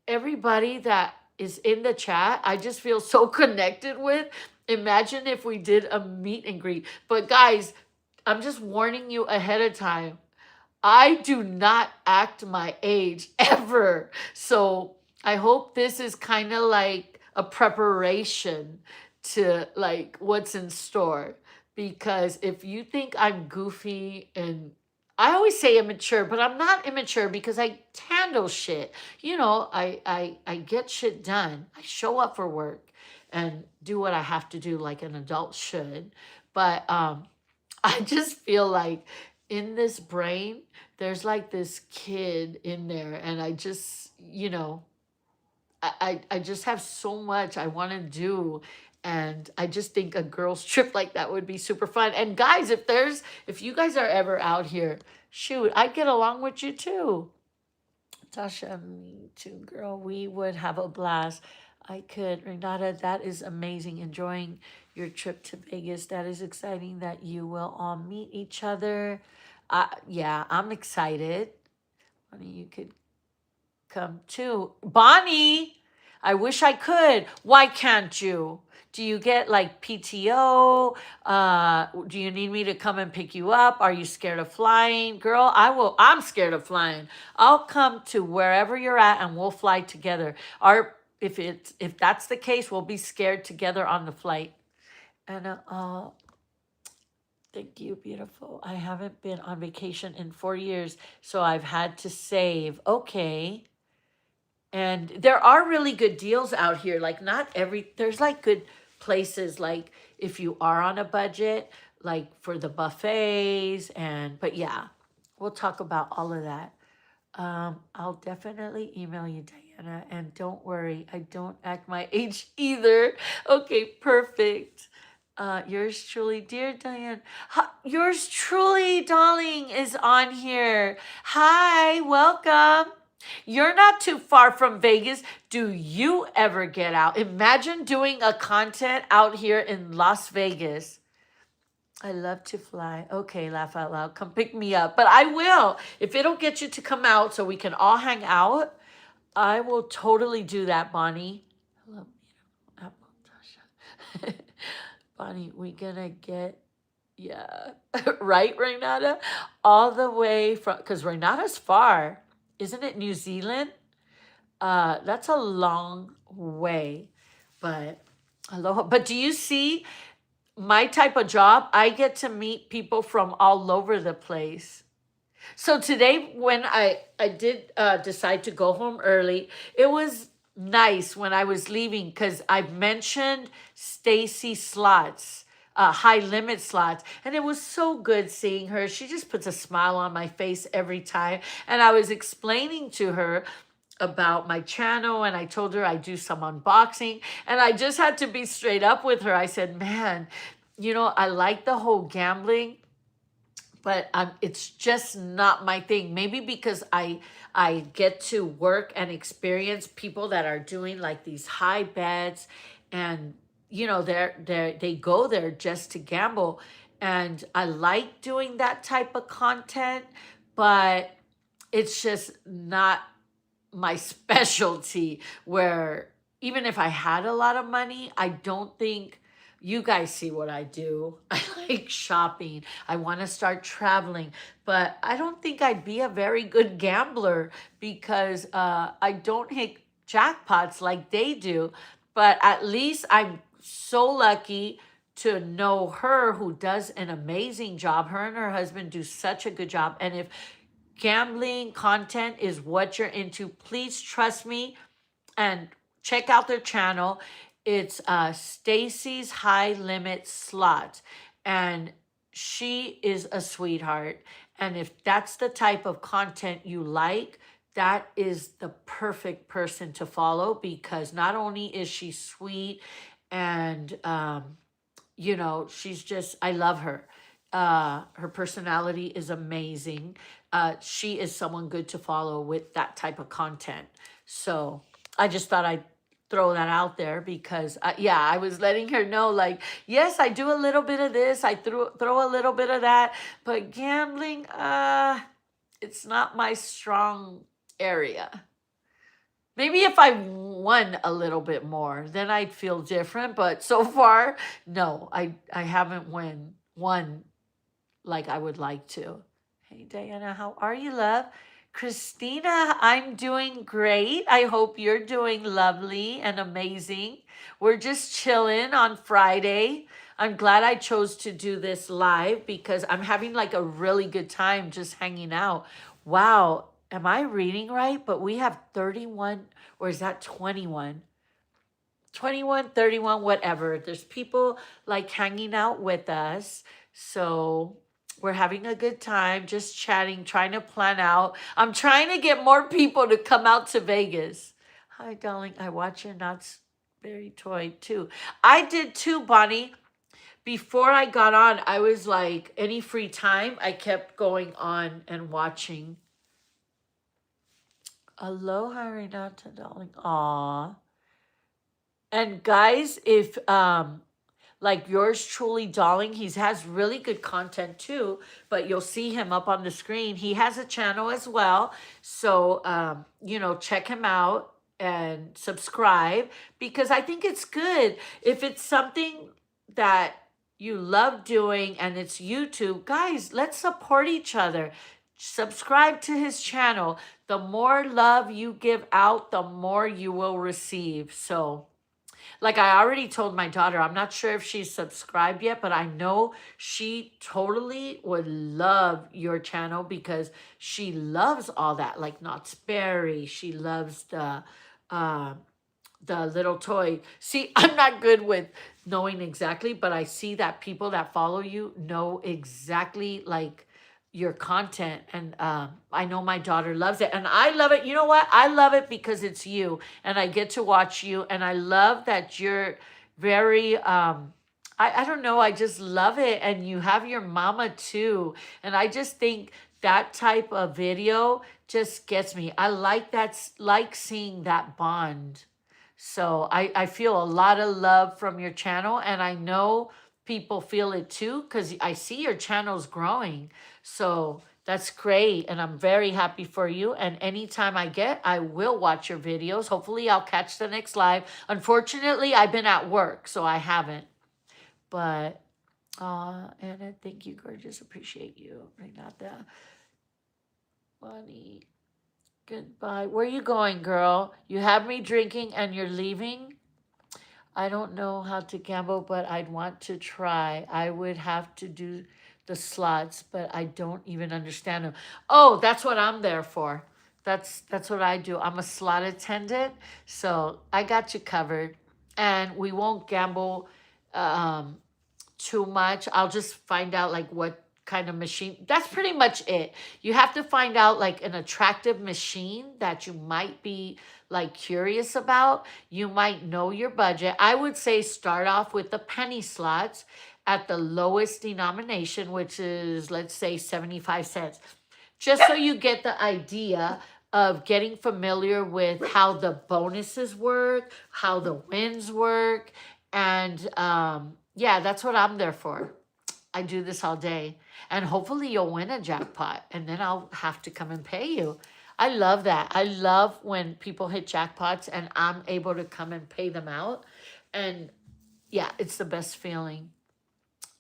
Speaker 1: everybody that is in the chat, I just feel so connected with. Imagine if we did a meet and greet. But guys, I'm just warning you ahead of time. I do not act my age ever. So I hope this is kind of like a preparation to like what's in store. Because if you think I'm goofy, and I always say immature, but I'm not immature because I handle shit. You know, I get shit done. I show up for work and do what I have to do like an adult should. But I just feel like in this brain, there's like this kid in there, and I just, I just have so much I want to do. And I just think a girls trip like that would be super fun. And guys, if you guys are ever out here, shoot, I'd get along with you too. Tasha, me too, girl. We would have a blast. I could. Renata, that is amazing. Enjoying your trip to Vegas. That is exciting that you will all meet each other. Yeah, I'm excited. Bonnie, you could come too. Bonnie, I wish I could. Why can't you? Do you get like PTO? Do you need me to come and pick you up? Are you scared of flying? Girl, I'm scared of flying. I'll come to wherever you're at and we'll fly together. if that's the case, we'll be scared together on the flight. And thank you, beautiful. I haven't been on vacation in 4 years, so I've had to save. Okay. And there are really good deals out here. Like not every there's like good places like if you are on a budget, like for the buffets and but yeah, we'll talk about all of that. I'll definitely email you, Diana, and don't worry, I don't act my age either. Okay, perfect. Yours truly, dear Diane. Yours truly, darling, is on here. Hi, welcome. You're not too far from Vegas. Do you ever get out? Imagine doing a content out here in Las Vegas. I love to fly. Okay, laugh out loud. Come pick me up. But I will. If it'll get you to come out so we can all hang out, I will totally do that, Bonnie. Hello, Tasha. Bonnie, we gonna get, yeah, right, Renata? All the way from, because Renata's far. Isn't it New Zealand? That's a long way. But aloha. But do you see my type of job? I get to meet people from all over the place. So today, when I did decide to go home early, it was nice when I was leaving because I mentioned Stacy Slots, high limit slots, and it was so good seeing her. She just puts a smile on my face every time. And I was explaining to her about my channel and I told her I do some unboxing and I just had to be straight up with her. I said, man, I like the whole gambling, but it's just not my thing. Maybe because I get to work and experience people that are doing like these high bets and they go there just to gamble, and I like doing that type of content, but it's just not my specialty, where even if I had a lot of money, I don't think you guys see what I do. I like shopping. I want to start traveling, but I don't think I'd be a very good gambler because I don't hit jackpots like they do. But at least I'm so lucky to know her, who does an amazing job. Her and her husband do such a good job. And if gambling content is what you're into, please trust me and check out their channel. It's Stacy's High Limit Slot, and she is a sweetheart. And if that's the type of content you like, that is the perfect person to follow, because not only is she sweet and she's just, I love her. Her personality is amazing. She is someone good to follow with that type of content. So I just thought I'd throw that out there because, I was letting her know, like, yes, I do a little bit of this. I throw a little bit of that. But gambling, it's not my strong area. Maybe if I won a little bit more, then I'd feel different. But so far, no, I haven't won like I would like to. Hey, Diana, how are you, love? Christina, I'm doing great. I hope you're doing lovely and amazing. We're just chilling on Friday. I'm glad I chose to do this live because I'm having like a really good time just hanging out. Wow. Am I reading right? But we have 31, or is that 21? 21, 31, whatever. There's people like hanging out with us. So we're having a good time, just chatting, trying to plan out. I'm trying to get more people to come out to Vegas. Hi, darling. I watch your Knott's Berry Toy too. I did too, Bonnie. Before I got on, I was like, any free time, I kept going on and watching. Aloha, Renata, darling. Aw. And guys, if like yours truly, darling, he has really good content too, but you'll see him up on the screen. He has a channel as well. So check him out and subscribe, because I think it's good. If it's something that you love doing and it's YouTube, guys, let's support each other. subscribe to his channel. The more love you give out, the more you will receive. So, like I already told my daughter, I'm not sure if she's subscribed yet, but I know she totally would love your channel because she loves all that, like Knott's Berry. She loves uh, the little toy. See, I'm not good with knowing exactly, but I see that people that follow you know exactly like your content. And I know my daughter loves it. And I love it. You know what? I love it because it's you and I get to watch you. And I love that you're very, I don't know. I just love it. And you have your mama too. And I just think that type of video just gets me. I like that, like seeing that bond. So I feel a lot of love from your channel, and I know people feel it too because I see your channel's growing. So that's great, and I'm very happy for you. And anytime I will watch your videos. Hopefully I'll catch the next live. Unfortunately, I've been at work, so I haven't. But Anna, thank you, gorgeous. Appreciate you. Renata, Bonnie. Goodbye. Where you going, girl? You have me drinking and you're leaving? I don't know how to gamble, but I'd want to try. I would have to do the slots, but I don't even understand them. Oh, that's what I'm there for. That's what I do. I'm a slot attendant, so I got you covered. And we won't gamble um, too much. I'll just find out like what kind of machine. That's pretty much it. You have to find out like an attractive machine that you might be like curious about. You might know your budget. I would say start off with the penny slots at the lowest denomination, which is, let's say, 75 cents. Just so you get the idea of getting familiar with how the bonuses work, how the wins work. And yeah, that's what I'm there for. I do this all day. And hopefully you'll win a jackpot and then I'll have to come and pay you. I love that. I love when people hit jackpots and I'm able to come and pay them out. And yeah, it's the best feeling.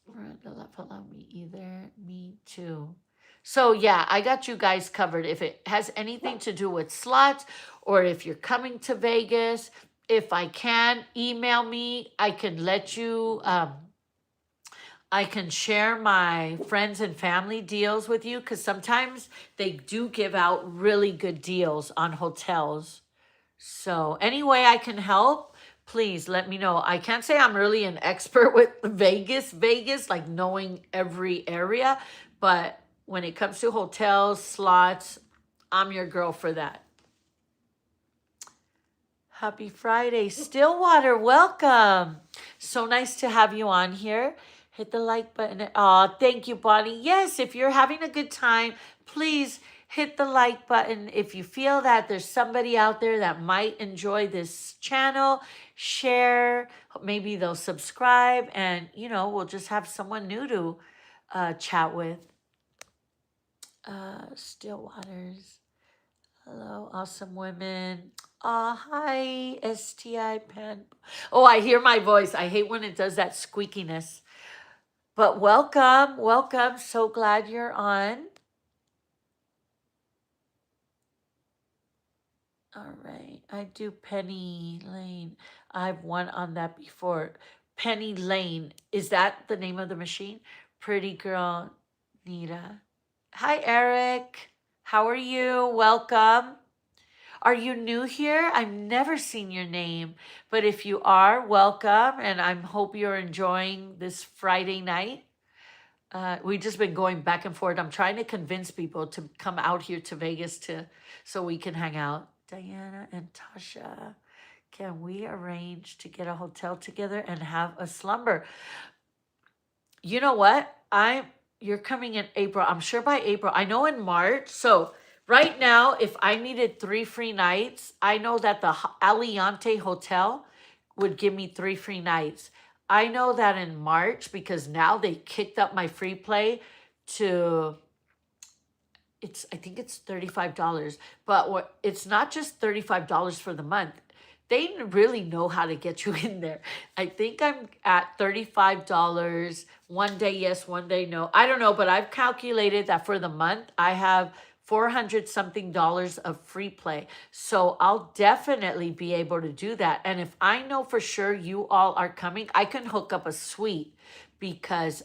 Speaker 1: Miranda left allow me either. Me too. So yeah, I got you guys covered. If it has anything to do with slots or if you're coming to Vegas, if I can, email me. I can let you I can share my friends and family deals with you because sometimes they do give out really good deals on hotels. So any way I can help, please let me know. I can't say I'm really an expert with Vegas, like knowing every area, but when it comes to hotels, slots, I'm your girl for that. Happy Friday. Stillwater, welcome. So nice to have you on here. Hit the like button. Oh, thank you, Bonnie. Yes, if you're having a good time, please hit the like button. If you feel that there's somebody out there that might enjoy this channel, share. Maybe they'll subscribe and, you know, we'll just have someone new to chat with. Stillwaters. Hello, awesome women. Hi, STI pen. Oh, I hear my voice. I hate when it does that squeakiness. But welcome, welcome. So glad you're on. All right. I do Penny Lane. I've won on that before. Penny Lane. Is that the name of the machine? Pretty girl, Nita. Hi, Eric. How are you? Welcome. Are you new here? I've never seen your name, but if you are, welcome, and I hope you're enjoying this Friday night. We've just been going back and forth. I'm trying to convince people to come out here to Vegas so we can hang out. Diana and Tasha, can we arrange to get a hotel together and have a slumber? You know what? You're coming in April. I'm sure by April. I know in March. So right now, if I needed 3 free nights, I know that the Aliante Hotel would give me 3 free nights. I know that in March, because now they kicked up my free play to, I think it's $35. But it's not just $35 for the month. they really know how to get you in there. I think I'm at $35. One day yes, one day no. I don't know, but I've calculated that for the month I have 400 something dollars of free play. So I'll definitely be able to do that. And if I know for sure you all are coming, I can hook up a suite because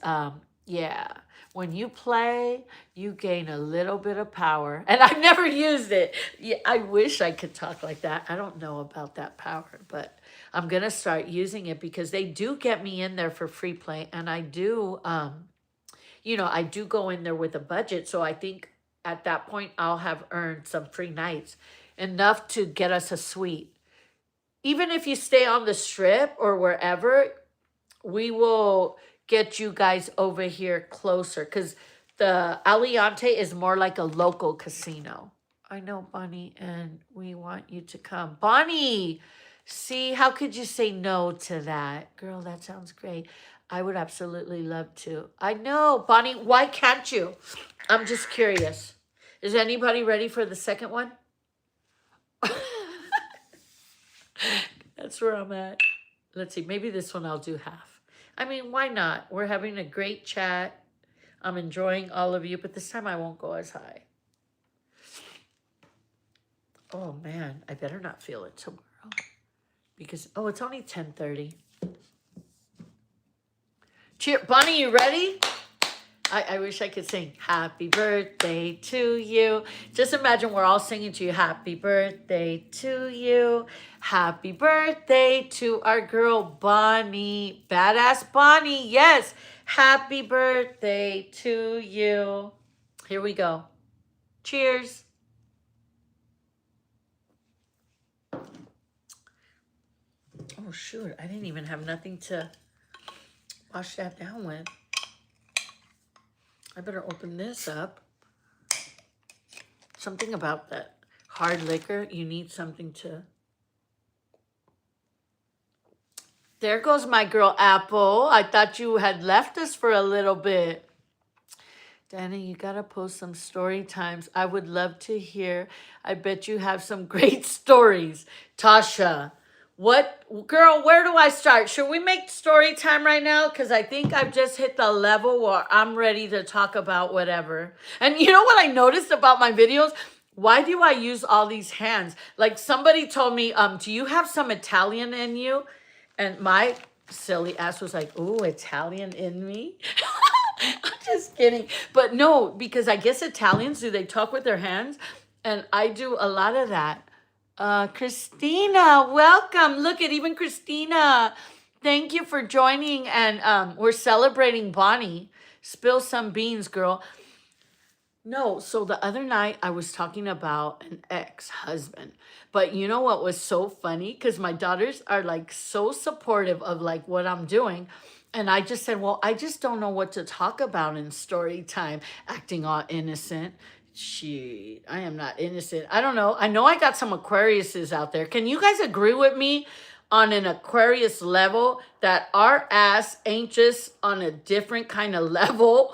Speaker 1: yeah, when you play, you gain a little bit of power. And I've never used it. Yeah, I wish I could talk like that. I don't know about that power, but I'm going to start using it because they do get me in there for free play. And I do, I do go in there with a budget. So I think at that point, I'll have earned some free nights, enough to get us a suite. Even if you stay on the strip or wherever, we will get you guys over here closer because the Aliante is more like a local casino. I know, Bonnie, and we want you to come. Bonnie, see, how could you say no to that? Girl, that sounds great. I would absolutely love to. I know, Bonnie, why can't you? I'm just curious. Is anybody ready for the second one? That's where I'm at. Let's see, maybe this one I'll do half. I mean, why not? We're having a great chat. I'm enjoying all of you, but this time I won't go as high. Oh, man, I better not feel it tomorrow. Because, oh, it's only 10:30. Cheer, Bonnie, you ready? I wish I could sing happy birthday to you. Just imagine we're all singing to you. Happy birthday to you. Happy birthday to our girl Bonnie. Badass Bonnie. Yes. Happy birthday to you. Here we go. Cheers. Oh, shoot. I didn't even have nothing to wash that down with. I better open this up. Something about that hard liquor, you need something to... There goes my girl Apple. I thought you had left us for a little bit. Danny, you gotta post some story times. I would love to hear. I bet you have some great stories. Tasha, what, girl, where do I start? Should we make story time right now? Because I think I've just hit the level where I'm ready to talk about whatever. And you know what I noticed about my videos? Why do I use all these hands? Like somebody told me, do you have some Italian in you? And my silly ass was like, ooh, Italian in me? I'm just kidding. But no, because I guess Italians, do they talk with their hands? And I do a lot of that. Christina, welcome. Look at even Christina. Thank you for joining. And we're celebrating Bonnie. Spill some beans, girl. No, so the other night I was talking about an ex-husband. But you know what was so funny? Because my daughters are like so supportive of like what I'm doing. And I just said, well, I just don't know what to talk about in story time, acting all innocent. Shit, I am not innocent. I don't know. I know I got some Aquariuses out there. Can you guys agree with me on an Aquarius level that our ass ain't just on a different kind of level?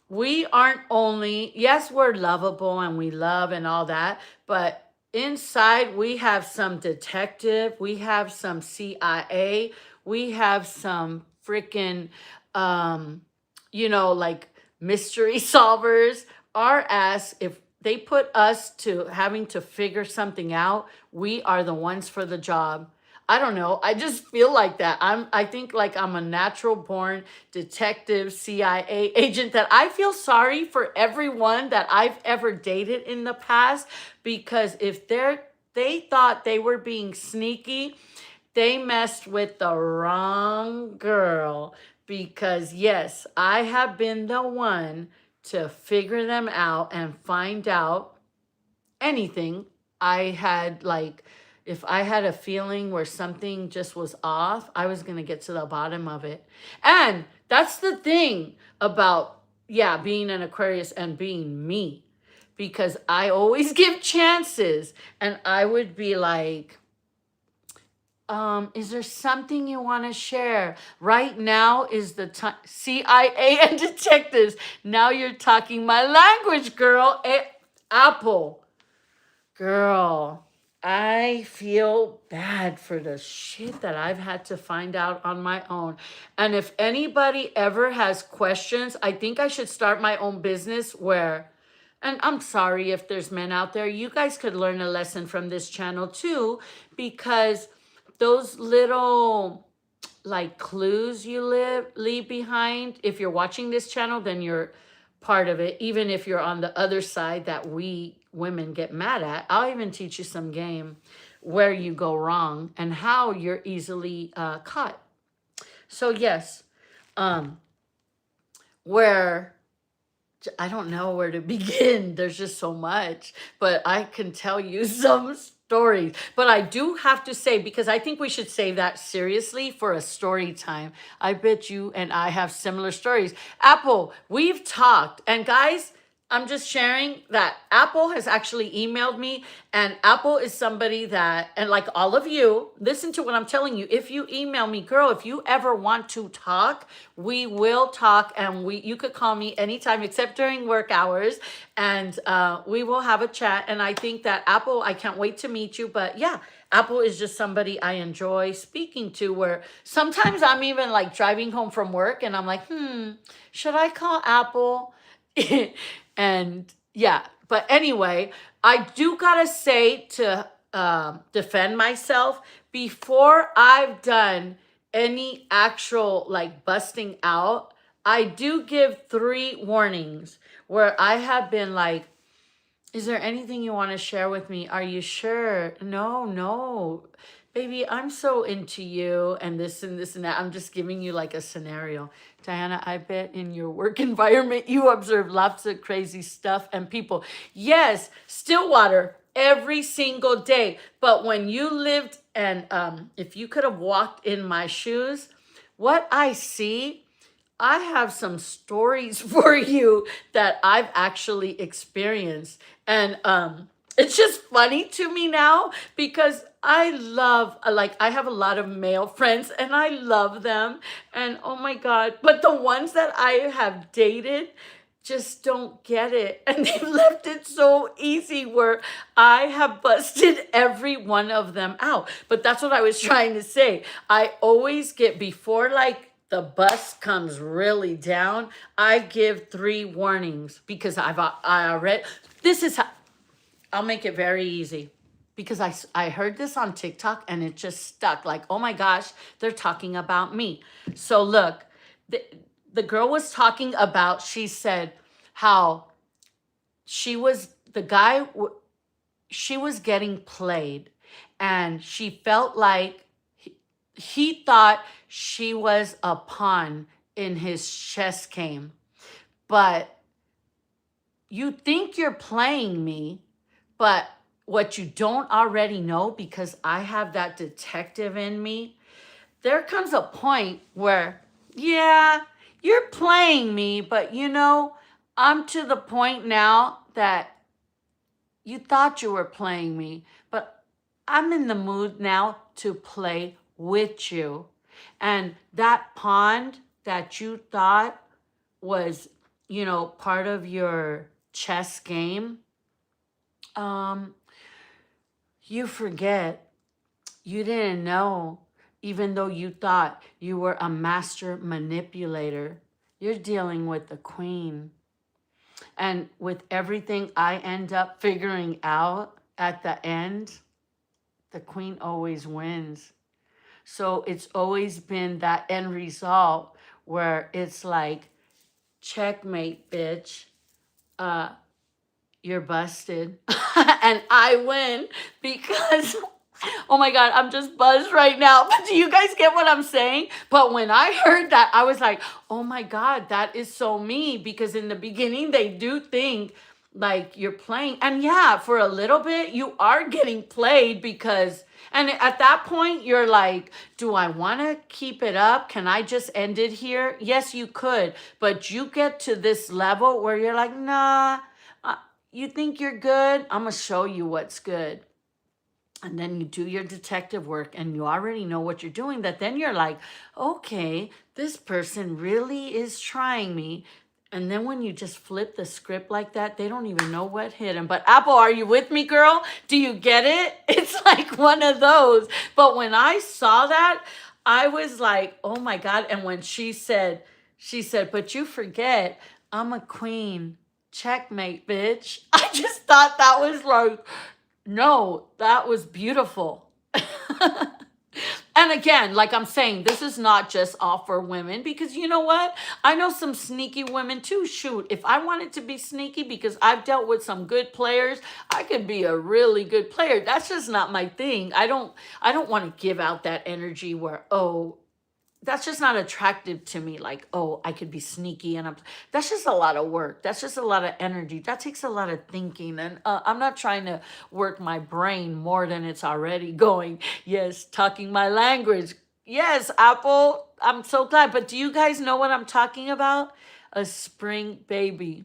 Speaker 1: We aren't only, yes, we're lovable and we love and all that, but inside we have some detective, we have some CIA, we have some freaking, like mystery solvers. Our ass, if they put us to having to figure something out, we are the ones for the job. I don't know. I just feel like that. I think like I'm a natural born detective, CIA agent, that I feel sorry for everyone that I've ever dated in the past, because if they thought they were being sneaky, they messed with the wrong girl. Because yes, I have been the one to figure them out and find out anything. I had like, if I had a feeling where something just was off, I was going to get to the bottom of it. And that's the thing about, being an Aquarius and being me. Because I always give chances. And I would be like, is there something you want to share? Right now is the time. CIA and detectives. Now you're talking my language, girl. Apple. Girl. I feel bad for the shit that I've had to find out on my own. And if anybody ever has questions, I think I should start my own business where, and I'm sorry if there's men out there, you guys could learn a lesson from this channel too, because those little like clues you leave behind, if you're watching this channel, then you're part of it. Even if you're on the other side that we women get mad at, I'll even teach you some game where you go wrong and how you're easily caught. So yes, where I don't know where to begin. There's just so much, but I can tell you some stories. But I do have to say, because I think we should save that seriously for a story time. I bet you and I have similar stories. Apple, we've talked, and guys, I'm just sharing that Apple has actually emailed me, and Apple is somebody that, and like all of you, listen to what I'm telling you. If you email me, girl, if you ever want to talk, we will talk, and you could call me anytime except during work hours, and we will have a chat. And I think that Apple, I can't wait to meet you. But yeah, Apple is just somebody I enjoy speaking to, where sometimes I'm even like driving home from work and I'm like, should I call Apple? And yeah, but anyway, I do gotta say to defend myself, before I've done any actual like busting out, I do give 3 warnings where I have been like, is there anything you want to share with me? Are you sure? No, baby, I'm so into you and this and this and that. I'm just giving you like a scenario. Diana, I bet in your work environment, you observe lots of crazy stuff and people. Yes, Stillwater every single day. But when you lived and if you could have walked in my shoes, what I see, I have some stories for you that I've actually experienced. And it's just funny to me now because I love, like, I have a lot of male friends and I love them. And oh my God, but the ones that I have dated just don't get it. And they've left it so easy where I have busted every one of them out. But that's what I was trying to say. I always get, before like the bus comes really down, I give 3 warnings because I already, this is how, I'll make it very easy. Because I heard this on TikTok and it just stuck. Like, oh my gosh, they're talking about me. So look, the girl was talking about, she said how she was, she was getting played. And she felt like he thought she was a pawn in his chess game. But you think you're playing me, but what you don't already know, because I have that detective in me, there comes a point where, yeah, you're playing me, but you know, I'm to the point now that you thought you were playing me, but I'm in the mood now to play with you. And that pond that you thought was, you know, part of your chess game, you forget, you didn't know, even though you thought you were a master manipulator, you're dealing with the queen. And with everything I end up figuring out at the end, the queen always wins. So it's always been that end result where it's like, checkmate, bitch. You're busted. And I win because, oh my God, I'm just buzzed right now. But do you guys get what I'm saying? But when I heard that, I was like, oh my God, that is so me. Because in the beginning, they do think like you're playing. And yeah, for a little bit, you are getting played because, and at that point, you're like, do I want to keep it up? Can I just end it here? Yes, you could. But you get to this level where you're like, nah, you think you're good? I'm going to show you what's good. And then you do your detective work and you already know what you're doing. That then you're like, okay, this person really is trying me. And then when you just flip the script like that, they don't even know what hit them. But Apple, are you with me, girl? Do you get it? It's like one of those. But when I saw that, I was like, oh my God. And when she said, but you forget, I'm a queen. Checkmate, bitch. I just thought that was like, no, that was beautiful. And again, like I'm saying, this is not just all for women because you know what? I know some sneaky women too. Shoot, if I wanted to be sneaky because I've dealt with some good players, I could be a really good player. That's just not my thing. I don't want to give out that energy where, oh, that's just not attractive to me. Like, oh, I could be sneaky and that's just a lot of work. That's just a lot of energy. That takes a lot of thinking. And I'm not trying to work my brain more than it's already going. Yes, talking my language. Yes, Apple. I'm so glad. But do you guys know what I'm talking about? A spring baby.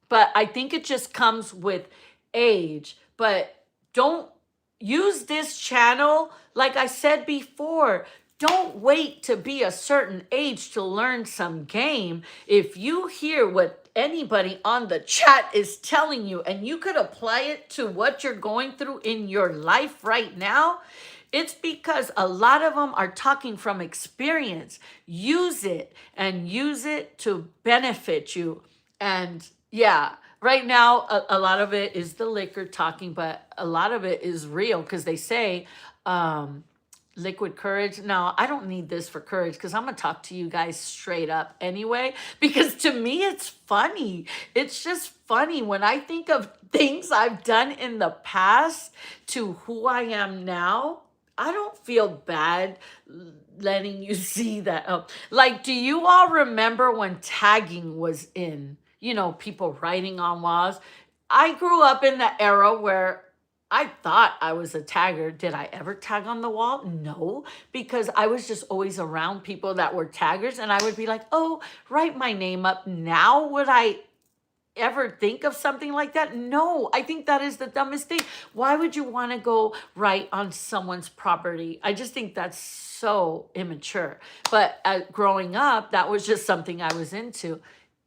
Speaker 1: But I think it just comes with age. But don't use this channel, like I said before. Don't wait to be a certain age to learn some game. If you hear what anybody on the chat is telling you and you could apply it to what you're going through in your life right now, it's because a lot of them are talking from experience. Use it and use it to benefit you. And yeah, right now, a lot of it is the liquor talking, but a lot of it is real because they say, liquid courage. Now, I don't need this for courage because I'm going to talk to you guys straight up anyway, because to me, it's funny. It's just funny when I think of things I've done in the past to who I am now. I don't feel bad letting you see that. Like, do you all remember when tagging was in? You know, people writing on walls. I grew up in the era where I thought I was a tagger. Did I ever tag on the wall? No, because I was just always around people that were taggers and I would be like, oh, write my name up. Now, would I ever think of something like that? No, I think that is the dumbest thing. Why would you want to go write on someone's property? I just think that's so immature. But growing up, that was just something I was into.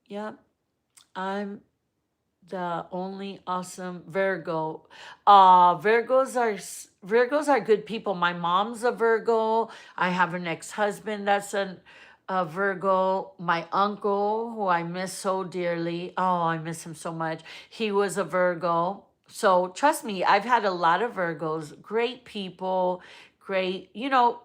Speaker 1: Yep, I'm the only awesome Virgo. Virgos are good people. My mom's a Virgo. I have an ex-husband that's a Virgo. My uncle, who I miss so dearly. Oh, I miss him so much. He was a Virgo. So trust me, I've had a lot of Virgos. Great people, great,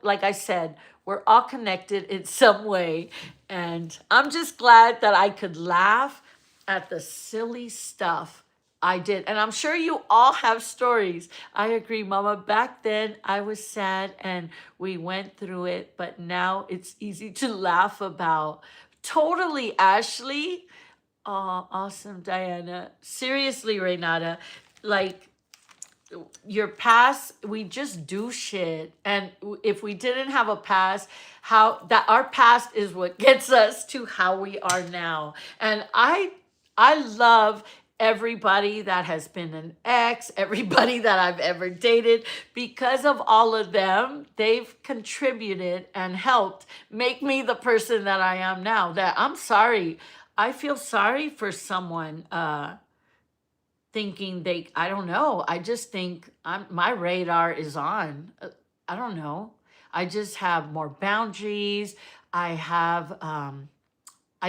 Speaker 1: like I said, we're all connected in some way. And I'm just glad that I could laugh at the silly stuff I did. And I'm sure you all have stories. I agree, Mama. Back then, I was sad and we went through it, but now it's easy to laugh about. Totally, Ashley. Oh, awesome, Diana. Seriously, Renata. Like, your past, we just do shit. And if we didn't have a past, how that our past is what gets us to how we are now. And I love everybody that has been an ex, everybody that I've ever dated. Because of all of them, they've contributed and helped make me the person that I am now. That I'm sorry. I feel sorry for someone thinking I don't know. I just think my radar is on. I don't know. I just have more boundaries. I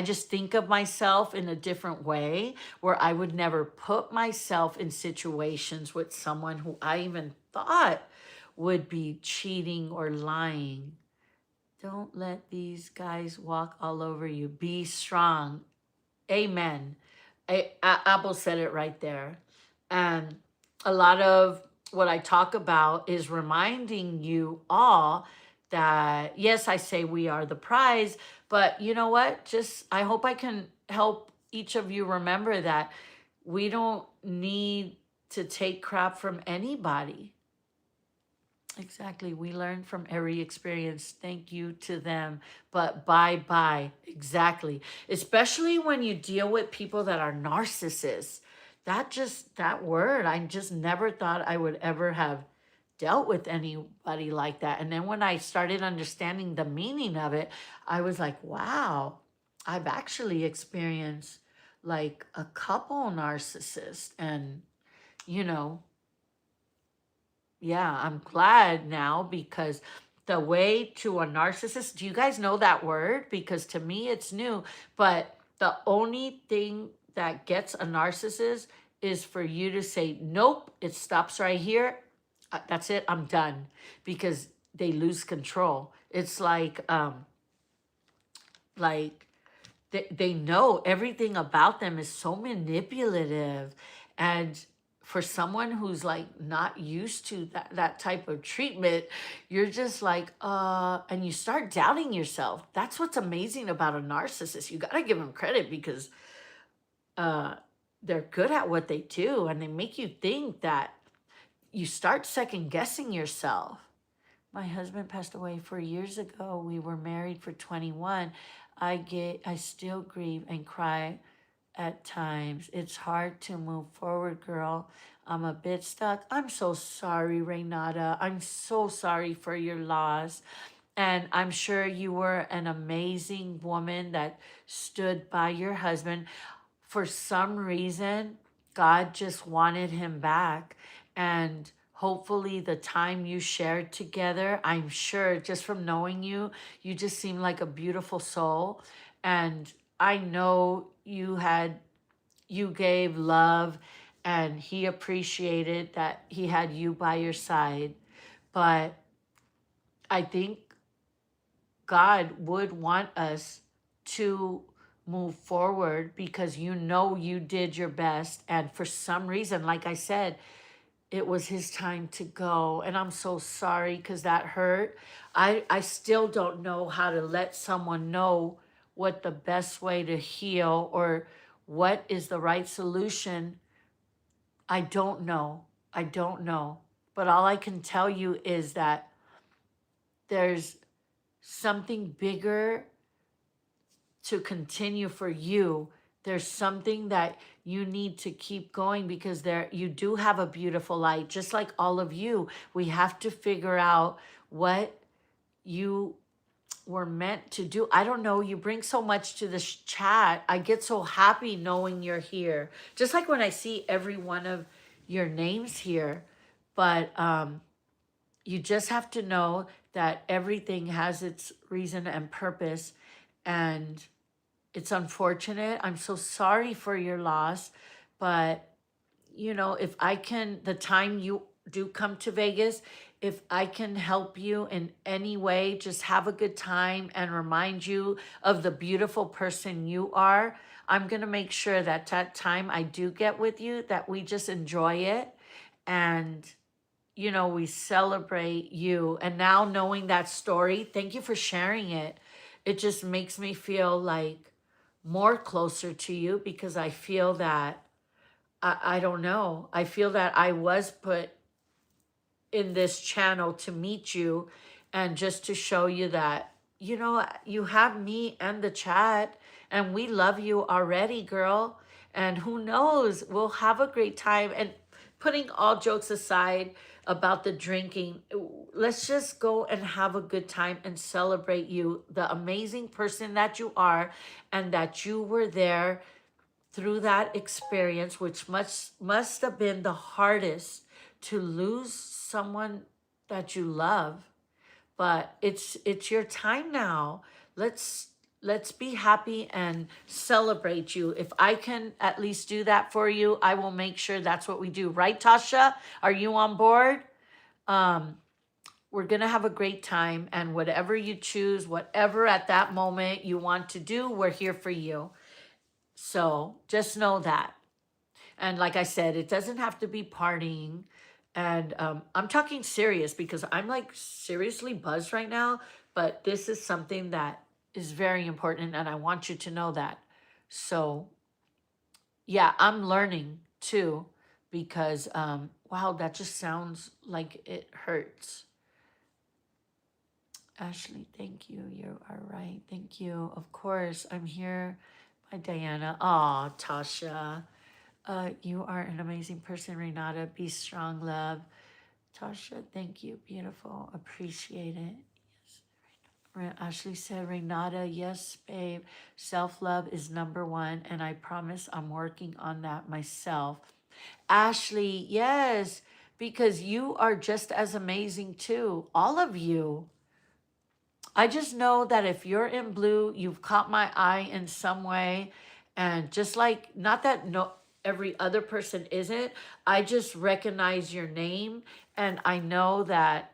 Speaker 1: just think of myself in a different way where I would never put myself in situations with someone who I even thought would be cheating or lying. Don't let these guys walk all over you. Be strong. Amen. Apple said it right there. And a lot of what I talk about is reminding you all that, yes, I say we are the prize, but you know what? Just, I hope I can help each of you remember that we don't need to take crap from anybody. Exactly. We learn from every experience. Thank you to them. But bye-bye. Exactly. Especially when you deal with people that are narcissists. That word, I just never thought I would ever have dealt with anybody like that. And then when I started understanding the meaning of it, I was like, wow. I've actually experienced like a couple narcissists, and you know, yeah, I'm glad now because the way to a narcissist, do you guys know that word? Because to me it's new, but the only thing that gets a narcissist is for you to say, nope, it stops right here. That's it, I'm done. Because they lose control. It's like they know everything about them is so manipulative, and for someone who's like not used to that type of treatment, you're just like and you start doubting yourself. That's what's amazing about a narcissist. You got to give them credit because uh they're good at what they do, and they make you think that you start second guessing yourself. My husband passed away 4 years ago. We were married for 21. I still grieve and cry at times. It's hard to move forward, girl. I'm a bit stuck. I'm so sorry, Renata. I'm so sorry for your loss. And I'm sure you were an amazing woman that stood by your husband. For some reason, God just wanted him back. And hopefully, the time you shared together, I'm sure just from knowing you, you just seem like a beautiful soul. And I know you gave love, and he appreciated that he had you by your side. But I think God would want us to move forward because you know you did your best. And for some reason, like I said, it was his time to go. And I'm so sorry because that hurt. I still don't know how to let someone know what the best way to heal or what is the right solution. I don't know. I don't know. But all I can tell you is that there's something bigger to continue for you. There's something that you need to keep going because there you do have a beautiful light, just like all of you. We have to figure out what you were meant to do. I don't know, you bring so much to this chat. I get so happy knowing you're here. Just like when I see every one of your names here. But you just have to know that everything has its reason and purpose, and it's unfortunate. I'm so sorry for your loss, but if I can, the time you do come to Vegas, if I can help you in any way, just have a good time and remind you of the beautiful person you are, I'm going to make sure that time I do get with you, that we just enjoy it. And we celebrate you. And now knowing that story, thank you for sharing it. It just makes me feel like more closer to you because I feel that, I don't know, I feel that I was put in this channel to meet you and just to show you that, you have me and the chat, and we love you already, girl. And who knows, we'll have a great time. And putting all jokes aside about the drinking, let's just go and have a good time and celebrate you, the amazing person that you are, and that you were there through that experience, which must have been the hardest, to lose someone that you love. But it's your time now. Let's be happy and celebrate you. If I can at least do that for you, I will make sure that's what we do. Right, Tasha? Are you on board? We're gonna have a great time, and whatever you choose, whatever at that moment you want to do, we're here for you. So just know that. And like I said, it doesn't have to be partying. And I'm talking serious because I'm like seriously buzzed right now. But this is something that is very important, and I want you to know that. So yeah, I'm learning too because wow, that just sounds like it hurts. Ashley, thank you. You are right. Thank you. Of course, I'm here. By Diana. Aw, Tasha. You are an amazing person, Renata. Be strong, love. Tasha, thank you. Beautiful. Appreciate it. Yes. Ashley said, Renata, yes, babe. Self-love is number one, and I promise I'm working on that myself. Ashley, yes, because you are just as amazing too. All of you. I just know that if you're in blue, you've caught my eye in some way. And just like, not that no every other person isn't, I just recognize your name. And I know that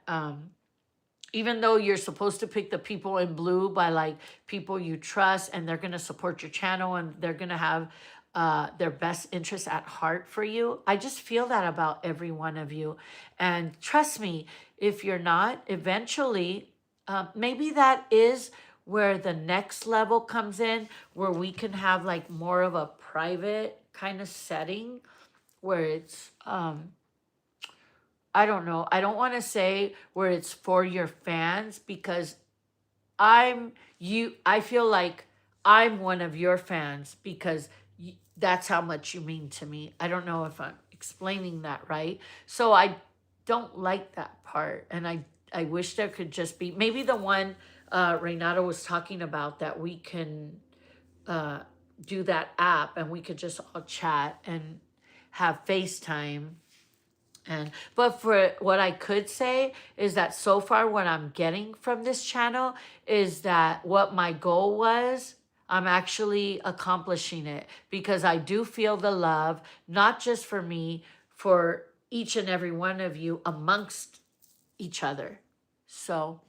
Speaker 1: even though you're supposed to pick the people in blue by like people you trust and they're going to support your channel and they're going to have their best interests at heart for you. I just feel that about every one of you. And trust me, if you're not, eventually, maybe that is where the next level comes in, where we can have like more of a private kind of setting where it's, I don't know. I don't want to say where it's for your fans because I feel like I'm one of your fans because that's how much you mean to me. I don't know if I'm explaining that right. So I don't like that part. And I wish there could just be maybe the one Renata was talking about that we can do that app and we could just all chat and have FaceTime. And but for what I could say is that so far what I'm getting from this channel is that what my goal was, I'm actually accomplishing it because I do feel the love, not just for me, for each and every one of you amongst each other. So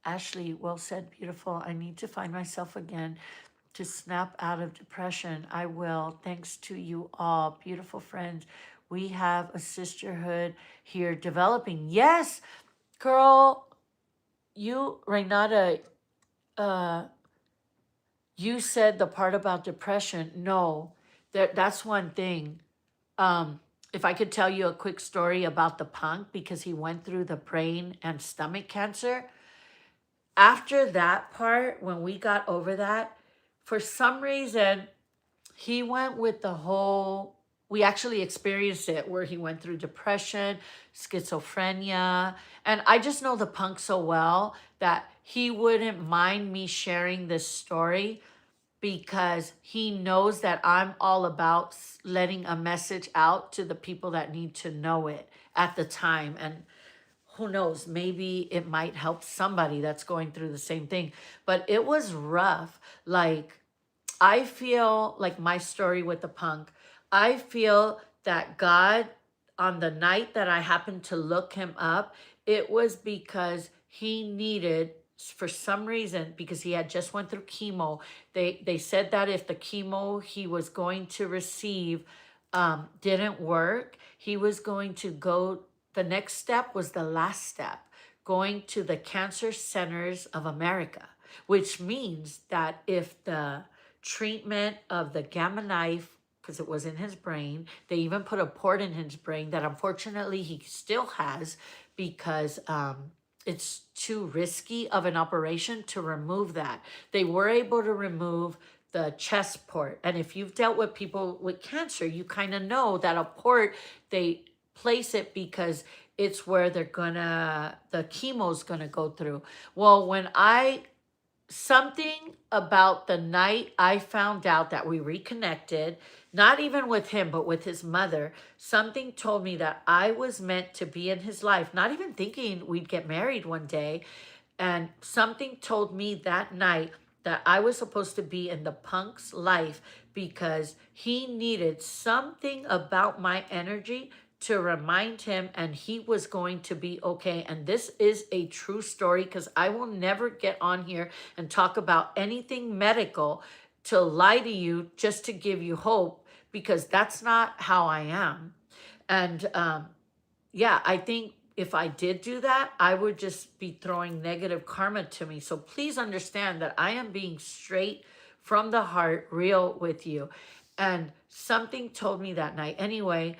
Speaker 1: Ashley, well said, beautiful. I need to find myself again to snap out of depression. I will. Thanks to you all, beautiful friends. We have a sisterhood here developing. Yes, girl, you, Renata, you said the part about depression. No, that's one thing. If I could tell you a quick story about the punk, because he went through the brain and stomach cancer. After that part, when we got over that, for some reason, he went with the whole, we actually experienced it where he went through depression, schizophrenia. And I just know the punk so well that he wouldn't mind me sharing this story because he knows that I'm all about letting a message out to the people that need to know it at the time. And who knows, maybe it might help somebody that's going through the same thing. But it was rough. Like, I feel like my story with the punk, I feel that God, on the night that I happened to look him up, it was because he needed, for some reason, because he had just went through chemo. They said that if the chemo he was going to receive didn't work, he was going to go, the next step was the last step, going to the Cancer Centers of America, which means that if the treatment of the gamma knife, because it was in his brain, they even put a port in his brain that unfortunately he still has because it's too risky of an operation to remove that. They were able to remove the chest port. And if you've dealt with people with cancer, you kind of know that a port, they place it because it's where the chemo's gonna go through. Well, something about the night I found out that we reconnected, not even with him, but with his mother, something told me that I was meant to be in his life, not even thinking we'd get married one day. And something told me that night that I was supposed to be in the punk's life because he needed something about my energy to remind him and he was going to be okay. And this is a true story because I will never get on here and talk about anything medical to lie to you just to give you hope because that's not how I am. And yeah, I think if I did do that, I would just be throwing negative karma to me. So please understand that I am being straight from the heart, real with you. And something told me that night. Anyway,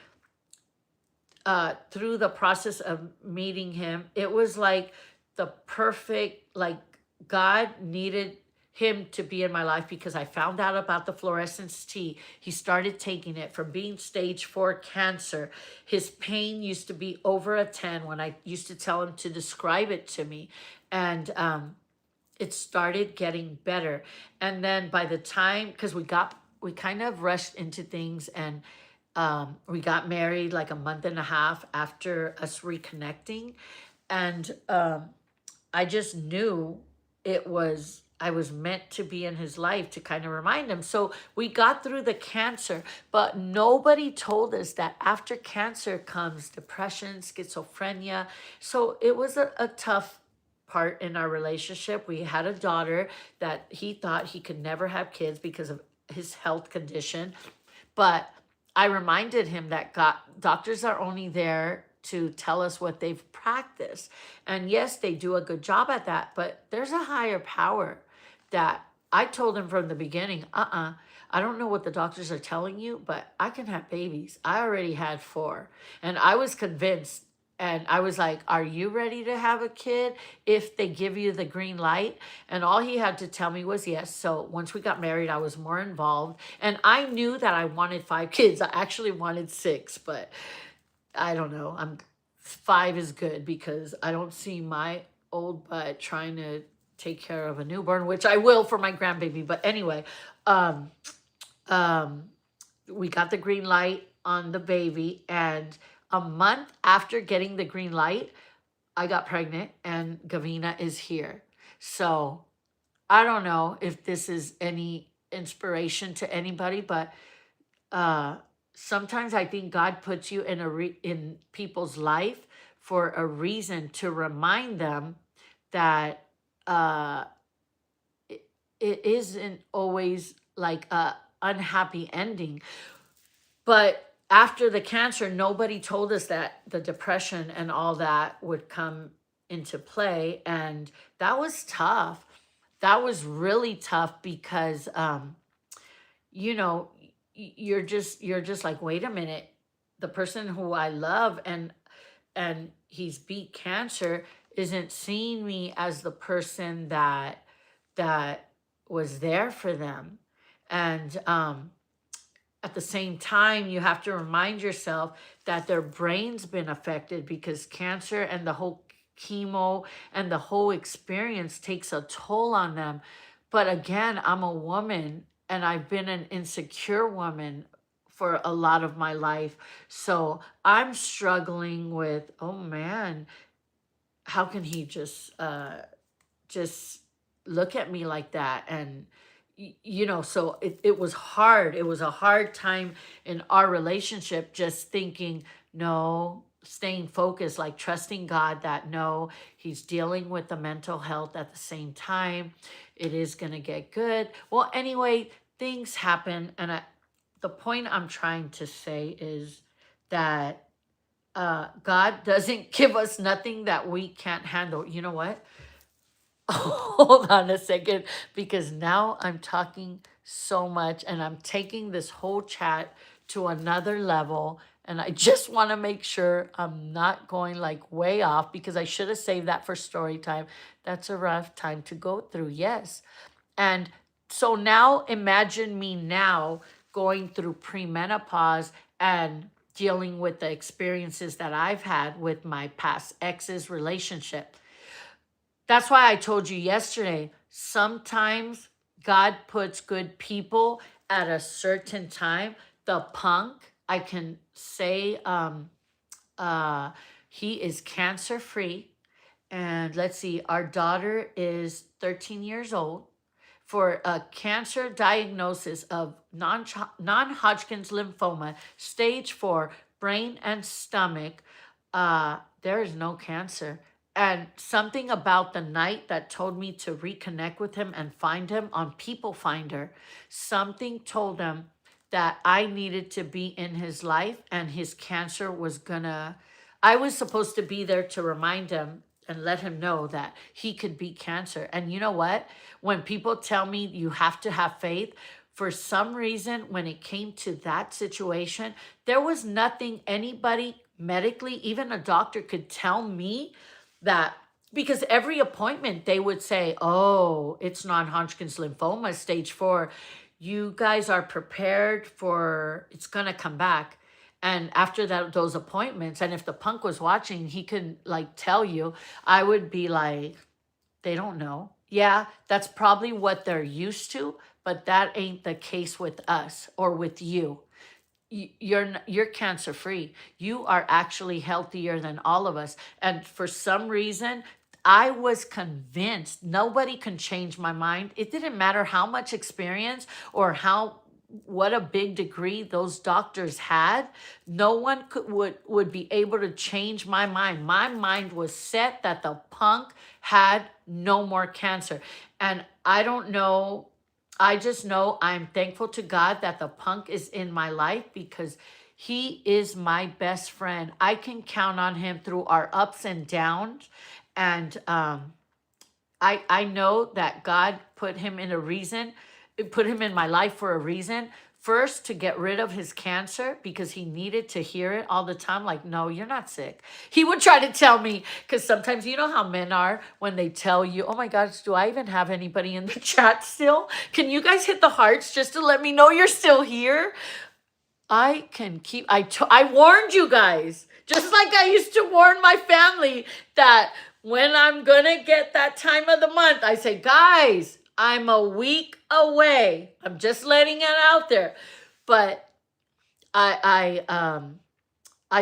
Speaker 1: through the process of meeting him, it was like the perfect, like God needed him to be in my life because I found out about the fluorescence tea. He started taking it from being stage 4 cancer. His pain used to be over a 10 when I used to tell him to describe it to me. And it started getting better. And then by the time, because we kind of rushed into things, and we got married like a month and a half after us reconnecting. And I just knew I was meant to be in his life to kind of remind him. So we got through the cancer, but nobody told us that after cancer comes depression, schizophrenia. So it was a tough part in our relationship. We had a daughter that he thought he could never have kids because of his health condition. But I reminded him that doctors are only there to tell us what they've practiced. And yes, they do a good job at that, but there's a higher power that I told him from the beginning, I don't know what the doctors are telling you, but I can have babies. I already had 4. And I was convinced, and I was like, are you ready to have a kid if they give you the green light? And all he had to tell me was yes. So once we got married, I was more involved. And I knew that I wanted 5 kids. I actually wanted 6, but I don't know. 5 is good because I don't see my old butt trying to take care of a newborn, which I will for my grandbaby. But anyway, um, um, we got the green light on the baby, and a month after getting the green light, I got pregnant, and Gavina is here. So I don't know if this is any inspiration to anybody, but uh, sometimes I think God puts you in in people's life for a reason to remind them that uh, it, it isn't always like a unhappy ending. But after the cancer, nobody told us that the depression and all that would come into play. And that was tough. That was really tough because, you know, you're just like, wait a minute, the person who I love and he's beat cancer isn't seeing me as the person that was there for them. And at the same time, you have to remind yourself that their brain's been affected because cancer and the whole chemo and the whole experience takes a toll on them. But again, I'm a woman, and I've been an insecure woman for a lot of my life. So I'm struggling with, oh man, how can he just look at me like that? And you know, so it was hard. It was a hard time in our relationship, just thinking, no, staying focused, like trusting God that no, he's dealing with the mental health at the same time. It is going to get good. Well, anyway, things happen. And the point I'm trying to say is that God doesn't give us nothing that we can't handle. You know what? Hold on a second, because now I'm talking so much and I'm taking this whole chat to another level. And I just want to make sure I'm not going like way off, because I should have saved that for story time. That's a rough time to go through. Yes. And so now imagine me now going through premenopause and dealing with the experiences that I've had with my past ex's relationship. That's why I told you yesterday, sometimes God puts good people at a certain time. The punk, I can say, uh, he is cancer free. And let's see, our daughter is 13 years old. For a cancer diagnosis of non-Hodgkin's lymphoma, stage 4, brain and stomach, there is no cancer. And something about the night that told me to reconnect with him and find him on People Finder, something told him that I needed to be in his life, and his cancer was gonna, I was supposed to be there to remind him and let him know that he could beat cancer. And you know what? When people tell me you have to have faith, for some reason, when it came to that situation, there was nothing anybody medically, even a doctor, could tell me that, because every appointment they would say, oh, it's non-Hodgkin's lymphoma, stage 4. You guys are prepared for, it's going to come back. And after that, those appointments, and if the punk was watching, he could like tell you, I would be like, They don't know. Yeah, that's probably what they're used to, but that ain't the case with us or with you. You're cancer free. You are actually healthier than all of us. And for some reason, I was convinced nobody can change my mind. It didn't matter how much experience or how what a big degree those doctors had. No one would be able to change my mind. My mind was set that the punk had no more cancer. And I don't know, I just know I'm thankful to God that the punk is in my life because he is my best friend. I can count on him through our ups and downs. And I know that God put him in a reason, put him in my life for a reason. First, to get rid of his cancer because he needed to hear it all the time. Like, no, you're not sick. He would try to tell me, because sometimes you know how men are when they tell you, oh my gosh, do I even have anybody in the chat still? Can you guys hit the hearts just to let me know you're still here? I can keep, I warned you guys, just like I used to warn my family that when I'm gonna get that time of the month, I say, guys, I'm a week away. I'm just letting it out there. But I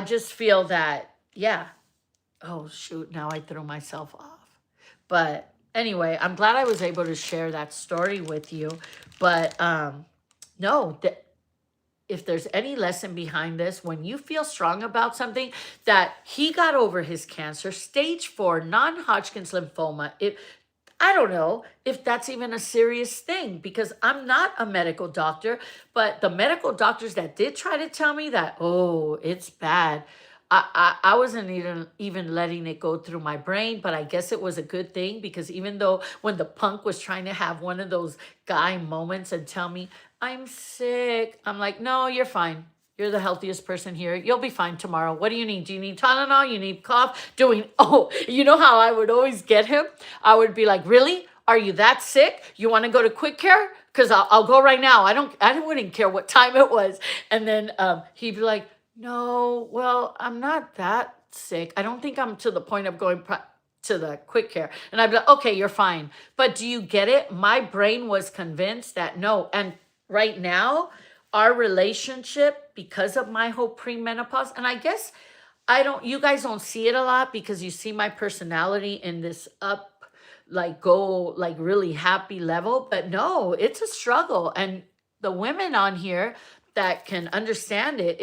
Speaker 1: just feel that, yeah. Oh shoot, now I threw myself off. But anyway, I'm glad I was able to share that story with you. But no, if there's any lesson behind this, when you feel strong about something, that he got over his cancer, stage 4 non-Hodgkin's lymphoma. I don't know if that's even a serious thing because I'm not a medical doctor, but the medical doctors that did try to tell me that, oh, it's bad. I wasn't even letting it go through my brain, but I guess it was a good thing because even though when the punk was trying to have one of those guy moments and tell me, I'm sick, I'm like, no, you're fine. You're the healthiest person here. You'll be fine tomorrow. What do you need? Do you need Tylenol? You need cough? Oh, you know how I would always get him? I would be like, really? Are you that sick? You want to go to quick care? Because I'll go right now. I wouldn't care what time it was. And then he'd be like, no, well, I'm not that sick. I don't think I'm to the point of going to the quick care. And I'd be like, okay, you're fine. But do you get it? My brain was convinced that no. And right now, our relationship, because of my whole premenopause, and I guess you guys don't see it a lot because you see my personality in this up, like go, like really happy level. But no, it's a struggle. And the women on here that can understand it,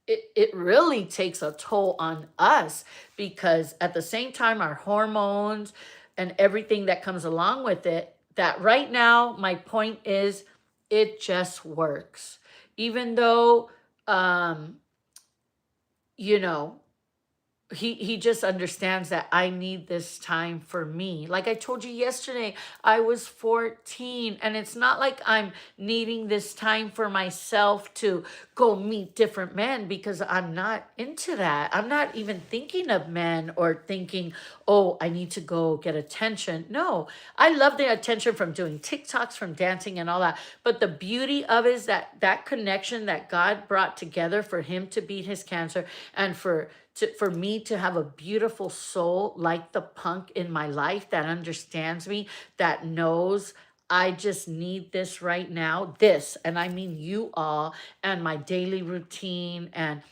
Speaker 1: it really takes a toll on us because at the same time, our hormones and everything that comes along with it, that right now, my point is, it just works. Even though, you know, he just understands that I need this time for me. Like I told you yesterday, I was 14 and it's not like I'm needing this time for myself to go meet different men because I'm not into that. I'm not even thinking of men or thinking, oh, I need to go get attention. No, I love the attention from doing TikToks, from dancing and all that. But the beauty of it is that connection that God brought together for him to beat his cancer and for me to have a beautiful soul like the punk in my life that understands me, that knows I just need this right now, and I mean you all, and my daily routine, and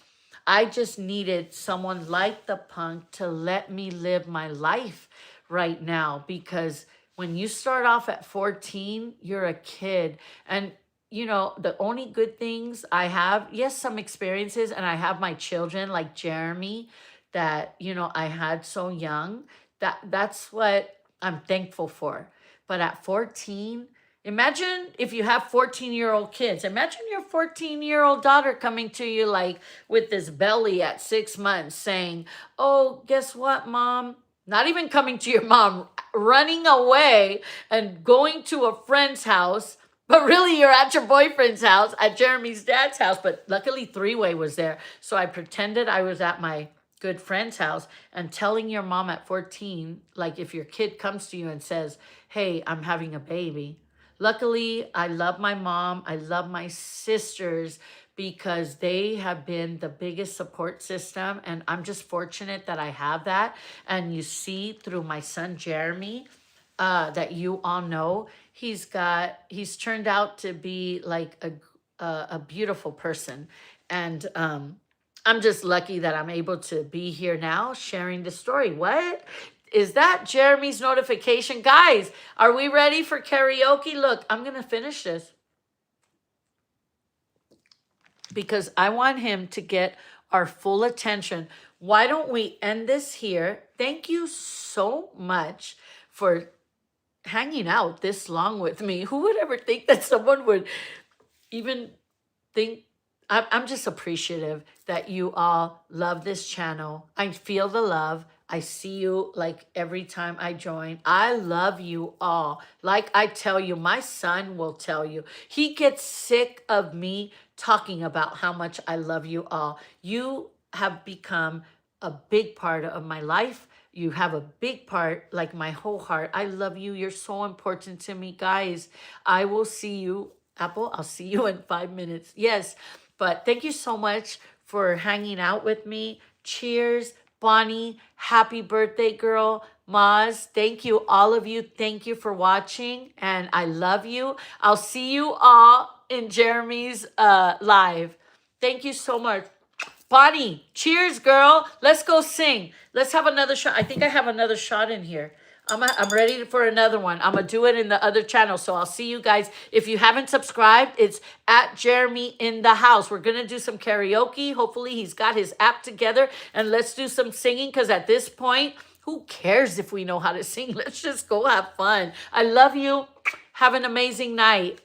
Speaker 1: I just needed someone like the punk to let me live my life right now because when you start off at 14, you're a kid. And you know, the only good things I have, yes, some experiences, and I have my children like Jeremy that, you know, I had so young. That's what I'm thankful for. But at 14, imagine if you have 14-year-old kids. Imagine your 14-year-old daughter coming to you like with this belly at 6 months saying, oh, guess what, mom? Not even coming to your mom, running away and going to a friend's house. But really, you're at your boyfriend's house, at Jeremy's dad's house. But luckily, three-way was there. So I pretended I was at my good friend's house and telling your mom at 14, like if your kid comes to you and says, hey, I'm having a baby. Luckily, I love my mom. I love my sisters because they have been the biggest support system. And I'm just fortunate that I have that. And you see through my son, Jeremy, that you all know. He's turned out to be like a beautiful person. And I'm just lucky that I'm able to be here now sharing the story. What? Is that Jeremy's notification? Guys, are we ready for karaoke? Look, I'm going to finish this because I want him to get our full attention. Why don't we end this here? Thank you so much for hanging out this long with me. Who would ever think that someone would even think? I'm just appreciative that you all love this channel. I feel the love. I see you like every time I join. I love you all. Like I tell you, my son will tell you. He gets sick of me talking about how much I love you all. You have become a big part of my life. You have a big part, like my whole heart. I love you. You're so important to me, guys. I will see you, Apple. I'll see you in 5 minutes. Yes, but thank you so much for hanging out with me. Cheers. Bonnie, happy birthday, girl. Maz, thank you, all of you. Thank you for watching, and I love you. I'll see you all in Jeremy's live. Thank you so much. Bonnie, cheers, girl. Let's go sing. Let's have another shot. I think I have another shot in here. I'm ready for another one. I'm going to do it in the other channel. So I'll see you guys. If you haven't subscribed, it's at Jeremy in the house. We're going to do some karaoke. Hopefully he's got his app together. And let's do some singing because at this point, who cares if we know how to sing? Let's just go have fun. I love you. Have an amazing night.